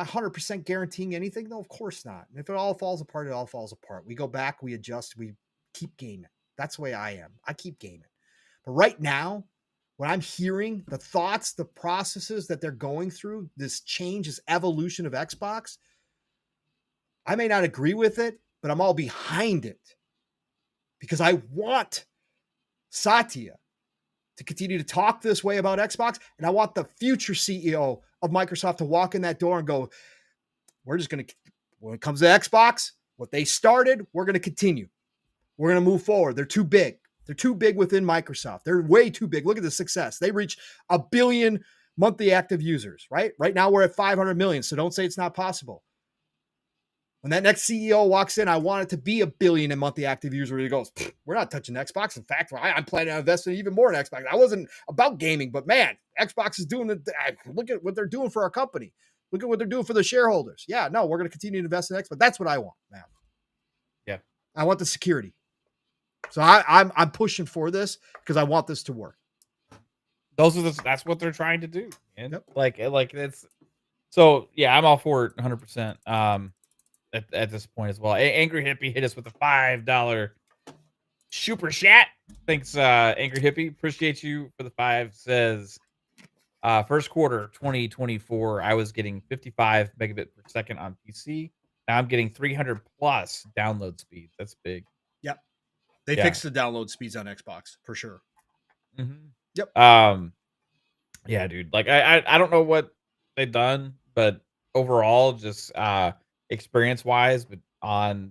100% guaranteeing anything? No, of course not. And if it all falls apart, it all falls apart. We go back, we adjust, we keep gaming. That's the way I am. I keep gaming. But right now, when I'm hearing the thoughts, the processes that they're going through, this change, this evolution of Xbox, I may not agree with it, but I'm all behind it because I want Satya to continue to talk this way about Xbox. And I want the future CEO of Microsoft to walk in that door and go, we're just going to, when it comes to Xbox, what they started, we're going to continue. We're going to move forward. They're too big. They're too big within Microsoft. They're way too big. Look at the success. They reach 1 billion monthly active users, right? Right now we're at 500 million. So don't say it's not possible. When that next CEO walks in, I want it to be 1 billion in monthly active users. Where he goes, we're not touching Xbox. In fact, I'm planning on investing even more in Xbox. I wasn't about gaming, but man, Xbox is doing it. Look at what they're doing for our company. Look at what they're doing for the shareholders. Yeah, no, we're going to continue to invest in Xbox. That's what I want, man. Yeah. I want the security. So I'm pushing for this because I want this to work. That's what they're trying to do, man. Yep. Like it's so yeah, I'm all for it 100%. At this point as well. Angry Hippie hit us with a $5 super chat. Thanks, Angry Hippie. Appreciate you for the 5. Says first quarter 2024, I was getting 55 megabit per second on PC. Now I'm getting 300 plus download speed. That's big. Yep. They fixed the download speeds on Xbox for sure. Mm-hmm. Yep. Yeah, dude. Like I don't know what they've done, but overall, just experience wise, but on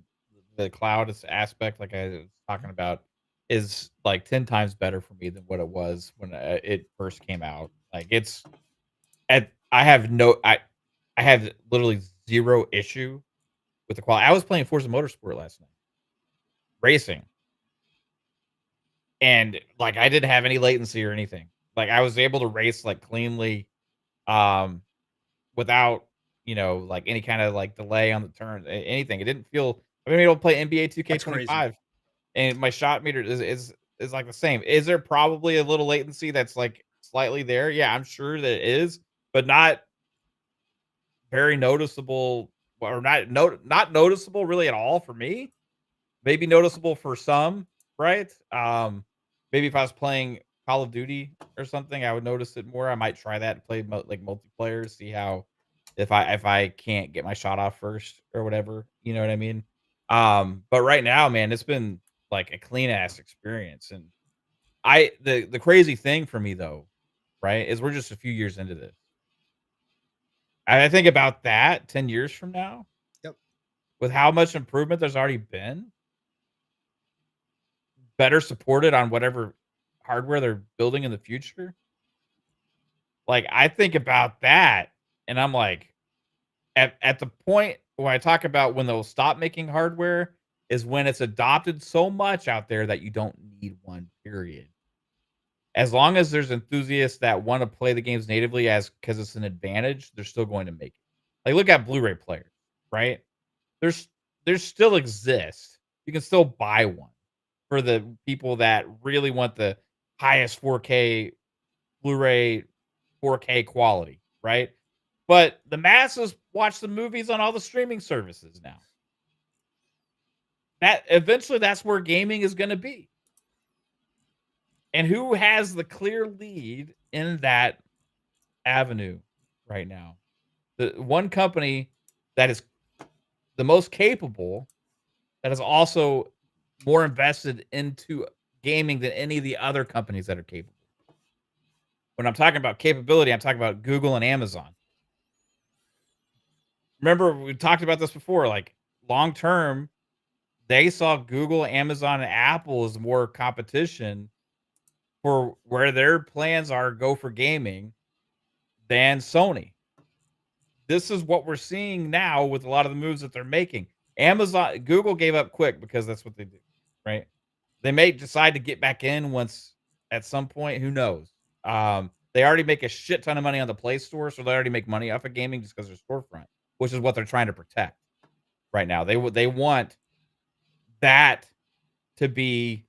the cloud aspect, like I was talking about, is like 10 times better for me than what it was when it first came out. Like it's I have literally zero issue with the quality. I was playing Forza Motorsport last night, racing, and like I didn't have any latency or anything. Like I was able to race like cleanly, without like any kind of like delay on the turn, anything. It didn't feel. I've been able to play NBA 2K25, and my shot meter is like the same. Is there probably a little latency that's like slightly there? Yeah, I'm sure that it is, but not very noticeable, or not noticeable really at all for me. Maybe noticeable for some, right? Maybe if I was playing Call of Duty or something, I would notice it more. I might try that and play like multiplayer, see how if I can't get my shot off first or whatever, you know what I mean? But right now, man, it's been like a clean ass experience. And the crazy thing for me though, right, is we're just a few years into this. I think about that 10 years from now. Yep. With how much improvement there's already been, better supported on whatever hardware they're building in the future. Like I think about that and I'm like, at the point where I talk about when they'll stop making hardware is when it's adopted so much out there that you don't need one, period. As long as there's enthusiasts that want to play the games natively because it's an advantage, they're still going to make it. Like look at Blu-ray players, right? There's still exist. You can still buy one for the people that really want the highest 4K Blu-ray 4K quality, right? But the masses watch the movies on all the streaming services now. That eventually that's where gaming is going to be. And who has the clear lead in that avenue right now? The one company that is the most capable, that is also more invested into gaming than any of the other companies that are capable. When I'm talking about capability, I'm talking about Google and Amazon. Remember, we talked about this before. Like long term, they saw Google, Amazon, and Apple as more competition for where their plans are go for gaming than Sony. This is what we're seeing now with a lot of the moves that they're making. Google gave up quick because that's what they do, right? They may decide to get back in once at some point. Who knows? They already make a shit ton of money on the Play Store, so they already make money off of gaming just because they're storefront, which is what they're trying to protect right now. They want that to be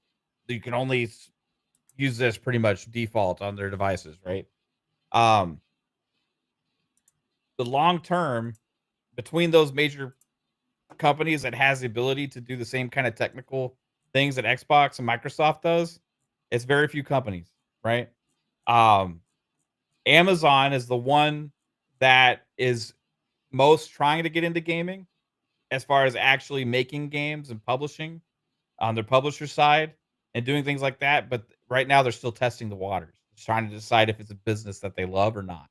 you can only use this pretty much default on their devices, right? Um, the long term between those major companies that has the ability to do the same kind of technical things that Xbox and Microsoft does, it's very few companies, right? Um, Amazon is the one that is most trying to get into gaming as far as actually making games and publishing on their publisher side and doing things like that. But right now, they're still testing the waters, just trying to decide if it's a business that they love or not.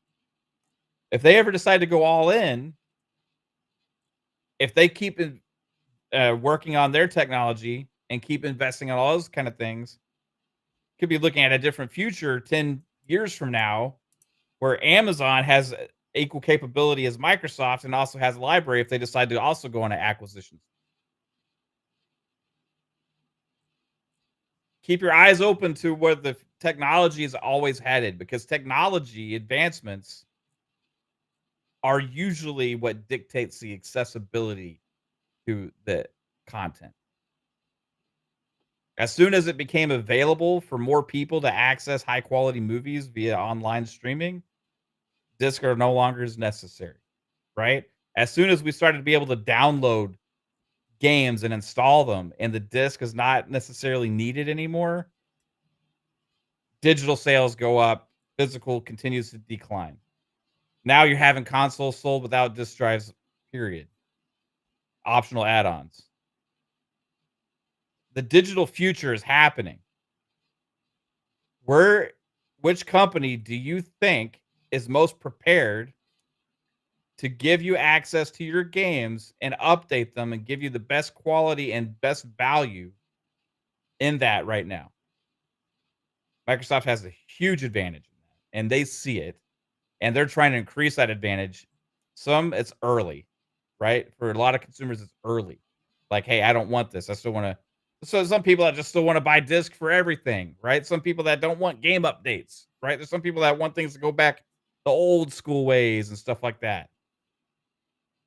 If they ever decide to go all in, if they keep working on their technology and keep investing in all those kind of things, could be looking at a different future 10 years from now where Amazon has equal capability as Microsoft and also has a library if they decide to also go on an acquisition. Keep your eyes open to where the technology is always headed because technology advancements are usually what dictates the accessibility to the content. As soon as it became available for more people to access high quality movies via online streaming, discs are no longer as necessary, right? As soon as we started to be able to download games and install them and the disc is not necessarily needed anymore, digital sales go up, physical continues to decline. Now you're having consoles sold without disk drives, period. Optional add-ons. The digital future is happening. Where which company do you think is most prepared to give you access to your games and update them and give you the best quality and best value in that right now? Microsoft has a huge advantage in that, and they see it, and they're trying to increase that advantage. Some it's early, right? For a lot of consumers, it's early. Like, hey, I don't want this. I still want to. So some people that just still want to buy disc for everything, right? Some people that don't want game updates, right? There's some people that want things to go back the old school ways and stuff like that.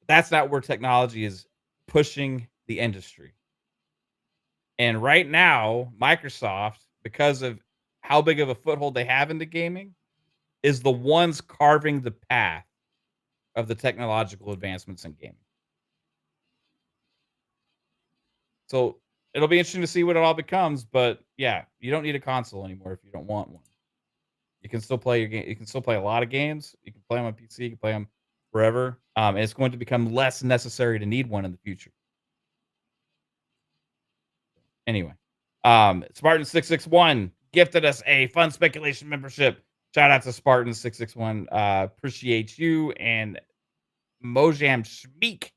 That's not where technology is pushing the industry. And right now, Microsoft, because of how big of a foothold they have into gaming, is the ones carving the path of the technological advancements in gaming. So it'll be interesting to see what it all becomes. But yeah, you don't need a console anymore if you don't want one. You can still play your game. You can still play a lot of games. You can play them on PC. You can play them wherever. And it's going to become less necessary to need one in the future. Anyway, Spartan661 gifted us a fun speculation membership. Shout out to Spartan661. Appreciate you. And Mojam Shmeek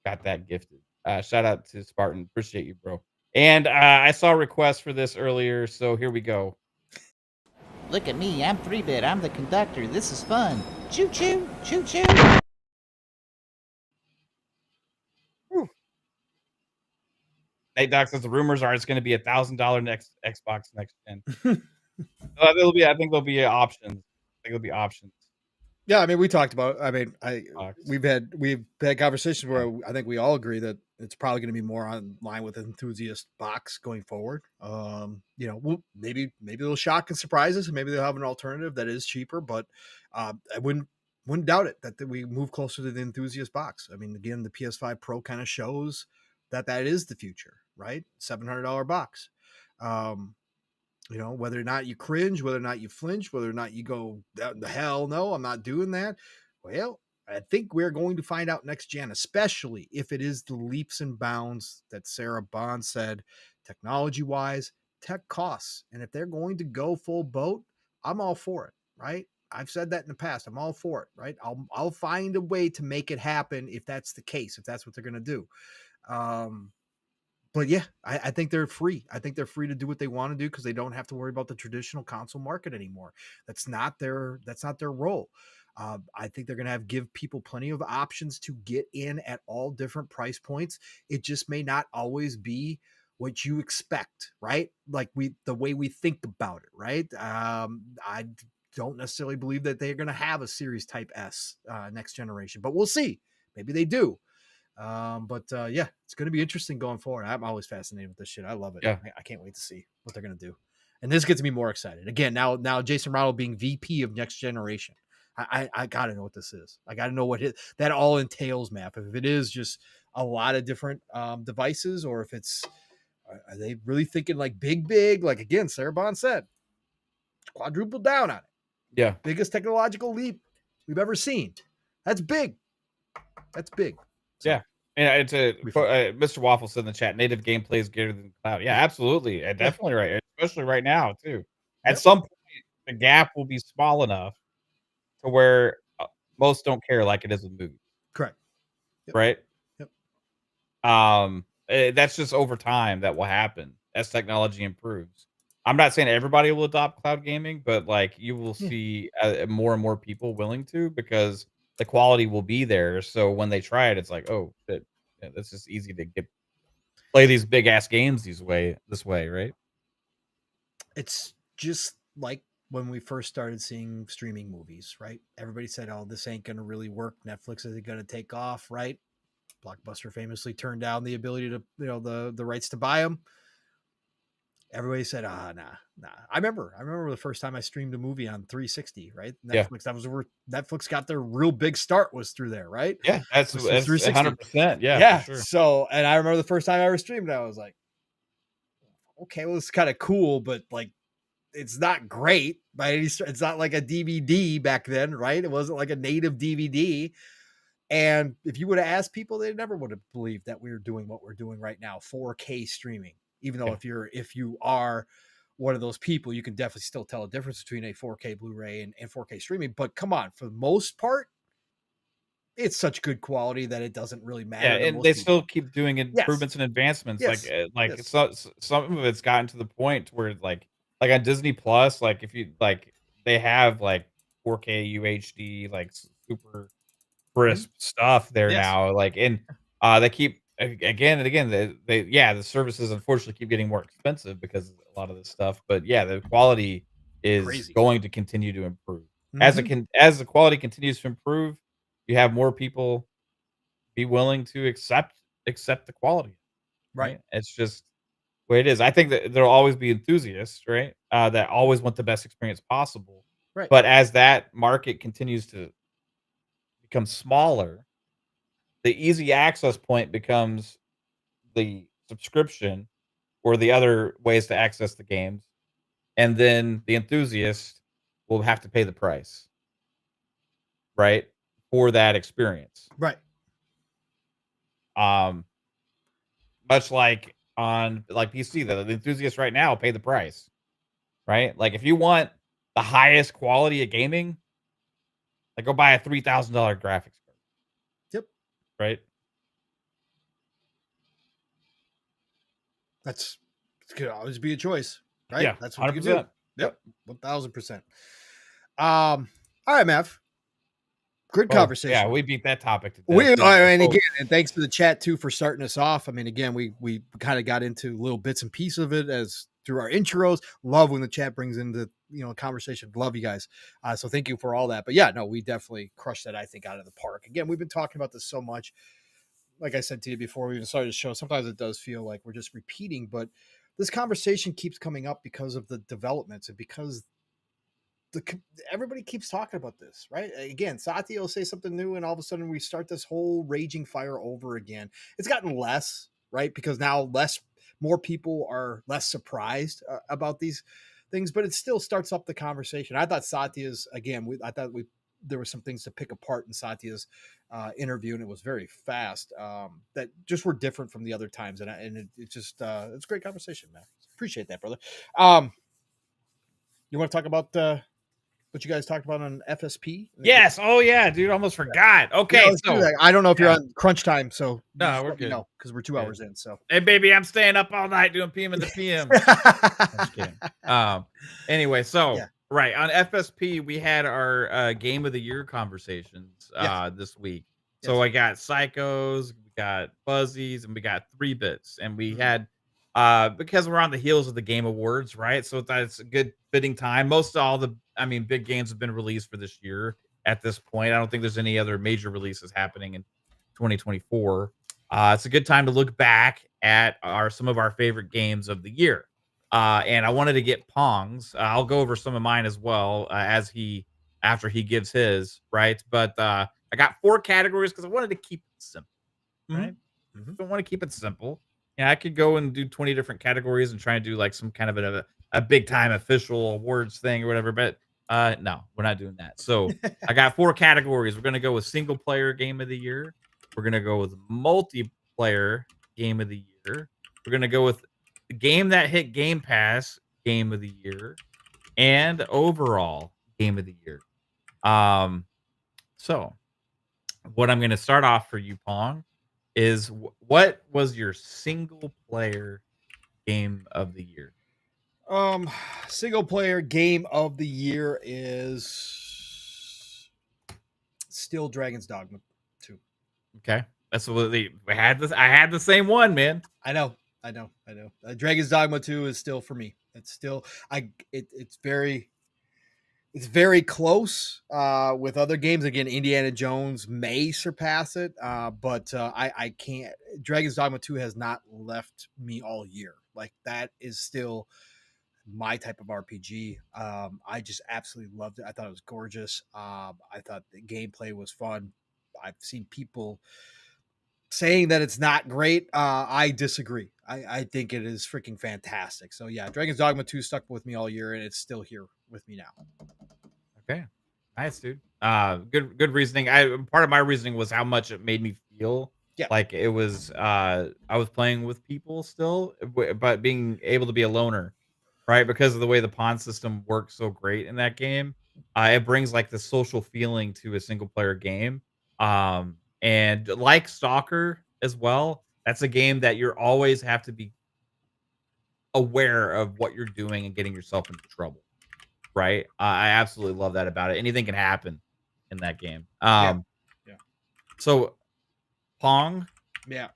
got that gifted. Shout out to Spartan. Appreciate you, bro. And I saw a request for this earlier, so here we go. Look at me, I'm 3-bit, I'm the conductor, this is fun. Choo choo, choo choo. Nate Doc says the rumors are it's going to be $1,000 next Xbox next gen. I think there'll be options. I think there'll be options. Yeah, I mean, we talked about. I mean, Xbox. we've had conversations where I think we all agree that it's probably going to be more on line with enthusiast box going forward. Maybe they'll shock and surprise us, and maybe they'll have an alternative that is cheaper. But I wouldn't doubt it that we move closer to the enthusiast box. I mean, again, the PS5 Pro kind of shows that is the future, right? $700 box. Whether or not you cringe, whether or not you flinch, whether or not you go, the hell no, I'm not doing that. Well, I think we're going to find out next gen, especially if it is the leaps and bounds that Sarah Bond said, technology wise, tech costs. And if they're going to go full boat, I'm all for it, right? I've said that in the past. I'm all for it, right? I'll find a way to make it happen if that's the case, if that's what they're going to do. But yeah, I think they're free. I think they're free to do what they want to do because they don't have to worry about the traditional console market anymore. That's not their role. I think they're going to give people plenty of options to get in at all different price points. It just may not always be what you expect, right? Like the way we think about it, right? don't necessarily believe that they're going to have a Series Type S next generation, but we'll see. Maybe they do. Yeah, it's going to be interesting going forward. I'm always fascinated with this shit. I love it. Yeah. I can't wait to see what they're going to do. And this gets me more excited. Again, now Jason Ronald being VP of Next Generation. I got to know what this is. I got to know what that all entails, Map. If it is just a lot of different devices, or if it's, are they really thinking like big? Like, again, Sarah Bond said, quadruple down on it. Yeah. Biggest technological leap we've ever seen. That's big. That's big. So, yeah. And it's Mr. Waffle said in the chat, native gameplay is greater than cloud. Yeah, absolutely. Definitely right. Especially right now, too. At some point, the gap will be small enough to where most don't care like it is with movies. Correct. Yep. Right? Yep. That's just over time that will happen as technology improves. I'm not saying everybody will adopt cloud gaming, but like you will see more and more people willing to, because the quality will be there. So when they try it, it's like, oh shit, that's just easy to play these big ass games this way, right? It's just like when we first started seeing streaming movies, right? Everybody said, "Oh, this ain't gonna really work. Netflix isn't gonna take off," right? Blockbuster famously turned down the ability to, the rights to buy them. Everybody said, nah. I remember the first time I streamed a movie on 360, right? Netflix. That was where Netflix got their real big start, was through there, right? Yeah, that's 100%. Yeah. For sure. So, and I remember the first time I ever streamed, I was like, okay, well, it's kind of cool, but like, it's not great by any stretch. It's not like a DVD back then, right? It wasn't like a native DVD. And if you would have asked people, they never would have believed that we were doing what we're doing right now, 4K streaming. Even though if you are one of those people, you can definitely still tell a difference between a 4K Blu-ray and 4K streaming. But come on, for the most part, it's such good quality that it doesn't really matter. Yeah, and they still keep doing improvements and advancements. Yes. Some of it's gotten to the point where like on Disney Plus, like if you like, they have like 4K UHD, like super crisp stuff there now. Like, and they keep again and again. The services unfortunately keep getting more expensive because of a lot of this stuff. But yeah, the quality is going to continue to improve as the quality continues to improve. You have more people be willing to accept the quality, right? It's just the way it is. I think that there'll always be enthusiasts, right? That always want the best experience possible. Right. But as that market continues to become smaller, the easy access point becomes the subscription or the other ways to access the games. And then the enthusiast will have to pay the price, right? For that experience. Right. Much like on PC, the enthusiasts right now pay the price, right? Like if you want the highest quality of gaming, like go buy a $3,000 graphics card. Yep. Right. It could always be a choice, right? Yeah, That's what 100%. you do. Yep. 1000%. All right, Mav. Good conversation. Yeah, we beat that topic to death. And thanks to the chat too for starting us off. I mean, again, we kind of got into little bits and pieces of it as through our intros. Love when the chat brings into conversation. Love you guys. So thank you for all that. But yeah, no, we definitely crushed that, I think, out of the park. Again, we've been talking about this so much. Like I said to you before we even started the show, sometimes it does feel like we're just repeating, but this conversation keeps coming up because of the developments and because everybody keeps talking about this, right? Again, Satya will say something new, and all of a sudden we start this whole raging fire over again. It's gotten less, right? Because now more people are less surprised about these things, but it still starts up the conversation. I thought Satya's, again, there were some things to pick apart in Satya's interview, and it was very fast. That just were different from the other times, and it's just it's a great conversation, man. Appreciate that, brother. You want to talk about what you guys talked about on FSP? Yes. Oh yeah, dude. Almost forgot. Okay. So I don't know if you're on crunch time, so no, we're good. Because we're 2 hours in. So hey, baby, I'm staying up all night doing PM in the PM. Just kidding. Anyway, so right on FSP, we had our game of the year conversations this week. So I got Psychos, we got Fuzzies, and we got 3 Bits, and we had because we're on the heels of the Game Awards, right? So that's a good fitting time. Most of all the, I mean, big games have been released for this year at this point. I don't think there's any other major releases happening in 2024. It's a good time to look back at some of our favorite games of the year. And I wanted to get Pong's. I'll go over some of mine as well after he gives his, right? But I got 4 categories because I wanted to keep it simple, right? Mm-hmm. Don't want to keep it simple. Yeah, I could go and do 20 different categories and try and do like some kind of a big time official awards thing or whatever. But no, we're not doing that. So I got 4 categories. We're gonna go with single player game of the year. We're gonna go with multiplayer game of the year. We're gonna go with the game that hit Game Pass game of the year and overall game of the year. Um, so what I'm gonna start off for you, Pong, is what was your single player game of the year? Single player game of the year is still Dragon's Dogma 2. Okay, that's what we had. This I had the same one, man. I know. Dragon's Dogma 2 is still for me. It's still it's very close with other games. Again, Indiana Jones may surpass it, but I can't. Dragon's Dogma 2 has not left me all year. Like, that is still my type of RPG. I just absolutely loved it. I thought it was gorgeous. I thought the gameplay was fun. I've seen people saying that it's not great. I disagree. I think it is freaking fantastic. So yeah, Dragon's Dogma 2 stuck with me all year, and it's still here with me now. Okay, nice, dude. Good reasoning. Part of my reasoning was how much it made me feel. Yeah. Like it was. I was playing with people still, but being able to be a loner, right? Because of the way the pawn system works so great in that game, it brings like the social feeling to a single player game. And like Stalker as well, that's a game that you're always have to be aware of what you're doing and getting yourself into trouble, right? I absolutely love that about it. Anything can happen in that game. Yeah. So Pong Yeah.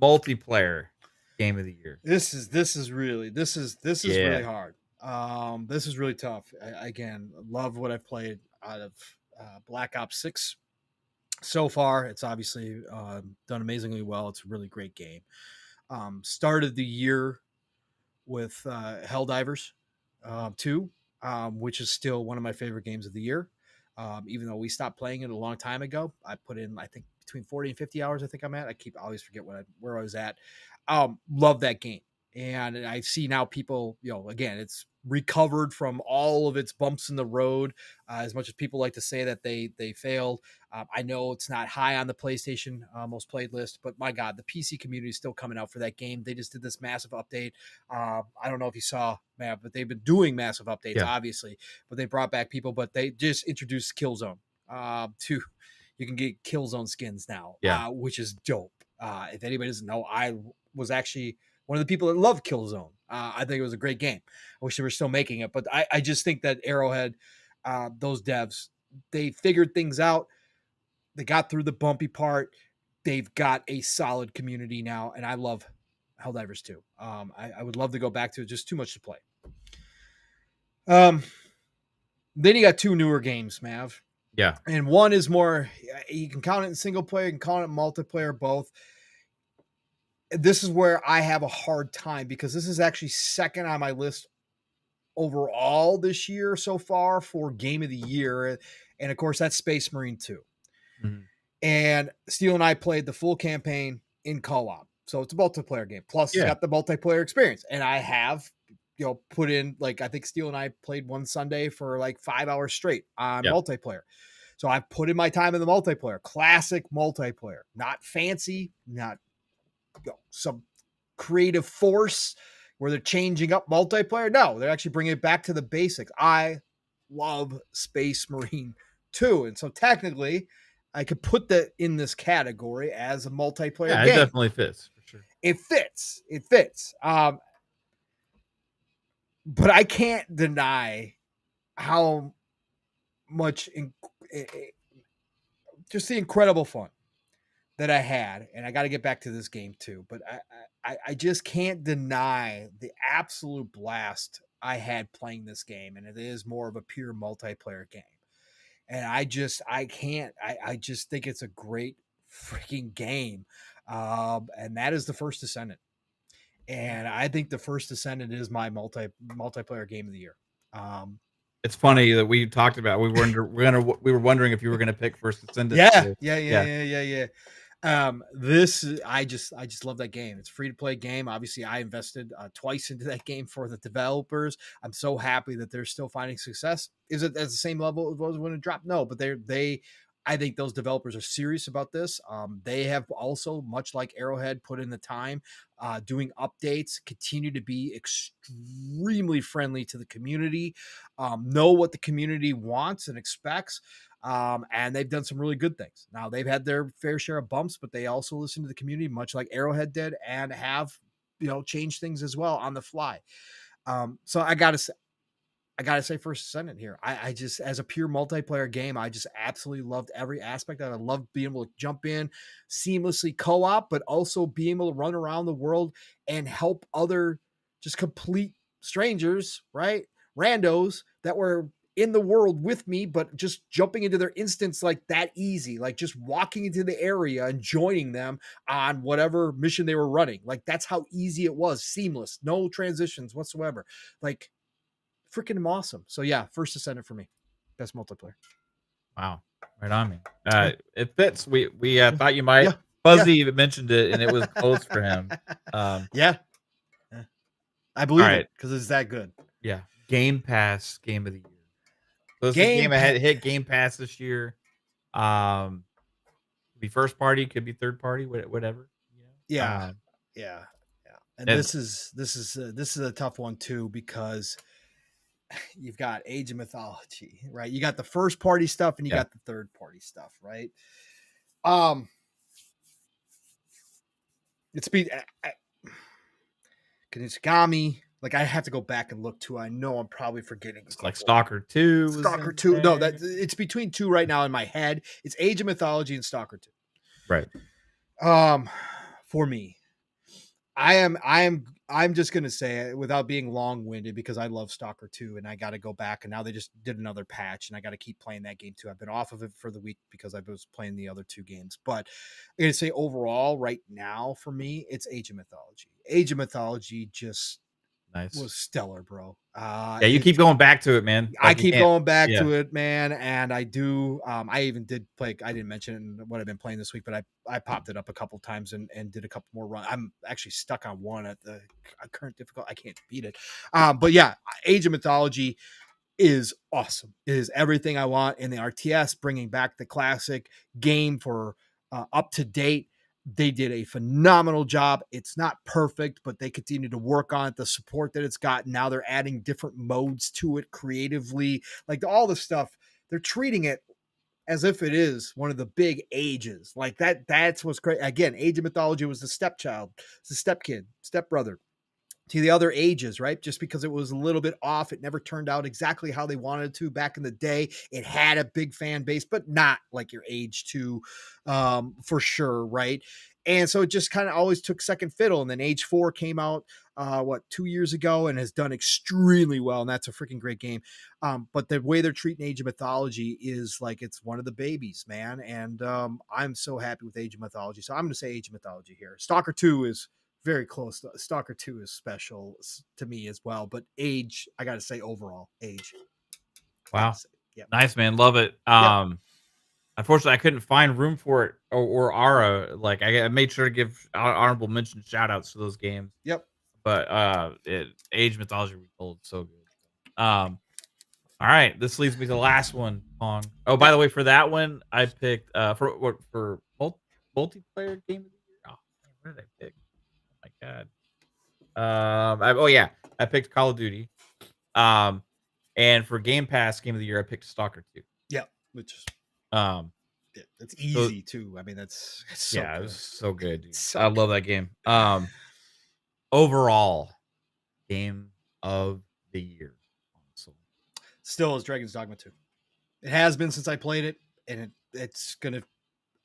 multiplayer game of the year. This is really Yeah. really hard. This is really tough. Again, love what I've played out of Black Ops 6 so far. It's obviously done amazingly well. It's a really great game. Started the year with Helldivers 2, which is still one of my favorite games of the year. Even though we stopped playing it a long time ago, I put in, I think, between 40 and 50 hours. I think I'm at. I always forget where I was at. Love that game. And I see now people, again, it's recovered from all of its bumps in the road. As much as people like to say that they failed, I know it's not high on the PlayStation most played list, but my God, the PC community is still coming out for that game. They just did this massive update. I don't know if you saw, Matt, but they've been doing massive updates, obviously. But they brought back people, but they just introduced Killzone to. You can get Killzone skins now, which is dope. If anybody doesn't know, I was actually one of the people that loved Killzone. I think it was a great game. I wish they were still making it, but I just think that Arrowhead, those devs, they figured things out. They got through the bumpy part. They've got a solid community now, and I love Helldivers 2. I would love to go back to it. Just too much to play. Then you got 2 newer games, Mav. Yeah. And one is more, you can count it in single player, you can count it in multiplayer, both. This is where I have a hard time because this is actually second on my list overall this year so far for game of the year. And of course, that's Space Marine 2. Mm-hmm. And Steele and I played the full campaign in co-op. So it's a multiplayer game. Plus, it's got the multiplayer experience. And I have, put in, like, I think Steele and I played one Sunday for like 5 hours straight on multiplayer. So I've put in my time in the multiplayer, classic multiplayer, not fancy, not some creative force where they're changing up multiplayer. No, they're actually bringing it back to the basics. I love Space Marine 2. And so technically, I could put that in this category as a multiplayer game. It definitely fits, for sure. It fits. But I can't deny how much just the incredible fun that I had, and I got to get back to this game too, but I just can't deny the absolute blast I had playing this game, and it is more of a pure multiplayer game. And I just think it's a great freaking game. And that is the First Descendant. And I think the First Descendant is my multiplayer game of the year. It's funny that we talked about we were wondering if you were gonna pick First Descendant Yeah, too. yeah, yeah, Yeah. yeah, yeah, yeah. I just love that game. It's a free to play game. Obviously, I invested twice into that game for the developers. I'm so happy that they're still finding success. Is it at the same level it was when it dropped? No, but I think those developers are serious about this. They have also, much like Arrowhead, put in the time doing updates, continue to be extremely friendly to the community, know what the community wants and expects. And they've done some really good things. Now, they've had their fair share of bumps, but they also listen to the community, much like Arrowhead did, and have changed things as well on the fly. So I gotta say First Descendant here. I just, as a pure multiplayer game, I just absolutely loved every aspect of it. I loved being able to jump in seamlessly co-op, but also being able to run around the world and help other just complete strangers, right? Randos that were in the world with me, but just jumping into their instance like that easy, like just walking into the area and joining them on whatever mission they were running. Like that's how easy it was, seamless, no transitions whatsoever. Like freaking awesome. So yeah, First Descendant for me, best multiplayer. Wow. Right on, man. It fits. We Yeah, thought you might. yeah, yeah, Fuzzy even mentioned it, and it was close for him. yeah. Yeah. I All believe right. it because it's that good. Yeah. Game Pass Game of the Year. So this is a Game game that pa- had hit Game Pass this year. Could be first party, could be third party, whatever. You know. yeah, yeah, yeah. And And this is a tough one too because you've got Age of Mythology, right? You got the first party stuff and you yeah, got the third party stuff, right? Um, it's be Kunitsugamie. Like I have to go back and look too. I know I'm probably forgetting a it's like couple. Stalker 2 was Stalker in 2. No, that there. it's between two right now in my head. It's Age of Mythology and Stalker 2. Right. For me, I'm just gonna say it without being long-winded because I love Stalker 2 and I gotta go back, and now they just did another patch and I gotta keep playing that game too. I've been off of it for the week because I was playing the other two games. But I'm gonna say overall, right now, for me, it's Age of Mythology. Age of Mythology just Nice. was stellar, bro. Yeah, you keep going back to it, man. I Like you keep can't. going back Yeah. to it, man, and I do. I even did play. I didn't mention what I've been playing this week, but I popped it up a couple times and did a couple more runs. I'm actually stuck on one at the current difficult. I can't beat it. But yeah, Age of Mythology is awesome. It is everything I want in the RTS, bringing back the classic game for up to date. They did a phenomenal job. It's not perfect, but they continue to work on it. The support that it's got now, they're adding different modes to it creatively, like all the stuff. They're treating it as if it is one of the big ages, like that. That's what's great. Again, Age of Mythology was the stepchild, it's the stepkid, stepbrother to the other ages, right? Just because it was a little bit off, it never turned out exactly how they wanted to back in the day. It had a big fan base, but not like your age two, for sure, right? And so it just kind of always took second fiddle. And then Age 4 came out, 2 years ago and has done extremely well. And that's a freaking great game. But the way they're treating Age of Mythology is like it's one of the babies, man. And I'm so happy with Age of Mythology. So I'm going to say Age of Mythology here. Stalker 2 is very close. Stalker 2 is special to me as well. But Age, I got to say overall, Age. Wow. Yeah. Nice, man. Love it. Yep. Unfortunately, I couldn't find room for it or Ara. Like I made sure to give honorable mention shout outs to those games. Yep. But Age Mythology Retold, so good. All right, this leads me to the last one, Pong. Oh, by the way, for that one, I picked for multiplayer game of the year. Oh, man, what did I pick? Oh my god. I picked Call of Duty. And for Game Pass game of the year, I picked Stalker 2. Yep. Which is Um, it's so easy too. I mean, it's so yeah, it good. was so good, dude. So I love that game. Overall, game of the year console. still is Dragon's Dogma 2. It has been since I played it, and it's gonna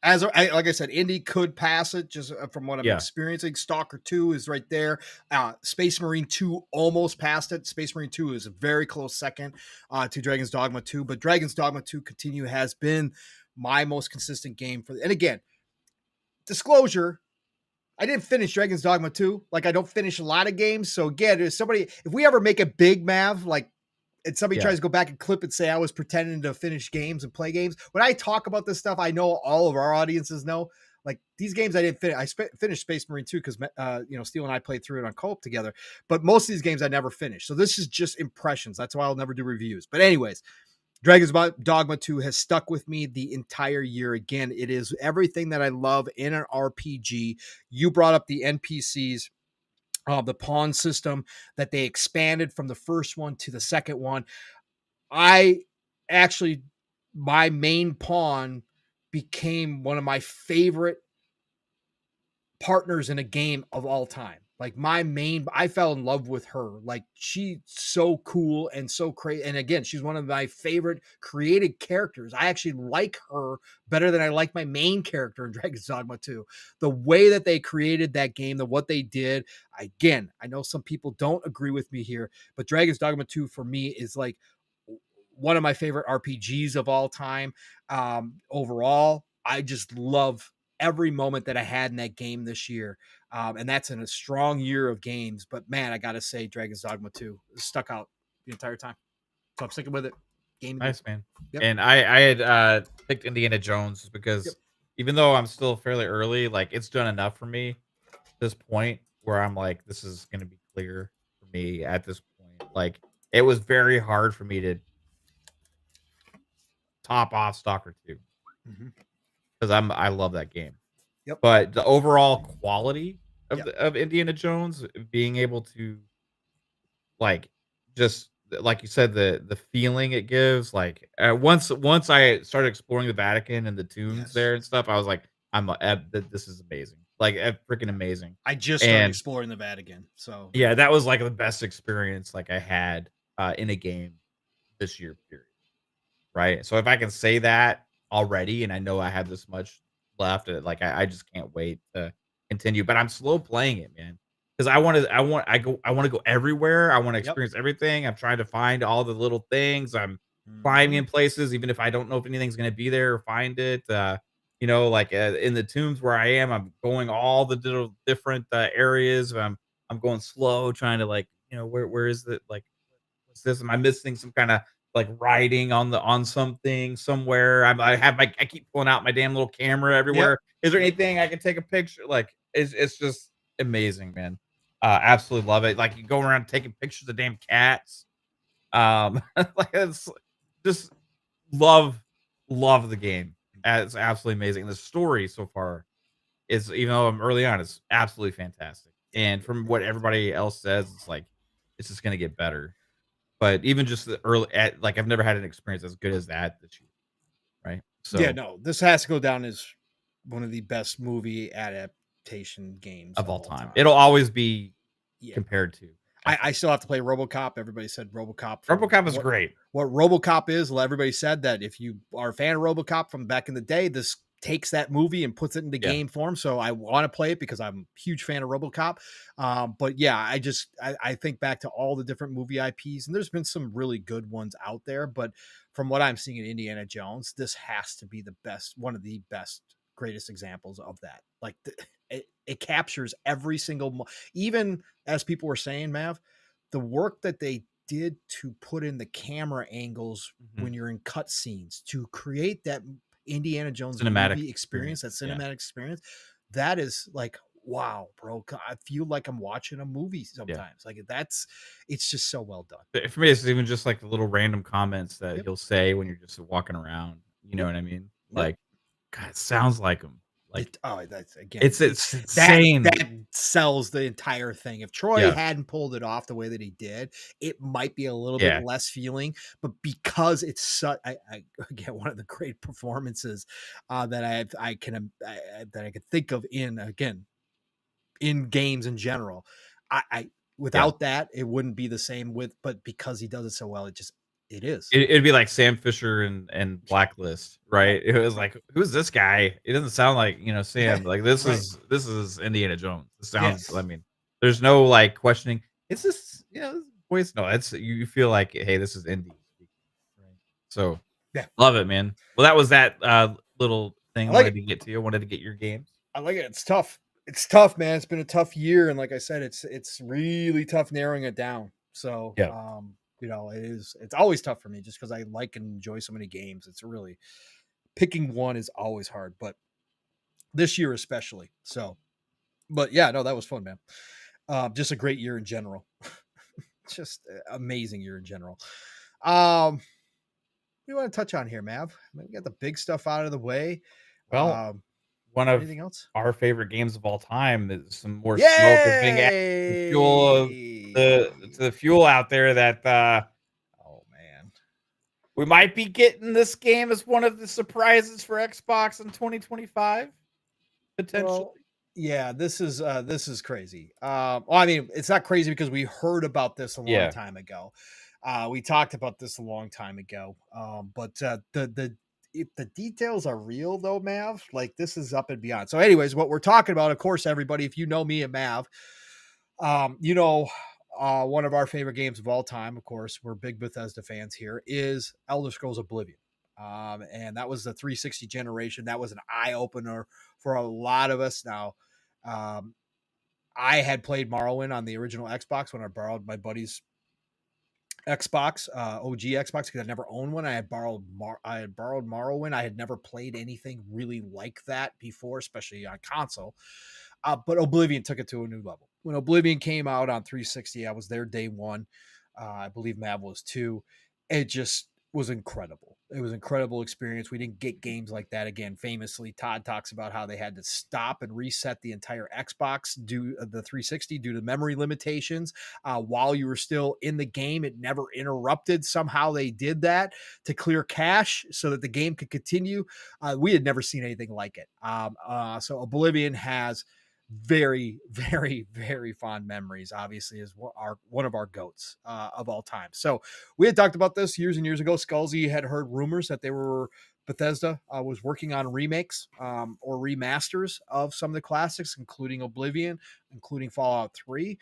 Like I said, Indy could pass it just from what I'm Yeah. experiencing. Stalker 2 is right there. Space Marine 2 almost passed it. Space Marine 2 is a very close second to Dragon's Dogma 2, but Dragon's Dogma 2 has been my most consistent game for. And again, disclosure, I didn't finish Dragon's Dogma 2. Like I don't finish a lot of games. So again, if we ever make a big Mav, like and somebody tries to go back and clip and say I was pretending to finish games and play games. When I talk about this stuff, I know all of our audiences know. Like these games, I didn't finish. I finished Space Marine 2 because Steele and I played through it on co-op together. But most of these games I never finished. So this is just impressions. That's why I'll never do reviews. But anyways, Dragon's Dogma 2 has stuck with me the entire year. Again, it is everything that I love in an RPG. You brought up the NPCs. The pawn system that they expanded from the first one to the second one. I actually, my main pawn became one of my favorite partners in a game of all time. Like I fell in love with her. Like she's so cool and so crazy. And again, she's one of my favorite created characters. I actually like her better than I like my main character in Dragon's Dogma 2. The way that they created that game, what they did. Again, I know some people don't agree with me here, but Dragon's Dogma 2 for me is like one of my favorite RPGs of all time. Overall, I just love every moment that I had in that game this year. And that's in a strong year of games. But man, I got to say, Dragon's Dogma 2 stuck out the entire time. So I'm sticking with it. Game Nice, man. Yep. And I had picked Indiana Jones because even though I'm still fairly early, like it's done enough for me at this point where I'm like, this is gonna be clear for me at this point. Like it was very hard for me to top off Stalker 2 because I love that game. Yep. But the overall quality of Indiana Jones being able to like just like you said, the feeling it gives, like once I started exploring the Vatican and the tombs there and stuff, I was like, this is amazing, like freaking amazing. I just started exploring the Vatican, so yeah, that was like the best experience like I had in a game this year period. Right? So if I can say that already, and I know I have this much left, like I just can't wait to continue. But I'm slow playing it, man, because I want to go everywhere. I want to experience everything. I'm trying to find all the little things. I'm climbing in places, even if I don't know if anything's gonna be there or find it. Like in the tombs where I am, I'm going all the little different areas. I'm going slow, trying to like, where is it? Like, what's this? Am I missing some kind of like writing on something somewhere? I keep pulling out my damn little camera everywhere. Is there anything I can take a picture? Like it's just amazing, man. Absolutely love it. Like you go around taking pictures of damn cats. Like it's just love love the game. It's absolutely amazing. The story so far is, even though I'm early on, it's absolutely fantastic. And from what everybody else says, it's like it's just gonna get better. But even just the early like, I've never had an experience as good as that this year, right? yeah, So no, this has to go down as one of the best movie adaptation games of all time. It'll always be compared to. I still have to play RoboCop. Everybody said RoboCop. RoboCop is great. What RoboCop is, everybody said that if you are a fan of RoboCop from back in the day, this takes that movie and puts it into game form. So I want to play it because I'm a huge fan of RoboCop. But yeah, I think back to all the different movie IPs, and there's been some really good ones out there. But from what I'm seeing in Indiana Jones, this has to be the best, one of the best, greatest examples of that. Like it captures every single, even as people were saying, Mav, the work that they did to put in the camera angles when you're in cut scenes to create that Indiana Jones Cinematic movie experience, that cinematic experience, that is like, wow, bro. I feel like I'm watching a movie sometimes. Like it's just so well done. For me, it's even just like the little random comments that he'll say when you're just walking around. You know what I mean? Like, God, it sounds like him. Like, that's again, it's insane. That sells the entire thing. If Troy hadn't pulled it off the way that he did, it might be a little bit less feeling. But because it's such, I again, one of the great performances that I can think of in games in general. Without that, it wouldn't be the same but because he does it so well, it just It is. It'd be like Sam Fisher and Blacklist, right? It was like, "Who's this guy?" It doesn't sound like, Sam. Like, Right. this is Indiana Jones. It sounds I Yes. mean, there's no, like, questioning, "Is this" this voice? No, it's you feel like, "Hey, this is Indy speaking." Right? So, Yeah. love it, man. Well, that was that, little thing I I like wanted it. to get to. I wanted to get your games. I like it. It's tough. It's tough, man. It's been a tough year, and like I said, it's really tough narrowing it down. So, Yeah. it is. It's always tough for me just because I like and enjoy so many games. It's really picking one is always hard, but this year especially. So, but yeah, no, that was fun, man. Just a great year in general. Just amazing year in general. What do you want to touch on here, Mav? I mean, we got the big stuff out of the way. Well, Um, one of Anything else? our favorite games of all time is some more smoke is being added to the fuel of the Yay! fuel out there that, Oh man. we might be getting this game as one of the surprises for Xbox in 2025, potentially. Well, yeah, this is crazy. Well, I mean, it's not crazy because we heard about this a long Yeah, time ago. We talked about this a long time ago. But the if the details are real though, Mav, like this is up and beyond. So, anyways, what we're talking about, of course, everybody, if you know me and Mav, you know, one of our favorite games of all time, of course, we're big Bethesda fans here, is Elder Scrolls Oblivion. And that was the 360 generation. That was an eye opener for a lot of us. Now, um, I had played Morrowind on the original Xbox when I borrowed my buddy's Xbox, OG Xbox, because I never owned one. I had borrowed Morrowind. I had never played anything really like that before, especially on console. But Oblivion took it to a new level. When Oblivion came out on 360, I was there day one. I believe Mav was too. It just was incredible. It was an incredible experience. We didn't get games like that again. Famously, Todd talks about how they had to stop and reset the entire Xbox due the 360 due to memory limitations. While you were still in the game, it never interrupted. Somehow they did that to clear cache so that the game could continue. We had never seen anything like it. So Oblivion has very, very, very fond memories. Obviously, is one of our goats of all time. So we had talked about this years and years ago. Scalzi had heard rumors that Bethesda was working on remakes or remasters of some of the classics, including Oblivion, including Fallout 3.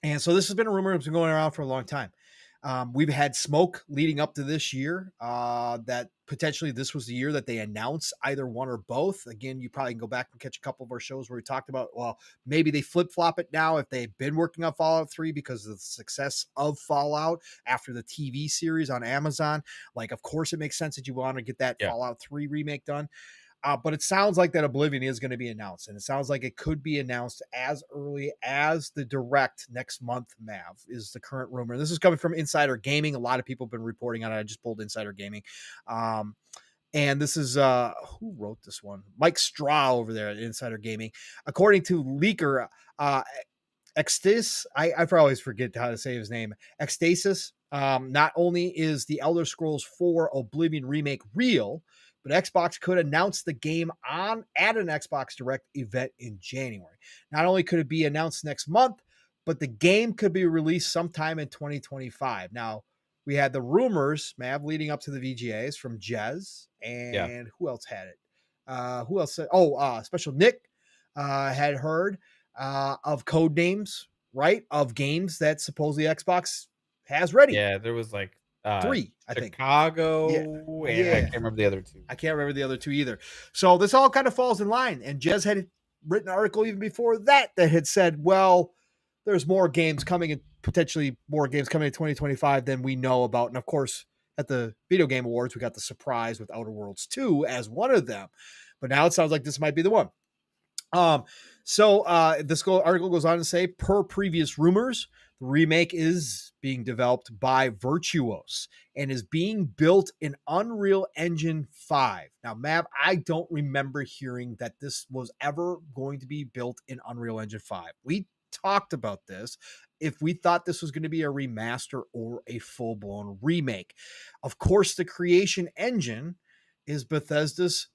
And so this has been a rumor that's been going around for a long time. We've had smoke leading up to this year that potentially this was the year that they announced either one or both. Again, you probably can go back and catch a couple of our shows where we talked about, well, maybe they flip flop it now if they've been working on Fallout 3 because of the success of Fallout after the TV series on Amazon. Like, of course, it makes sense that you want to get that yeah, Fallout 3 remake done. But it sounds like that Oblivion is going to be announced, and it sounds like it could be announced as early as the direct next month. Mav is the current rumor. This is coming from Insider Gaming. A lot of people have been reporting on it. I just pulled Insider Gaming. And this is who wrote this one? Mike Straw over there at Insider Gaming. According to leaker Extas, I always forget how to say his name. Extasis. Not only is the Elder Scrolls 4 Oblivion remake real, but Xbox could announce the game at an Xbox Direct event in January. Not only could it be announced next month, but the game could be released sometime in 2025. Now, we had the rumors, Mav, leading up to the VGAs from Jez, yeah, and who else had it? Who else said? Oh, Special Nick had heard of code names, right? Of games that supposedly Xbox has ready. yeah. There was like Three, I think. Yeah. Chicago, and I Yeah. can't remember the other two. I can't remember the other two either. So this all kind of falls in line. And Jez had written an article even before that had said, well, there's more games coming and potentially more games coming in 2025 than we know about. And of course, at the Video Game Awards, we got the surprise with Outer Worlds 2 as one of them. But now it sounds like this might be the one. This article goes on to say, per previous rumors, the remake is being developed by Virtuos and is being built in Unreal Engine 5. Now, Mav, I don't remember hearing that this was ever going to be built in Unreal Engine 5. We talked about this if we thought this was going to be a remaster or a full-blown remake. Of course, the creation engine is Bethesda's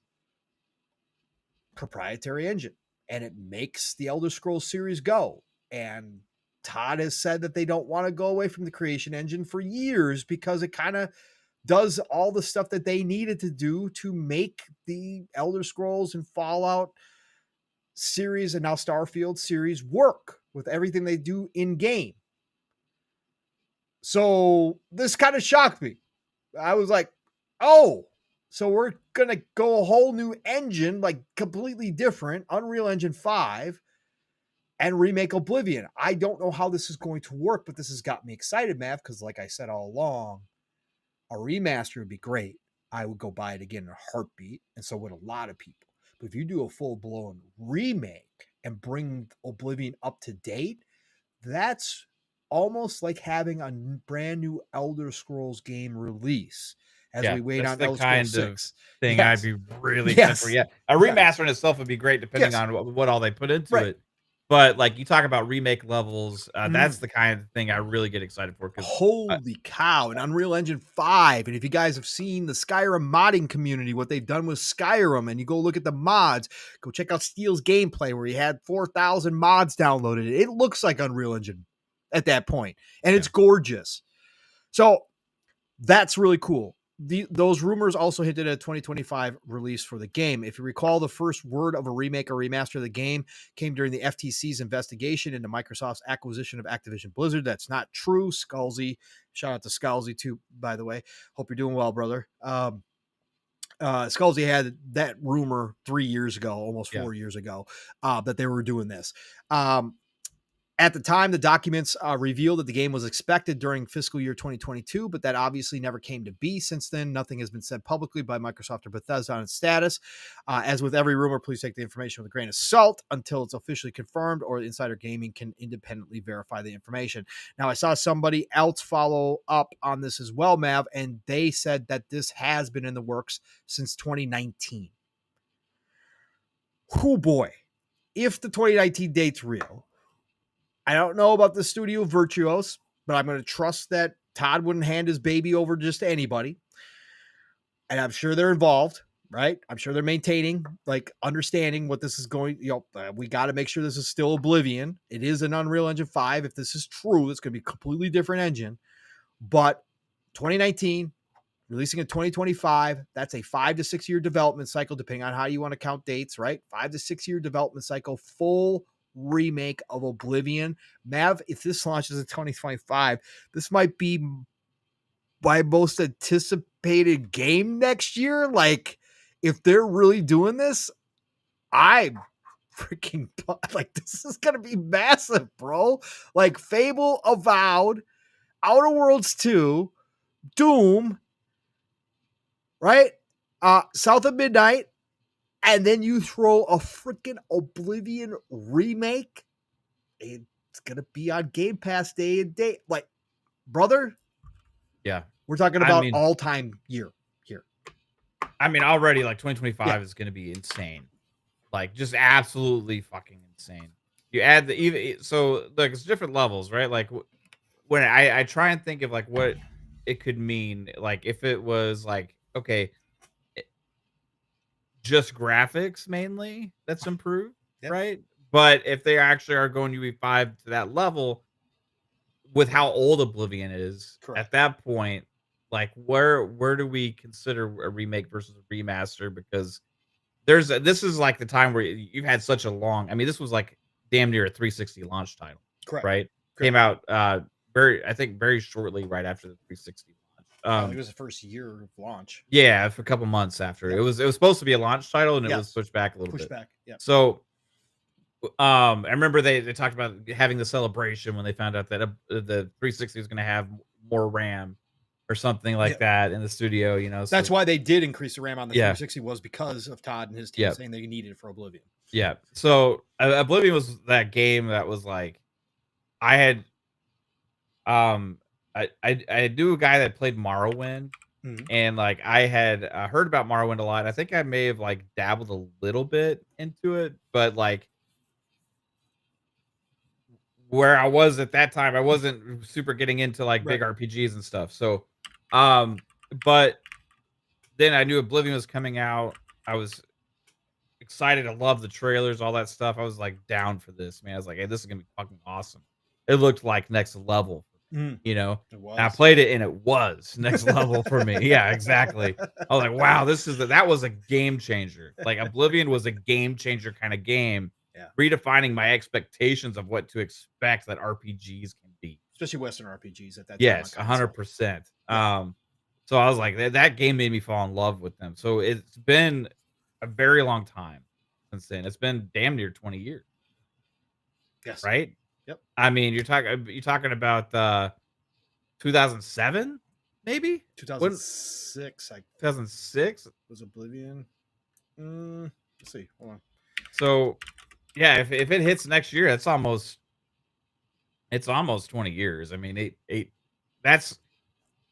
proprietary engine, and it makes the Elder Scrolls series go. And Todd has said that they don't want to go away from the creation engine for years because it kind of does all the stuff that they needed to do to make the Elder Scrolls and Fallout series and now Starfield series work with everything they do in game. So this kind of shocked me. I was like, oh, so we're going to go a whole new engine, like completely different, Unreal Engine 5, and remake Oblivion. I don't know how this is going to work, but this has got me excited, Mav, because like I said all along, a remaster would be great. I would go buy it again in a heartbeat, and so would a lot of people. But if you do a full-blown remake and bring Oblivion up to date, that's almost like having a brand new Elder Scrolls game release as we wait that's on the Elder kind Scrolls of 6. thing Yes. I'd be really excited for. Yes. Yeah, a Yes. remaster in itself would be great depending Yes. on what all they put into Right. it. But like you talk about remake levels, that's Mm. the kind of thing I really get excited for because Holy cow, an Unreal Engine 5. And if you guys have seen the Skyrim modding community, what they've done with Skyrim, and you go look at the mods, go check out Steel's gameplay where he had 4,000 mods downloaded. It looks like Unreal Engine at that point, and it's gorgeous. So that's really cool. Those rumors also hinted at a 2025 release for the game. If you recall, the first word of a remake or remaster of the game came during the FTC's investigation into Microsoft's acquisition of Activision Blizzard. That's not true. Scalzi, shout out to Scalzi too, by the way. Hope you're doing well, brother. Scalzi had that rumor 3 years ago, almost 4 years ago, that they were doing this. At the time, the documents revealed that the game was expected during fiscal year 2022, but that obviously never came to be. Since then, nothing has been said publicly by Microsoft or Bethesda on its status. As with every rumor, please take the information with a grain of salt until it's officially confirmed or Insider Gaming can independently verify the information. Now, I saw somebody else follow up on this as well, Mav, and they said that this has been in the works since 2019. Oh boy, if the 2019 date's real, I don't know about the studio virtuos, but I'm going to trust that Todd wouldn't hand his baby over just to anybody. And I'm sure they're involved, right? I'm sure they're maintaining, like, understanding what this is going. We got to make sure this is still Oblivion. It is an Unreal Engine 5. If this is true, it's going to be a completely different engine. But 2019, releasing in 2025, that's a 5 to 6 year development cycle, depending on how you want to count dates, right? 5 to 6 year development cycle, full remake of Oblivion. Mav, if this launches in 2025, this might be my most anticipated game next year. Like, if they're really doing this, I'm freaking like, this is gonna be massive, bro. Like Fable, Avowed, Outer Worlds 2, Doom, right? South of Midnight, and then you throw a freaking Oblivion remake. It's gonna be on Game Pass day and date. Like, brother, we're talking about all-time year here. I mean, already like 2025 is gonna be insane, like just absolutely fucking insane. You add so like it's different levels, right? Like when I try and think of like what it could mean, like if it was like okay. Just graphics mainly that's improved, right? But if they actually are going to be 5 to that level with how old Oblivion is, at that point, like where do we consider a remake versus a remaster? Because this is like the time where you've had such a long. I mean, this was like damn near a 360 launch title, right? Came out I think very shortly right after the 360 launch. I think it was the first year of launch. Yeah, for a couple months after. It was supposed to be a launch title and it was pushed back a little bit. So I remember they talked about having the celebration when they found out that the 360 was going to have more RAM or something like that in the studio, you know. So that's why they did increase the RAM on the 360 was because of Todd and his team saying they needed it for Oblivion. Yeah. So Oblivion was that game that was like I had I knew a guy that played Morrowind, and like I had heard about Morrowind a lot. I think I may have like dabbled a little bit into it, but like where I was at that time, I wasn't super getting into like big RPGs and stuff. So, but then I knew Oblivion was coming out. I was excited. I love the trailers, all that stuff. I was like down for this, man. I was like, hey, this is gonna be fucking awesome. it looked like next level, Mm, you know? it And I was. played it and it was next level for me. Yeah, exactly. I was like, wow, that was a game changer. Like Oblivion was a game changer kind of game, Yeah, redefining my expectations of what to expect that RPGs can be. especially Western RPGs at that time on Yes, console. 100%. Yeah. So I was like, that game made me fall in love with them. So it's been a very long time since then. It's been damn near 20 years, Yes. right? Yep. I mean, you're talking about 2007, maybe? When 2006, I 2006? was Oblivion. Let's see. Hold on. So yeah, if it hits next year, it's almost 20 years. I mean, that's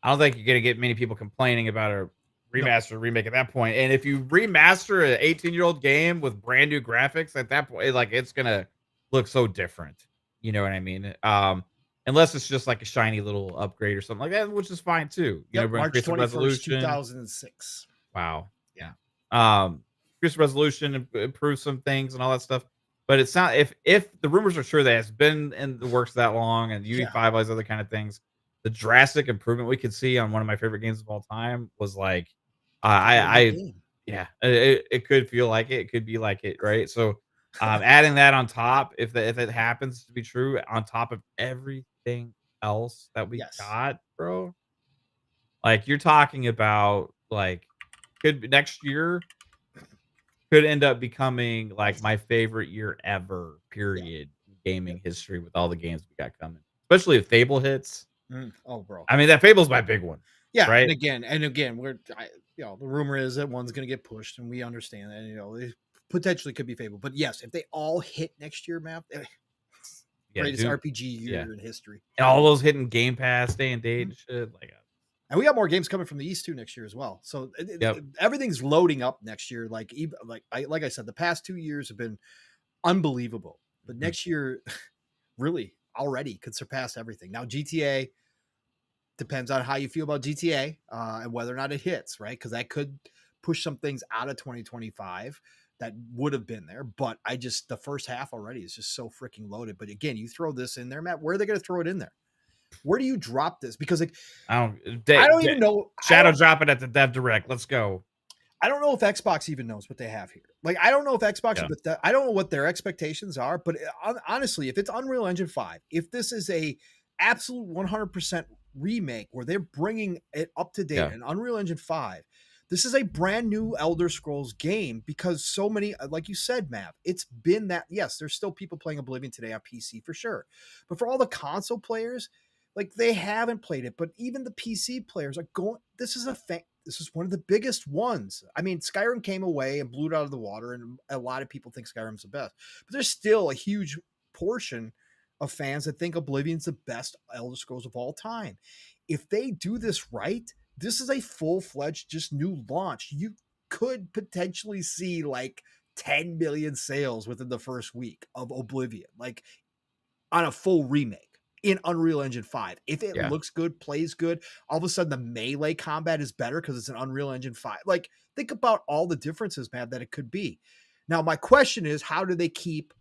I don't think you're gonna get many people complaining about a No. remaster or remake at that point. And if you remaster an 18-year-old game with brand new graphics at that point, like it's gonna look so different. You know what I mean? Unless it's just like a shiny little upgrade or something like that, which is fine too. Yep. We're March increase the 21st, resolution. 2006. Wow. Yeah. Yeah. Increase resolution, improve some things and all that stuff. But it's not if the rumors are true that it's been in the works that long and Yeah. UE5, all these other kind of things, the drastic improvement we could see on one of my favorite games of all time was like, Complete I game. yeah, it could feel like it could be like it, right? So, adding that on top, if it happens to be true, on top of everything else that we Yes. got, bro, like you're talking about like next year could end up becoming like my favorite year ever, Yeah. period, in Yep. gaming history with all the games we got coming. Especially if Fable hits. Oh, bro. I mean, that Fable's my big one, Yeah, right? and again, the rumor is that one's going to get pushed, and we understand that. It potentially could be Fable, but yes, if they all hit next year, map, Yeah, greatest dude. RPG Yeah. year in history. And all those hitting Game Pass day and date Mhm. and shit. Like, And we got more games coming from the East too next year as well. So yep. everything's loading up next year. Like I said, the past 2 years have been unbelievable, but Mhm. next year, really already could surpass everything. Now GTA depends on how you feel about GTA and whether or not it hits, right? Because that could push some things out of 2025 that would have been there. But the first half already is just so freaking loaded. But again, you throw this in there, Matt, where are they going to throw it in there? Where do you drop this? Because like I don't I don't even know. Shadow drop it at the Dev Direct. Let's go. I don't know if Xbox even knows what they have here. Like, I don't know if Xbox, Yeah. but I don't know what their expectations are. But honestly, if it's Unreal Engine 5, if this is a absolute 100% remake where they're bringing it up to date Yeah. in Unreal Engine 5, this is a brand new Elder Scrolls game because so many, like you said, Matt, it's been that. Yes, there's still people playing Oblivion today on PC for sure. But for all the console players, like they haven't played it, but even the PC players are going. This is one of the biggest ones. I mean, Skyrim came away and blew it out of the water, and a lot of people think Skyrim's the best. But there's still a huge portion of fans that think Oblivion's the best Elder Scrolls of all time. If they do this right, this is a full-fledged, just new launch. You could potentially see like 10 million sales within the first week of Oblivion, like on a full remake in Unreal Engine 5. If it Yeah. looks good, plays good, all of a sudden the melee combat is better because it's an Unreal Engine 5. Like, think about all the differences, man, that it could be. Now, my question is, how do they keep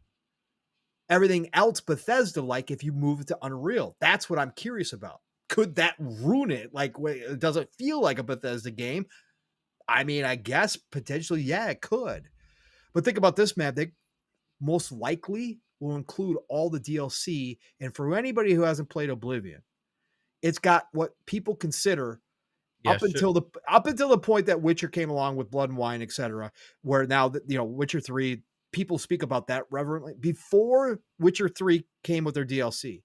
everything else Bethesda like if you move it to Unreal? That's what I'm curious about. Could that ruin it? Like, does it feel like a Bethesda game? I mean, I guess potentially, yeah, it could. But think about this, man. They most likely will include all the DLC. And for anybody who hasn't played Oblivion, it's got what people consider Yeah. Shit. up until the point that Witcher came along with Blood and Wine, etc. Where now that Witcher 3, people speak about that reverently. Before Witcher 3 came with their DLC,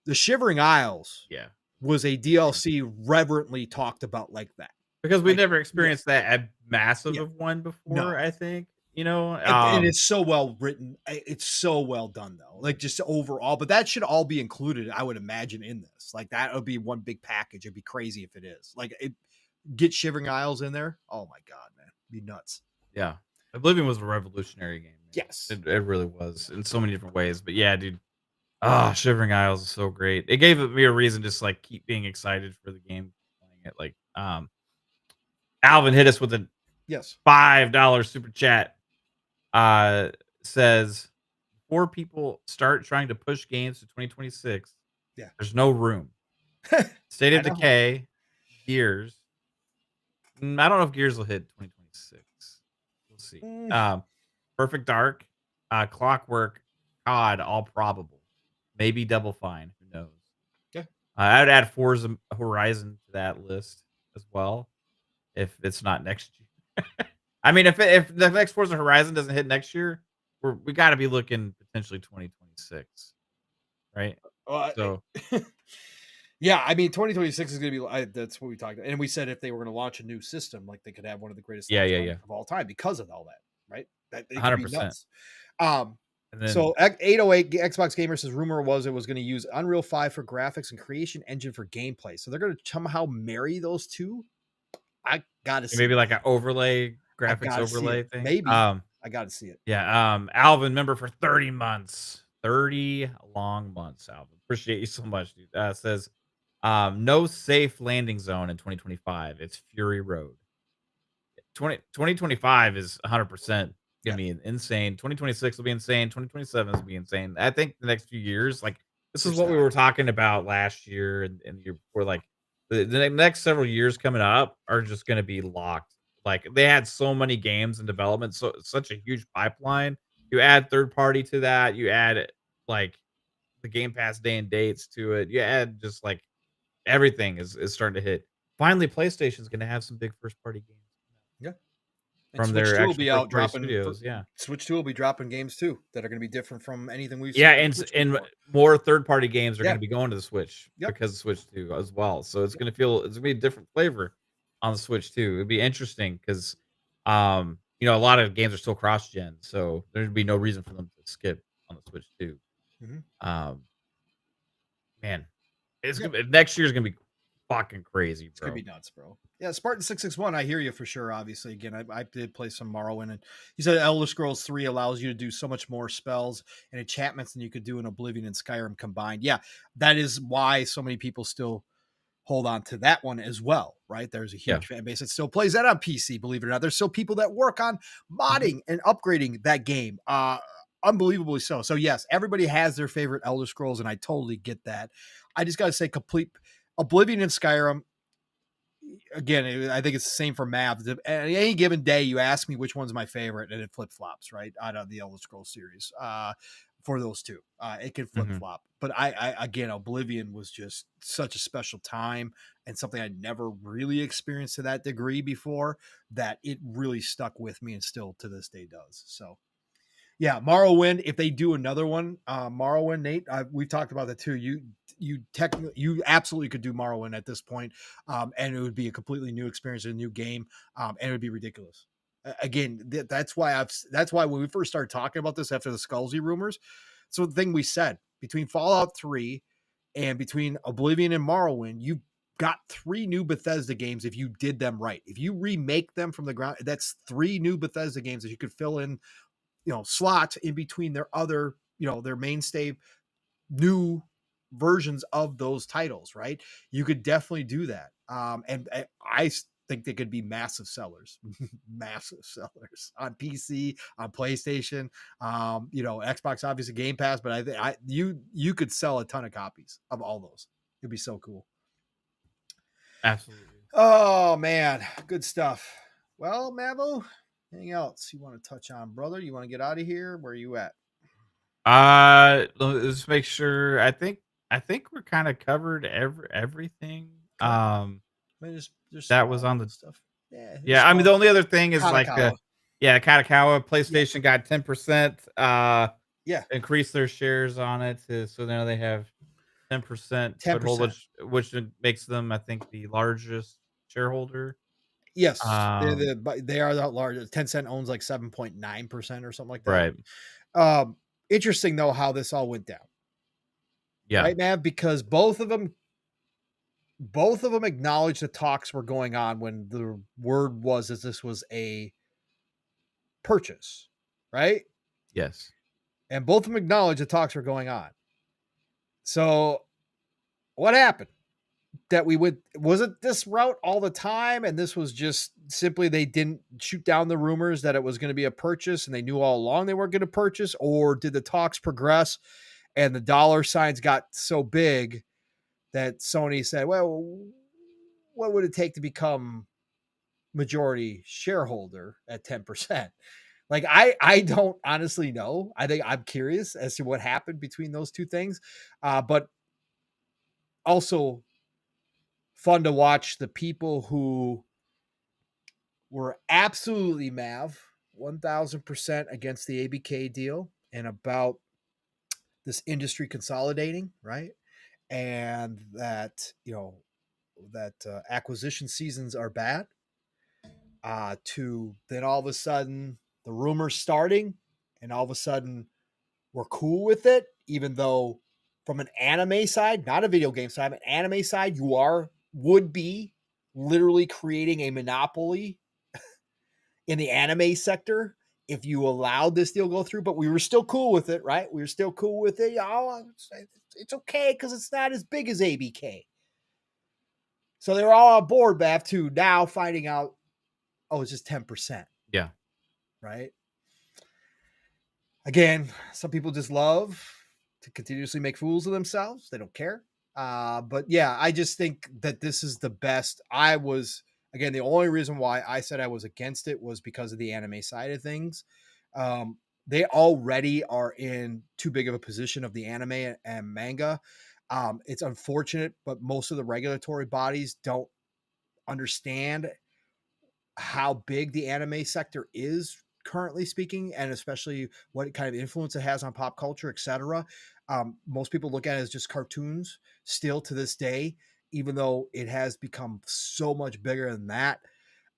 the Shivering Isles Yeah. was a DLC reverently talked about like that. Because we Like, never yeah, experienced that at massive yeah, of one no. before, I think. And it's so well written. It's so well done, though. Like just overall, but that should all be included, I would imagine, in this. Like that would be one big package. It'd be crazy if it is. Get Shivering Isles in there. Oh my god, man, it'd be nuts. Yeah. Oblivion was a revolutionary game, man. Yes, It really was in so many different ways. But yeah, dude. Ah, Shivering Isles is so great. It gave me a reason to just like keep being excited for the game, playing it. Like, Alvin hit us with a yes. $5 super chat. Uh, says before people start trying to push games to 2026, Yeah. there's no room. State I of know. Decay, Gears. I don't know if Gears will hit 2026. We'll see. Mm, Perfect Dark, Clockwork, COD, all probable. Maybe Double Fine. Who knows? yeah. I would add Forza Horizon to that list as well, if it's not next year. I mean, if the next Forza Horizon doesn't hit next year, we got to be looking potentially 2026, right? Well, So yeah, I mean, 2026 is going to be. That's what we talked about, and we said if they were going to launch a new system, like they could have one of the greatest yeah, launch yeah, parties yeah, of all time because of all that, right? That it could be 100%. nuts. Um, And then so 808 Xbox Gamer says rumor was it was going to use Unreal 5 for graphics and Creation Engine for gameplay. So they're going to somehow marry those two. I got to see maybe it. like an overlay, I graphics got to see it. overlay thing. Maybe I got to see it. Yeah, Alvin, member for 30 months. 30 long months, Alvin. Appreciate you so much, dude. Says, no safe landing zone in 2025. It's Fury Road. 2025 is 100% Yeah, gonna be insane. 2026 will be insane. 2027 will be insane. I think the next few years, like this is they're what we set. were talking about last year and the year before. Like the next several years coming up are just gonna be locked. Like they had so many games in development, so such a huge pipeline. You add third party to that, you add like the Game Pass day and dates to it. You add just like everything is starting to hit. Finally, PlayStation's gonna have some big first party games Yeah. And from Switch their 2 will actual be first out party dropping studios, yeah. Switch 2 will be dropping games too that are going to be different from anything we've Yeah, seen on and Switch and before. more third-party games are Yeah. gonna be going to the Switch Yep. because of Switch 2 as well, so it's Yep. gonna be a different flavor on the Switch too. It'd be interesting because, a lot of games are still cross-gen, so there'd be no reason for them to skip on the Switch too. Mhm. Um, man, it's Yeah. gonna be next year's gonna be fucking crazy, It's gonna bro. be nuts, bro. Yeah, Spartan 661. I hear you for sure. Obviously, again, I did play some Morrowind, and he said Elder Scrolls 3 allows you to do so much more spells and enchantments than you could do in Oblivion and Skyrim combined. Yeah, that is why so many people still hold on to that one as well, right? There's a Yeah. huge fan base that still plays that on PC. Believe it or not, there's still people that work on Mhm. modding and upgrading that game. Unbelievably so. So yes, everybody has their favorite Elder Scrolls, and I totally get that. I just got to say, complete Oblivion and Skyrim again, I think it's the same for Mav. At any given day, you ask me which one's my favorite, and it flip flops right out of the Elder Scrolls series. For those two, it can flip Mhm. flop. But I again, Oblivion was just such a special time and something I'd never really experienced to that degree before. That it really stuck with me and still to this day does. So yeah, Morrowind. If they do another one, Morrowind, Nate, we've talked about that too. You absolutely could do Morrowind at this point, and it would be a completely new experience, a new game, and it would be ridiculous. Again, that's why when we first started talking about this after the Skullsy rumors, so the thing we said between Fallout 3 and between Oblivion and Morrowind, you got three new Bethesda games if you did them right. If you remake them from the ground, that's three new Bethesda games that you could fill in slots in between their other, their mainstay new versions of those titles, right? You could definitely do that. And I think they could be massive sellers, massive sellers on PC, on PlayStation, Xbox, obviously Game Pass, but you could sell a ton of copies of all those. It'd be so cool. Absolutely. Oh man, good stuff. Well, Mavo, anything else you want to touch on, brother? You want to get out of here? Where are you at? Let's make sure. I think we're kind of covered everything. Okay. I mean, there's That was small on the stuff. Yeah, there's yeah. I mean, small the only other thing is like Kanakawa. yeah, Katakawa Yeah, PlayStation got 10%. yeah, Increased their shares on it, so now they have 10% 10%. foothold, which makes them, I think, the largest shareholder. Yes, Um, they are the largest. Tencent owns like 7.9% or something like that. right. Interesting though how this all went down, Yeah. right, man? Because both of them acknowledged the talks were going on when the word was that this was a purchase, right? Yes. And both of them acknowledged the talks were going on. So what happened? That we would was it this route all the time, and this was just simply they didn't shoot down the rumors that it was going to be a purchase and they knew all along they weren't going to purchase, or did the talks progress and the dollar signs got so big that Sony said, well, what would it take to become majority shareholder at 10%? Like, I don't honestly know. I think I'm curious as to what happened between those two things. But also fun to watch the people who were absolutely 1000% against the ABK deal and about this industry consolidating, right? And that, acquisition seasons are bad, to then all of a sudden the rumors starting and all of a sudden we're cool with it, even though from an anime side, not a video game side, an anime side, would be literally creating a monopoly in the anime sector if you allowed this deal go through. But we were still cool with it, right? We were still cool with it. It's okay because it's not as big as ABK. So they were all on board, Bav, to now finding out, oh, it's just 10%. Yeah. Right? Again, some people just love to continuously make fools of themselves. They don't care. But yeah, I just think that this is the best. Again, the only reason why I said I was against it was because of the anime side of things. They already are in too big of a position of the anime and manga. It's unfortunate, but most of the regulatory bodies don't understand how big the anime sector is currently speaking, and especially what kind of influence it has on pop culture, etc. Most people look at it as just cartoons still to this day, even though it has become so much bigger than that.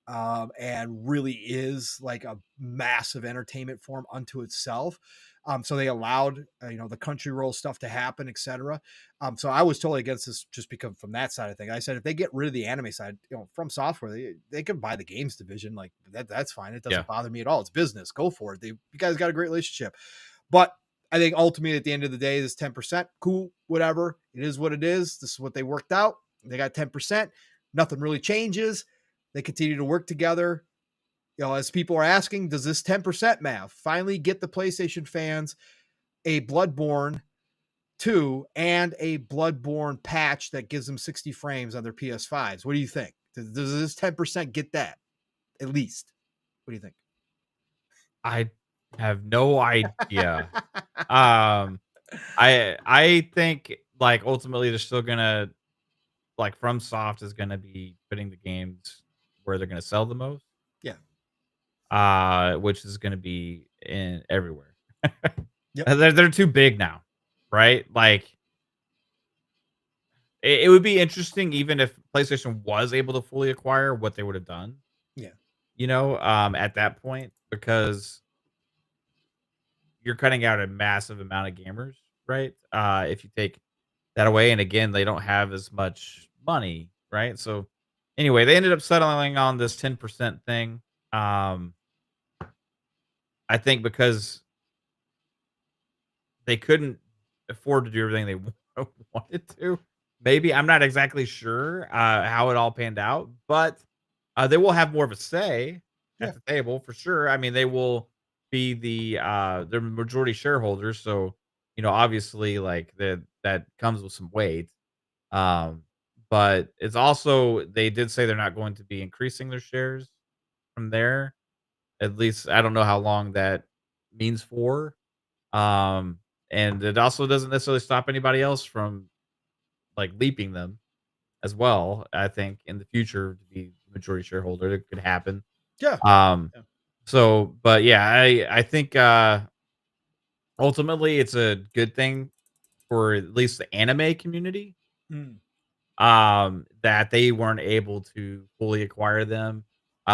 And really is like a massive entertainment form unto itself. So they allowed, the Crunchyroll stuff to happen, etc. So I was totally against this just because from that side of things. I said if they get rid of the anime side, from software, they can buy the games division. Like that's fine. It doesn't bother me at all. It's business. Go for it. You guys got a great relationship. But I think ultimately at the end of the day, this 10%, cool, whatever. It is what it is. This is what they worked out. They got 10%. Nothing really changes. They continue to work together. As people are asking, does this 10% math finally get the PlayStation fans a Bloodborne 2 and a Bloodborne patch that gives them 60 frames on their PS5s? What do you think? Does this 10% get that at least? What do you think? I have no idea. I think like ultimately they're still gonna like FromSoft is gonna be putting the games where they're gonna sell the most. Yeah. Which is gonna be in everywhere. Yep. They're too big now, right? Like it would be interesting even if PlayStation was able to fully acquire what they would have done. Yeah. At that point, because you're cutting out a massive amount of gamers, right? If you take that away, and again, they don't have as much money, right? So anyway, they ended up settling on this 10% thing. Um, I think because they couldn't afford to do everything they wanted to. Maybe I'm not exactly sure how it all panned out, but they will have more of a say Yeah. at the table for sure. I mean, they will be their majority shareholders, so obviously, like that comes with some weight. Um, but it's also they did say they're not going to be increasing their shares from there. At least I don't know how long that means for. Um, and it also doesn't necessarily stop anybody else from like leaping them as well. I think in the future to be the majority shareholder, it could happen. Yeah. Um, Yeah. so, but yeah, I think ultimately it's a good thing for at least the anime community. Mm, That they weren't able to fully acquire them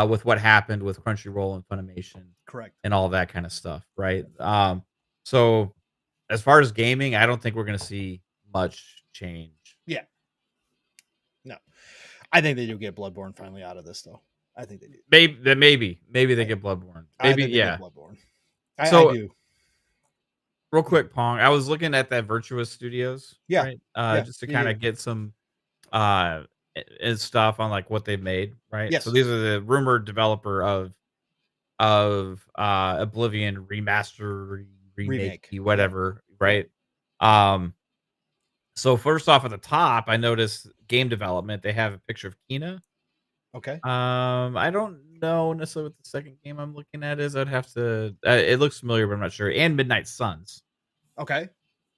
with what happened with Crunchyroll and Funimation correct. and all that kind of stuff, right? So as far as gaming, I don't think we're gonna see much change. Yeah. No. I think they do get Bloodborne finally out of this, though. I think they do. Maybe they get Bloodborne. I Maybe think they yeah. get Bloodborne. I So do. real quick, Pong. I was looking at that Virtuous Studios, Yeah. right? Yeah. Just to kind Yeah. of get some uh and stuff on like what they've made, right? So Yes. these are the rumored developer of Oblivion remaster, remake, Remake. Yep. whatever, Yep. right? Um, so first off at the top, I noticed game development. They have a picture of Kina. Okay. I don't know necessarily what the second game I'm looking at is. I'd have to. It looks familiar, but I'm not sure. And Midnight Suns. Okay.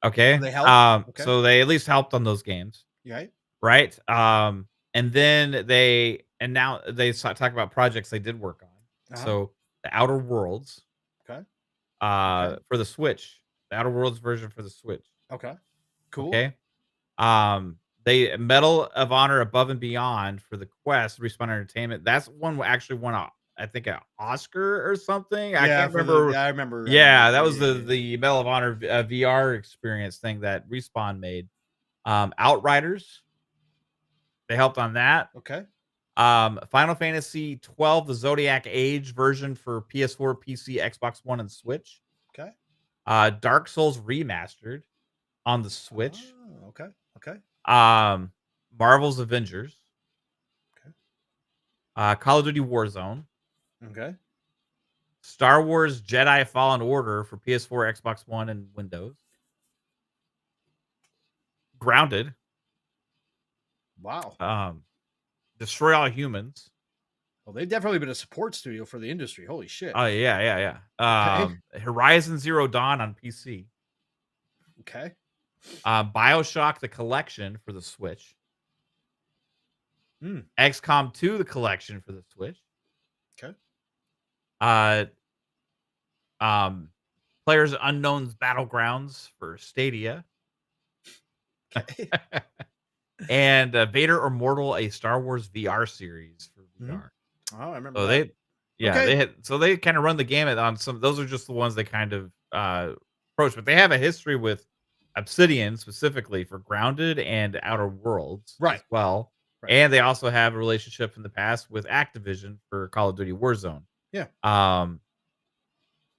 Okay. They help. Okay. So they at least helped on those games, You right? right? And then talk about projects they did work on. Uh-huh. So the Outer Worlds, Okay. Okay. for the Switch, the Outer Worlds version for the Switch. Okay. Cool. Okay. They Medal of Honor Above and Beyond for the Quest, Respawn Entertainment. That's one actually won a, I think, an Oscar or something. I Yeah, can't remember. I remember. Yeah, that was Yeah. the Medal of Honor VR experience thing that Respawn made. Outriders, they helped on that. Okay. Final Fantasy 12, the Zodiac Age version for PS4, PC, Xbox One, and Switch. Okay. Dark Souls Remastered on the Switch. Oh, okay. Okay. Marvel's Avengers. Okay. Call of Duty Warzone. Okay. Star Wars Jedi Fallen Order for PS4, Xbox One, and Windows. Grounded. Wow. Destroy All Humans. Well, they've definitely been a support studio for the industry. Holy shit. Oh yeah. Okay. Horizon Zero Dawn on PC. Okay. BioShock the Collection for the Switch. XCOM 2 the Collection for the Switch. Okay. Players Unknown's Battlegrounds for Stadia. Okay. And Vader Immortal, a Star Wars VR series for VR. Oh, I remember So that. they kind of run the gamut on some. Those are just the ones they kind of approach, but they have a history with Obsidian specifically for Grounded and Outer Worlds as well. Right. And they also have a relationship in the past with Activision for Call of Duty Warzone. Yeah.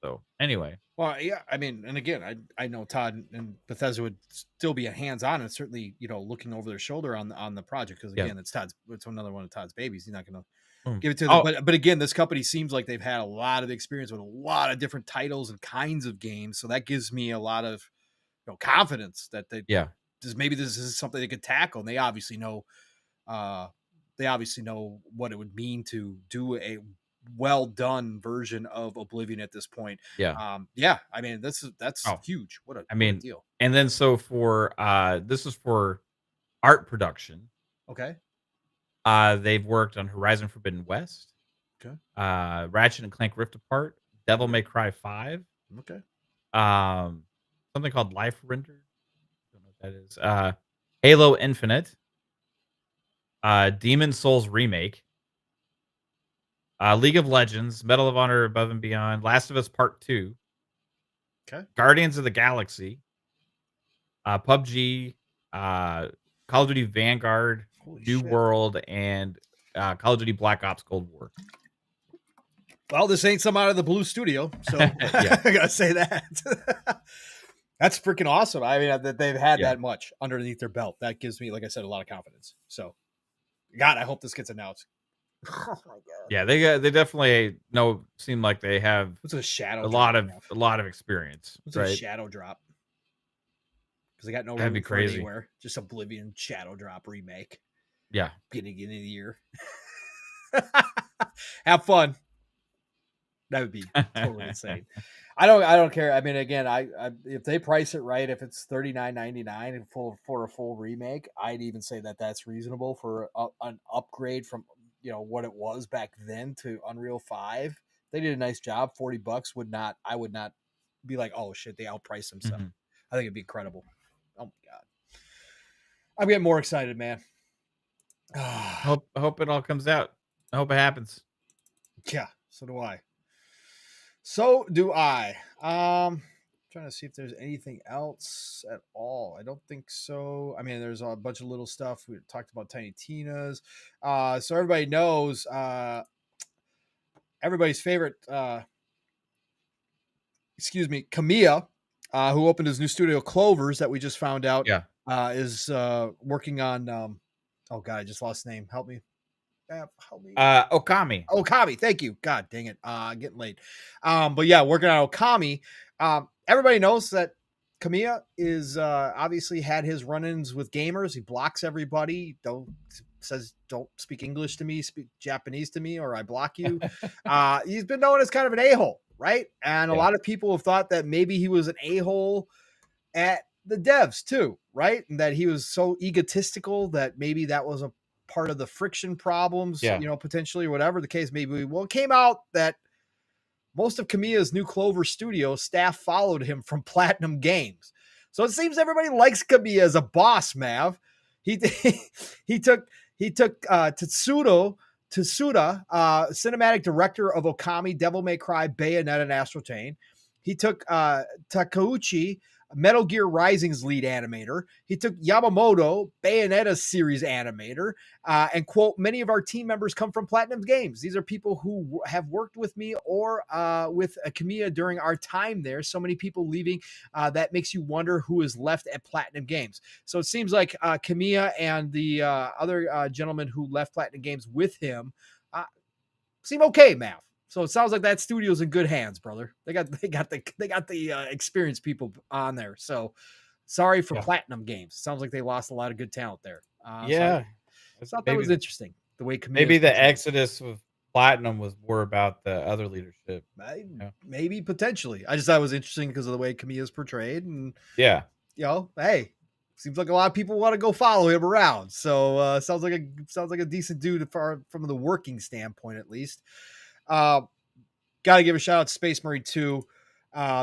So anyway. Well, yeah, I mean, and again, I know Todd and Bethesda would still be hands-on and certainly, looking over their shoulder on the project because again, it's another one of Todd's babies. He's not going to give it to them. But again, this company seems like they've had a lot of experience with a lot of different titles and kinds of games, so that gives me a lot of confidence that maybe this is something they could tackle. And they obviously know what it would mean to do a well done version of Oblivion at this point. I mean, that's huge. What a deal. And then so for this is for art production. Okay. They've worked on Horizon Forbidden West. Okay. Ratchet and Clank Rift Apart, Devil May Cry 5. Okay. Something called Life Render. Don't know what that is. Halo Infinite. Demon Souls Remake. League of Legends, Medal of Honor Above and Beyond, Last of Us Part 2. Okay. Guardians of the Galaxy. PUBG, Call of Duty Vanguard, New World, and Call of Duty Black Ops Cold War. Well, this ain't some out of the blue studio, so I gotta say that. That's freaking awesome. I mean, that they've had that much underneath their belt. That gives me, like I said, a lot of confidence. So, God, I hope this gets announced. Oh my God. Yeah, they definitely seem like they have a shadow a lot of experience. What's a shadow drop? Because they got no That'd room be for crazy. anywhere. Just Oblivion shadow drop remake. Yeah. Beginning of the year. Have fun. That would be totally insane. I don't care. I mean, again, I if they price it right, if it's $39.99 for a full remake, I'd even say that's reasonable for an upgrade from what it was back then to Unreal 5. They did a nice job. $40 I would not be like, oh shit, they outpriced themselves. I think it'd be incredible. Oh my God. I'm getting more excited, man. Hope it all comes out. I hope it happens. Yeah, so do I. So do I. Trying to see if there's anything else at all. I don't think so. I mean, there's a bunch of little stuff. We talked about Tiny Tina's. So everybody knows everybody's favorite Kamiya, who opened his new studio Clovers that we just found out is working on Oh God, I just lost the name. Help me. Help me. Okami. Okami, thank you. God dang it. Getting late. But yeah, working on Okami. Everybody knows that Kamiya is obviously had his run-ins with gamers. He blocks everybody. Don't speak English to me, speak Japanese to me, or I block you. He's been known as kind of an a-hole, right? And a Yeah. lot of people have thought that maybe he was an a-hole at the devs too, right? And that he was so egotistical that maybe that was a part of the friction problems, Yeah. potentially, or whatever the case may be. Well, it came out that most of Kamiya's New Clover Studio staff followed him from Platinum Games. So it seems everybody likes Kamiya as a boss, Mav. He he took Tsuda, cinematic director of Okami, Devil May Cry, Bayonetta, and Astral Chain. He took Takeuchi, Metal Gear Rising's lead animator. He took Yamamoto, Bayonetta's series animator, and quote, many of our team members come from Platinum Games. These are people who have worked with me or with Kamiya during our time there. So many people leaving that makes you wonder who is left at Platinum Games. So it seems like Kamiya and the other gentleman who left Platinum Games with him seem okay, Mav. So it sounds like that studio's in good hands, brother. They got the experienced people on there. So sorry for Platinum Games. Sounds like they lost a lot of good talent there. Yeah. I thought that was interesting. The way maybe the exodus of Platinum was more about the other leadership. Maybe potentially. I just thought it was interesting because of the way Kamiya's portrayed, and yeah, hey, seems like a lot of people want to go follow him around. So sounds like a decent dude from the working standpoint, at least. Got to give a shout out to Space Marine 2.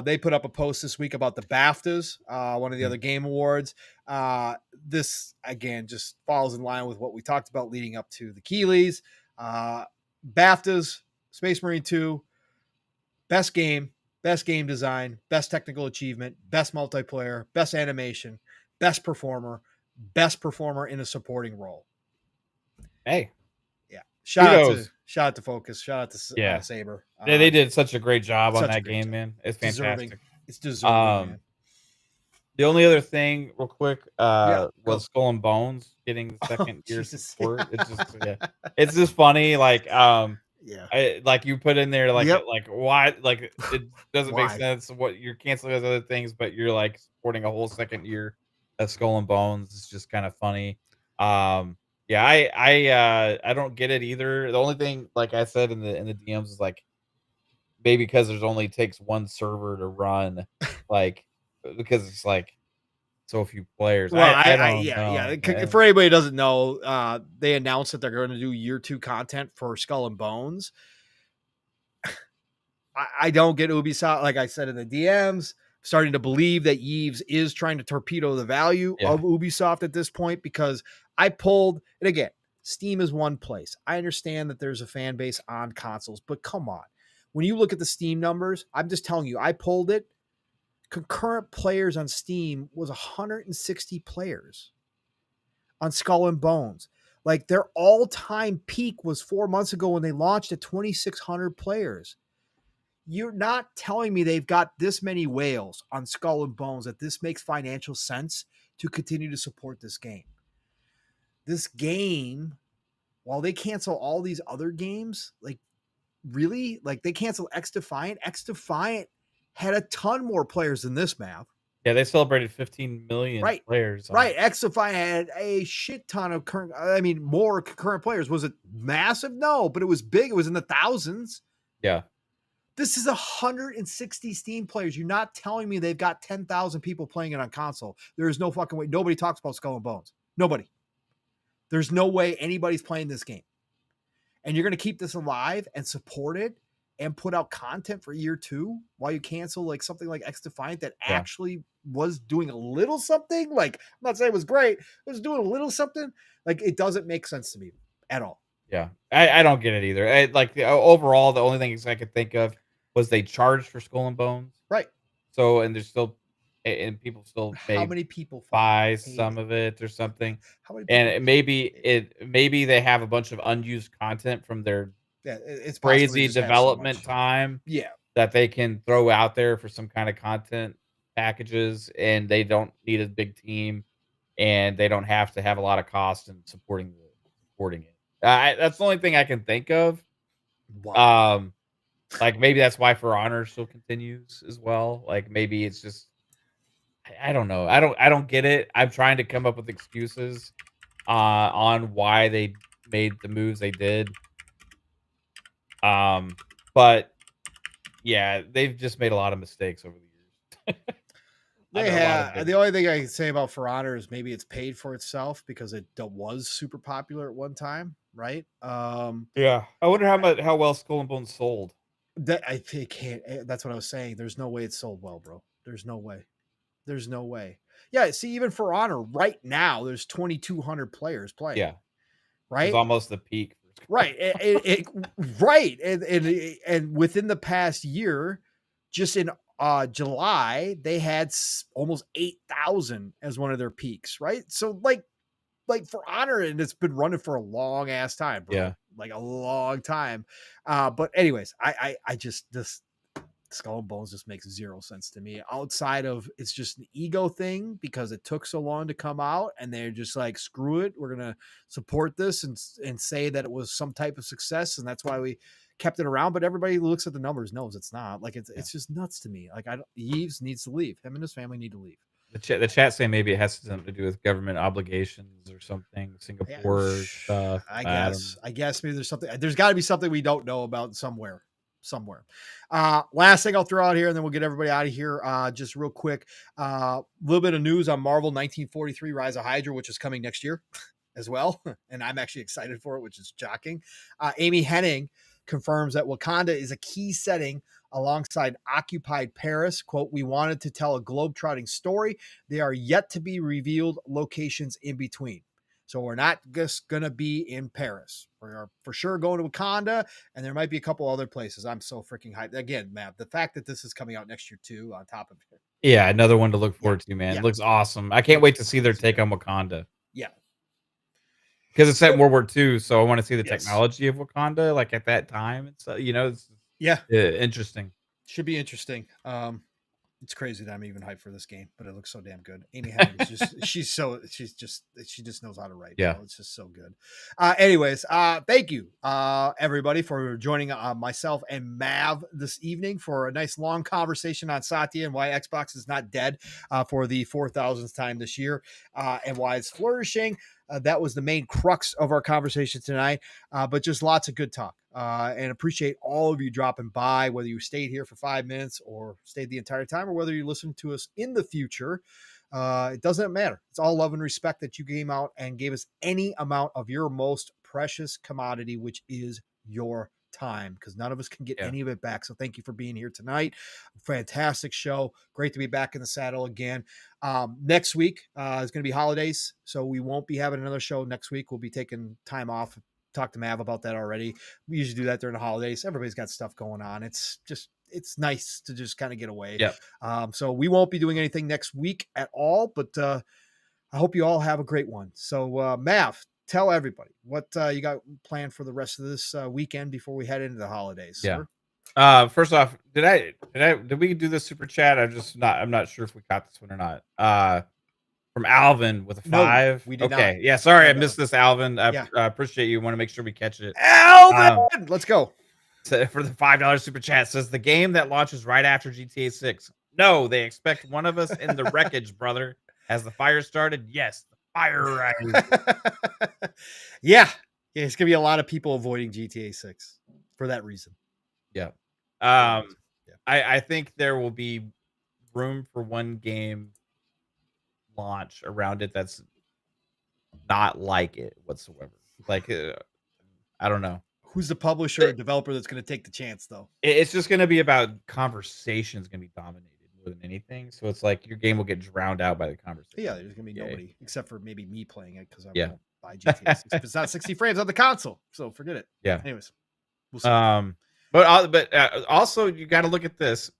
They put up a post this week about the BAFTAs, one of the other game awards. This, again, just falls in line with what we talked about leading up to the Keeleys. BAFTAs, Space Marine 2, best game design, best technical achievement, best multiplayer, best animation, best performer in a supporting role. Hey. Yeah. Shout out to Focus. Shout out to Saber. Yeah, they did such a great job on that game, man. It's fantastic. It's deserving, man. The only other thing, real quick, was Skull and Bones getting the second year support. It's just it's just funny. Like, like you put in there, like, like why? Like it doesn't make sense. What you're canceling those other things, but you're like supporting a whole second year of Skull and Bones. It's just kind of funny. Yeah, I don't get it either. The only thing, like I said in the DMs, is like maybe because there's only takes one server to run, like because it's like so few players. Well, I don't know. For anybody who doesn't know, they announced that they're going to do year 2 content for Skull and Bones. I don't get Ubisoft, like I said in the DMs. Starting to believe that Yves is trying to torpedo the value of Ubisoft at this point, because I pulled, and again, Steam is one place. I understand that there's a fan base on consoles, but come on. When you look at the Steam numbers, I'm just telling you, I pulled it. Concurrent players on Steam was 160 players on Skull and Bones. Like their all-time peak was 4 months ago when they launched at 2,600 players. You're not telling me they've got this many whales on Skull and Bones that this makes financial sense to continue to support this game. This game, while they cancel all these other games, like really, like they cancel X Defiant. X Defiant had a ton more players than this map. Yeah, they celebrated 15 million players. Right. X Defiant had a shit ton of more current players. Was it massive? No, but it was big. It was in the thousands. Yeah. This is 160 Steam players. You're not telling me they've got 10,000 people playing it on console. There is no fucking way. Nobody talks about Skull and Bones. Nobody. There's no way anybody's playing this game. And you're going to keep this alive and support it and put out content for year 2 while you cancel like something like X Defiant that actually was doing a little something. Like, I'm not saying it was great. It was doing a little something. Like, it doesn't make sense to me at all. Yeah. I don't get it either. Overall, the only things I could think of was they charged for Skull and Bones. Right. So, and there's still, and people still how many people buy some of it or something. And maybe they have a bunch of unused content from their it's crazy development time. Yeah. That they can throw out there for some kind of content packages, and they don't need a big team. and they don't have to have a lot of cost in supporting it. That's the only thing I can think of. Wow. Like maybe that's why For Honor still continues as well. Like maybe it's just I don't know. I don't get it. I'm trying to come up with excuses on why they made the moves they did. But yeah, they've just made a lot of mistakes over the years. They A lot of have big the only thing I can say about For Honor is maybe it's paid for itself because it was super popular at one time, right? Yeah. I wonder how well Skull and Bones sold. That I think can't. That's what I was saying. There's no way it sold well, bro. There's no way. There's no way. Yeah. See, even For Honor right now, there's 2,200 players playing. Yeah. It was Right. almost the peak. Right. Right. And within the past year, just in July, they had almost 8,000 as one of their peaks. Right. So like For Honor, and it's been running for a long ass time, bro. Yeah. Like a long time. But anyways, I just this Skull and Bones just makes zero sense to me. Outside of it's just an ego thing because it took so long to come out, and they're just like, screw it, we're gonna support this and say that it was some type of success, and that's why we kept it around. But everybody who looks at the numbers knows it's not. Like it's just nuts to me. Like Yves needs to leave. Him and his family need to leave. The chat saying maybe it has something to do with government obligations or something, Yeah, Singapore stuff. I guess maybe there's something. There's got to be something we don't know about somewhere. Last thing I'll throw out here, and then we'll get everybody out of here. Just real quick, a little bit of news on Marvel 1943: Rise of Hydra, which is coming next year as well, and I'm actually excited for it, which is shocking. Amy Hennig confirms that Wakanda is a key setting alongside occupied Paris. Quote, "We wanted to tell a globe-trotting story. They are yet to be revealed locations in between. So we're not just going to be in Paris. We're for sure going to Wakanda, and there might be a couple other places." I'm so freaking hyped. Again, Matt, the fact that this is coming out next year too, on top of it. Yeah, another one to look forward to, man. Yeah. Looks awesome. I can't wait to see their take on Wakanda. Yeah. Because it's set in World War II, so I want to see the Yes. technology of Wakanda, like at that time. It's it's Yeah. interesting. Should be interesting. It's crazy that I'm even hyped for this game, but it looks so damn good. Amy Hennig is just she just knows how to write. Yeah. It's just so good. Anyways, thank you everybody for joining myself and Mav this evening for a nice long conversation on Satya and why Xbox is not dead for the 4,000th time this year, and why it's flourishing. That was the main crux of our conversation tonight, but just lots of good talk. And appreciate all of you dropping by, whether you stayed here for 5 minutes or stayed the entire time, or whether you listen to us in the future. It doesn't matter. It's all love and respect that you came out and gave us any amount of your most precious commodity, which is your time, because none of us can get any of it back. So thank you for being here tonight. Fantastic show. Great to be back in the saddle again. Next week is going to be holidays, so we won't be having another show next week. We'll be taking time off. Talked to Mav about that already. We usually do that during the holidays. Everybody's got stuff going on. It's nice to just kind of get away. So we won't be doing anything next week at all, but I hope you all have a great one. So Mav, tell everybody what you got planned for the rest of this weekend before we head into the holidays. Yeah. Sir? First off, did we do the super chat? I'm not sure if we got this one or not. From Alvin with a 5. We did okay. not. Yeah, sorry, I missed this, Alvin. I Yeah. appreciate you. Want to make sure we catch it. Alvin, let's go. So for the $5 super chat, says the game that launches right after GTA 6. No, they expect one of us in the wreckage, brother. Has the fire started? Yes, the fire rising. Yeah, it's gonna be a lot of people avoiding GTA 6 for that reason. Yeah. I think there will be room for one game launch around it that's not like it whatsoever. Like I don't know. Who's the publisher or developer that's going to take the chance, though? It's just going to be about conversations going to be dominated more than anything. So it's like your game will get drowned out by the conversation. Yeah, there's going to be nobody except for maybe me playing it because I won't buy GTA 6. It's not 60 frames on the console, so forget it. Yeah. Anyways, we'll see. But also you got to look at this.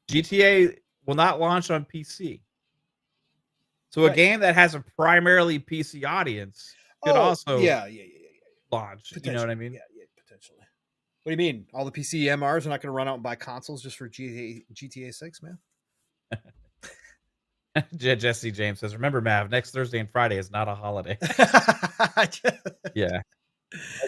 GTA will not launch on PC. So a game that has a primarily PC audience could also launch. You know what I mean? Yeah, potentially. What do you mean? All the PC MRs are not going to run out and buy consoles just for GTA 6, man? Jesse James says, "Remember, Mav, next Thursday and Friday is not a holiday." Yeah.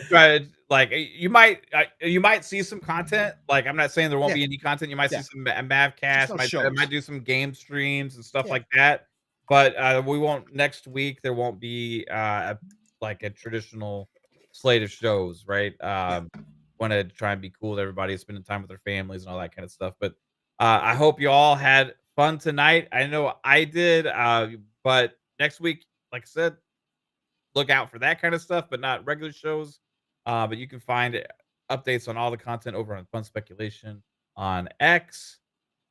But, like, you might see some content, like, I'm not saying there won't Yeah, be any content, you might see yeah. some Just Mavcast, no I shows. might do some game streams and stuff Yeah. like that, but, we won't next week, there won't be, like, a traditional slate of shows, right? Yeah. Wanna try and be cool with everybody, spending time with their families and all that kinda stuff, but, I hope you all had fun tonight. I know I did, but next week, like I said, look out for that kind of stuff, but not regular shows. But you can find updates on all the content over on Fun Speculation on X,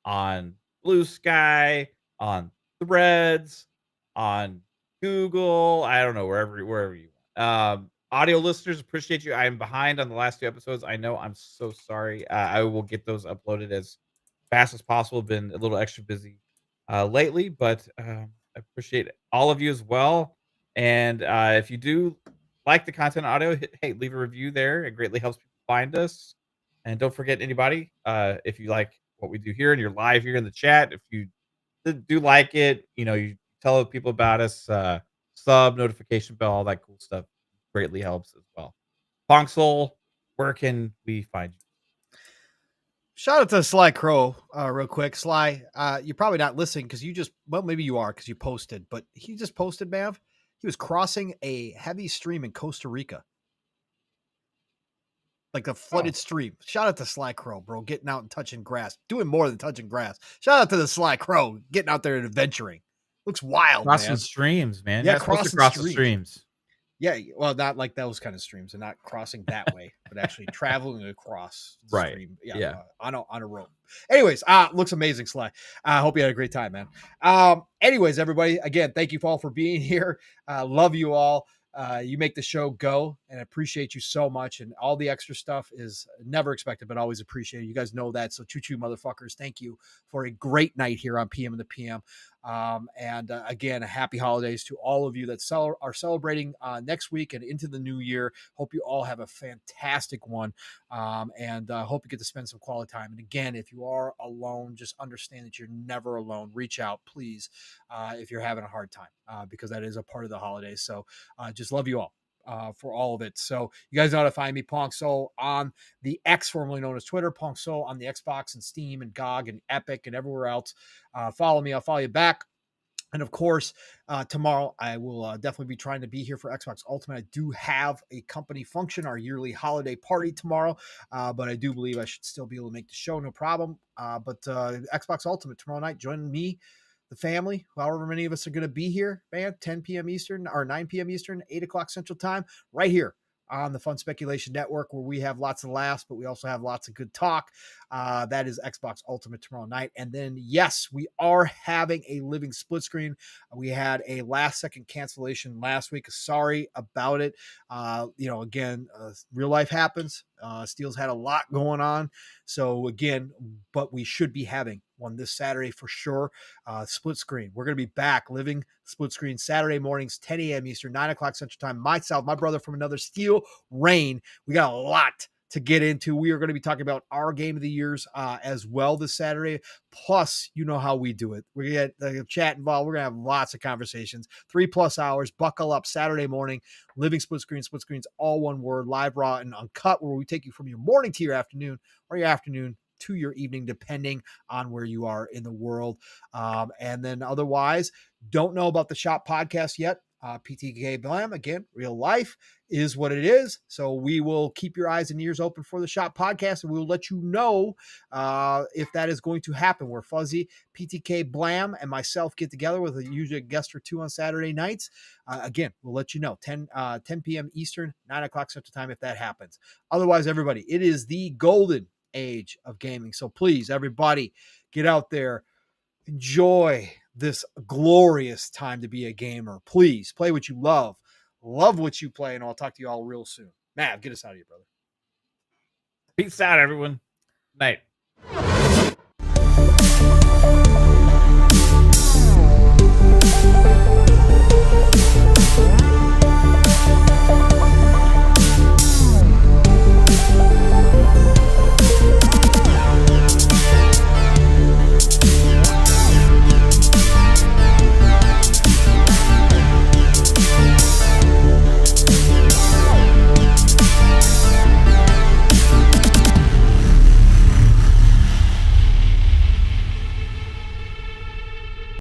on Blue Sky, on Threads, on Google. I don't know wherever you want. Audio listeners, appreciate you. I am behind on the last 2 episodes. I know. I'm so sorry. I will get those uploaded as fast as possible. Been a little extra busy lately, but I appreciate all of you as well. And if you do like the content audio, hey, leave a review there. It greatly helps people find us. And don't forget anybody, if you like what we do here and you're live here in the chat, if you do like it, you tell people about us, sub, notification bell, all that cool stuff greatly helps as well. Pong Soul, where can we find you? Shout out to Sly Crow, real quick. Sly, you're probably not listening because well, maybe you are because you posted, but he just posted, Mav. He was crossing a heavy stream in Costa Rica, like a flooded stream. Shout out to Sly Crow, bro, getting out and touching grass, doing more than touching grass. Shout out to the Sly Crow, getting out there and adventuring. Looks wild, Crossing man. streams, man. Yeah, You're not supposed to crossing cross the streams. streams. Yeah, well, not like those kind of streams, and not crossing that way, but actually traveling across the Right. stream. Yeah. On a rope. Anyways, looks amazing, Sly. I hope you had a great time, man. Anyways, everybody, again, thank you all for being here. Love you all. You make the show go, and I appreciate you so much. And all the extra stuff is never expected, but always appreciated. You guys know that. So, choo choo, motherfuckers. Thank you for a great night here on PM and the PM. Again, a happy holidays to all of you that are celebrating next week and into the new year. Hope you all have a fantastic one. Hope you get to spend some quality time. And again, if you are alone, just understand that you're never alone. Reach out, please, if you're having a hard time, because that is a part of the holidays. So just love you all. For all of it. So you guys know how to find me, Pong Soul, on the X, formerly known as Twitter, Pong Soul on the Xbox and Steam and GOG and Epic and everywhere else. Follow me. I'll follow you back. And of course, tomorrow I will definitely be trying to be here for Xbox Ultimate. I do have a company function, our yearly holiday party tomorrow, but I do believe I should still be able to make the show, no problem. But Xbox Ultimate tomorrow night, join me, the family, however many of us are going to be here, man, 10 p.m. Eastern or 9 p.m. Eastern, 8 o'clock Central Time, right here on the Fun Speculation Network, where we have lots of laughs, but we also have lots of good talk. That is Xbox Ultimate tomorrow night. And then, yes, we are having a living split screen. We had a last second cancellation last week. Sorry about it. Again, real life happens. Steel's had a lot going on. So again, but we should be having one this Saturday for sure. Split screen. We're going to be back living split screen Saturday mornings, 10 a.m. Eastern, 9 o'clock Central Time. Myself, my brother from another Steel, Rain. We got a lot to get into. We are going to be talking about our game of the years as well this Saturday. Plus, you know how we do it. We're going to get the chat involved. We're going to have lots of conversations. 3+ hours. Buckle up Saturday morning. Living split screens, all one word, live, raw, and uncut, where we take you from your morning to your afternoon or your afternoon to your evening, depending on where you are in the world. And then otherwise, don't know about the Shop podcast yet. PTK Blam, again, real life is what it is. So we will keep your eyes and ears open for the Shop podcast, and we will let you know if that is going to happen. Where Fuzzy, PTK Blam, and myself get together with usually a guest or two on Saturday nights. Again, we'll let you know 10 p.m. Eastern, 9 o'clock Central Time if that happens. Otherwise, everybody, it is the golden age of gaming. So please, everybody, get out there, enjoy this glorious time to be a gamer. Please play what you love what you play, and I'll talk to you all real soon. Mav, get us out of here, brother. Peace out, everyone. Night.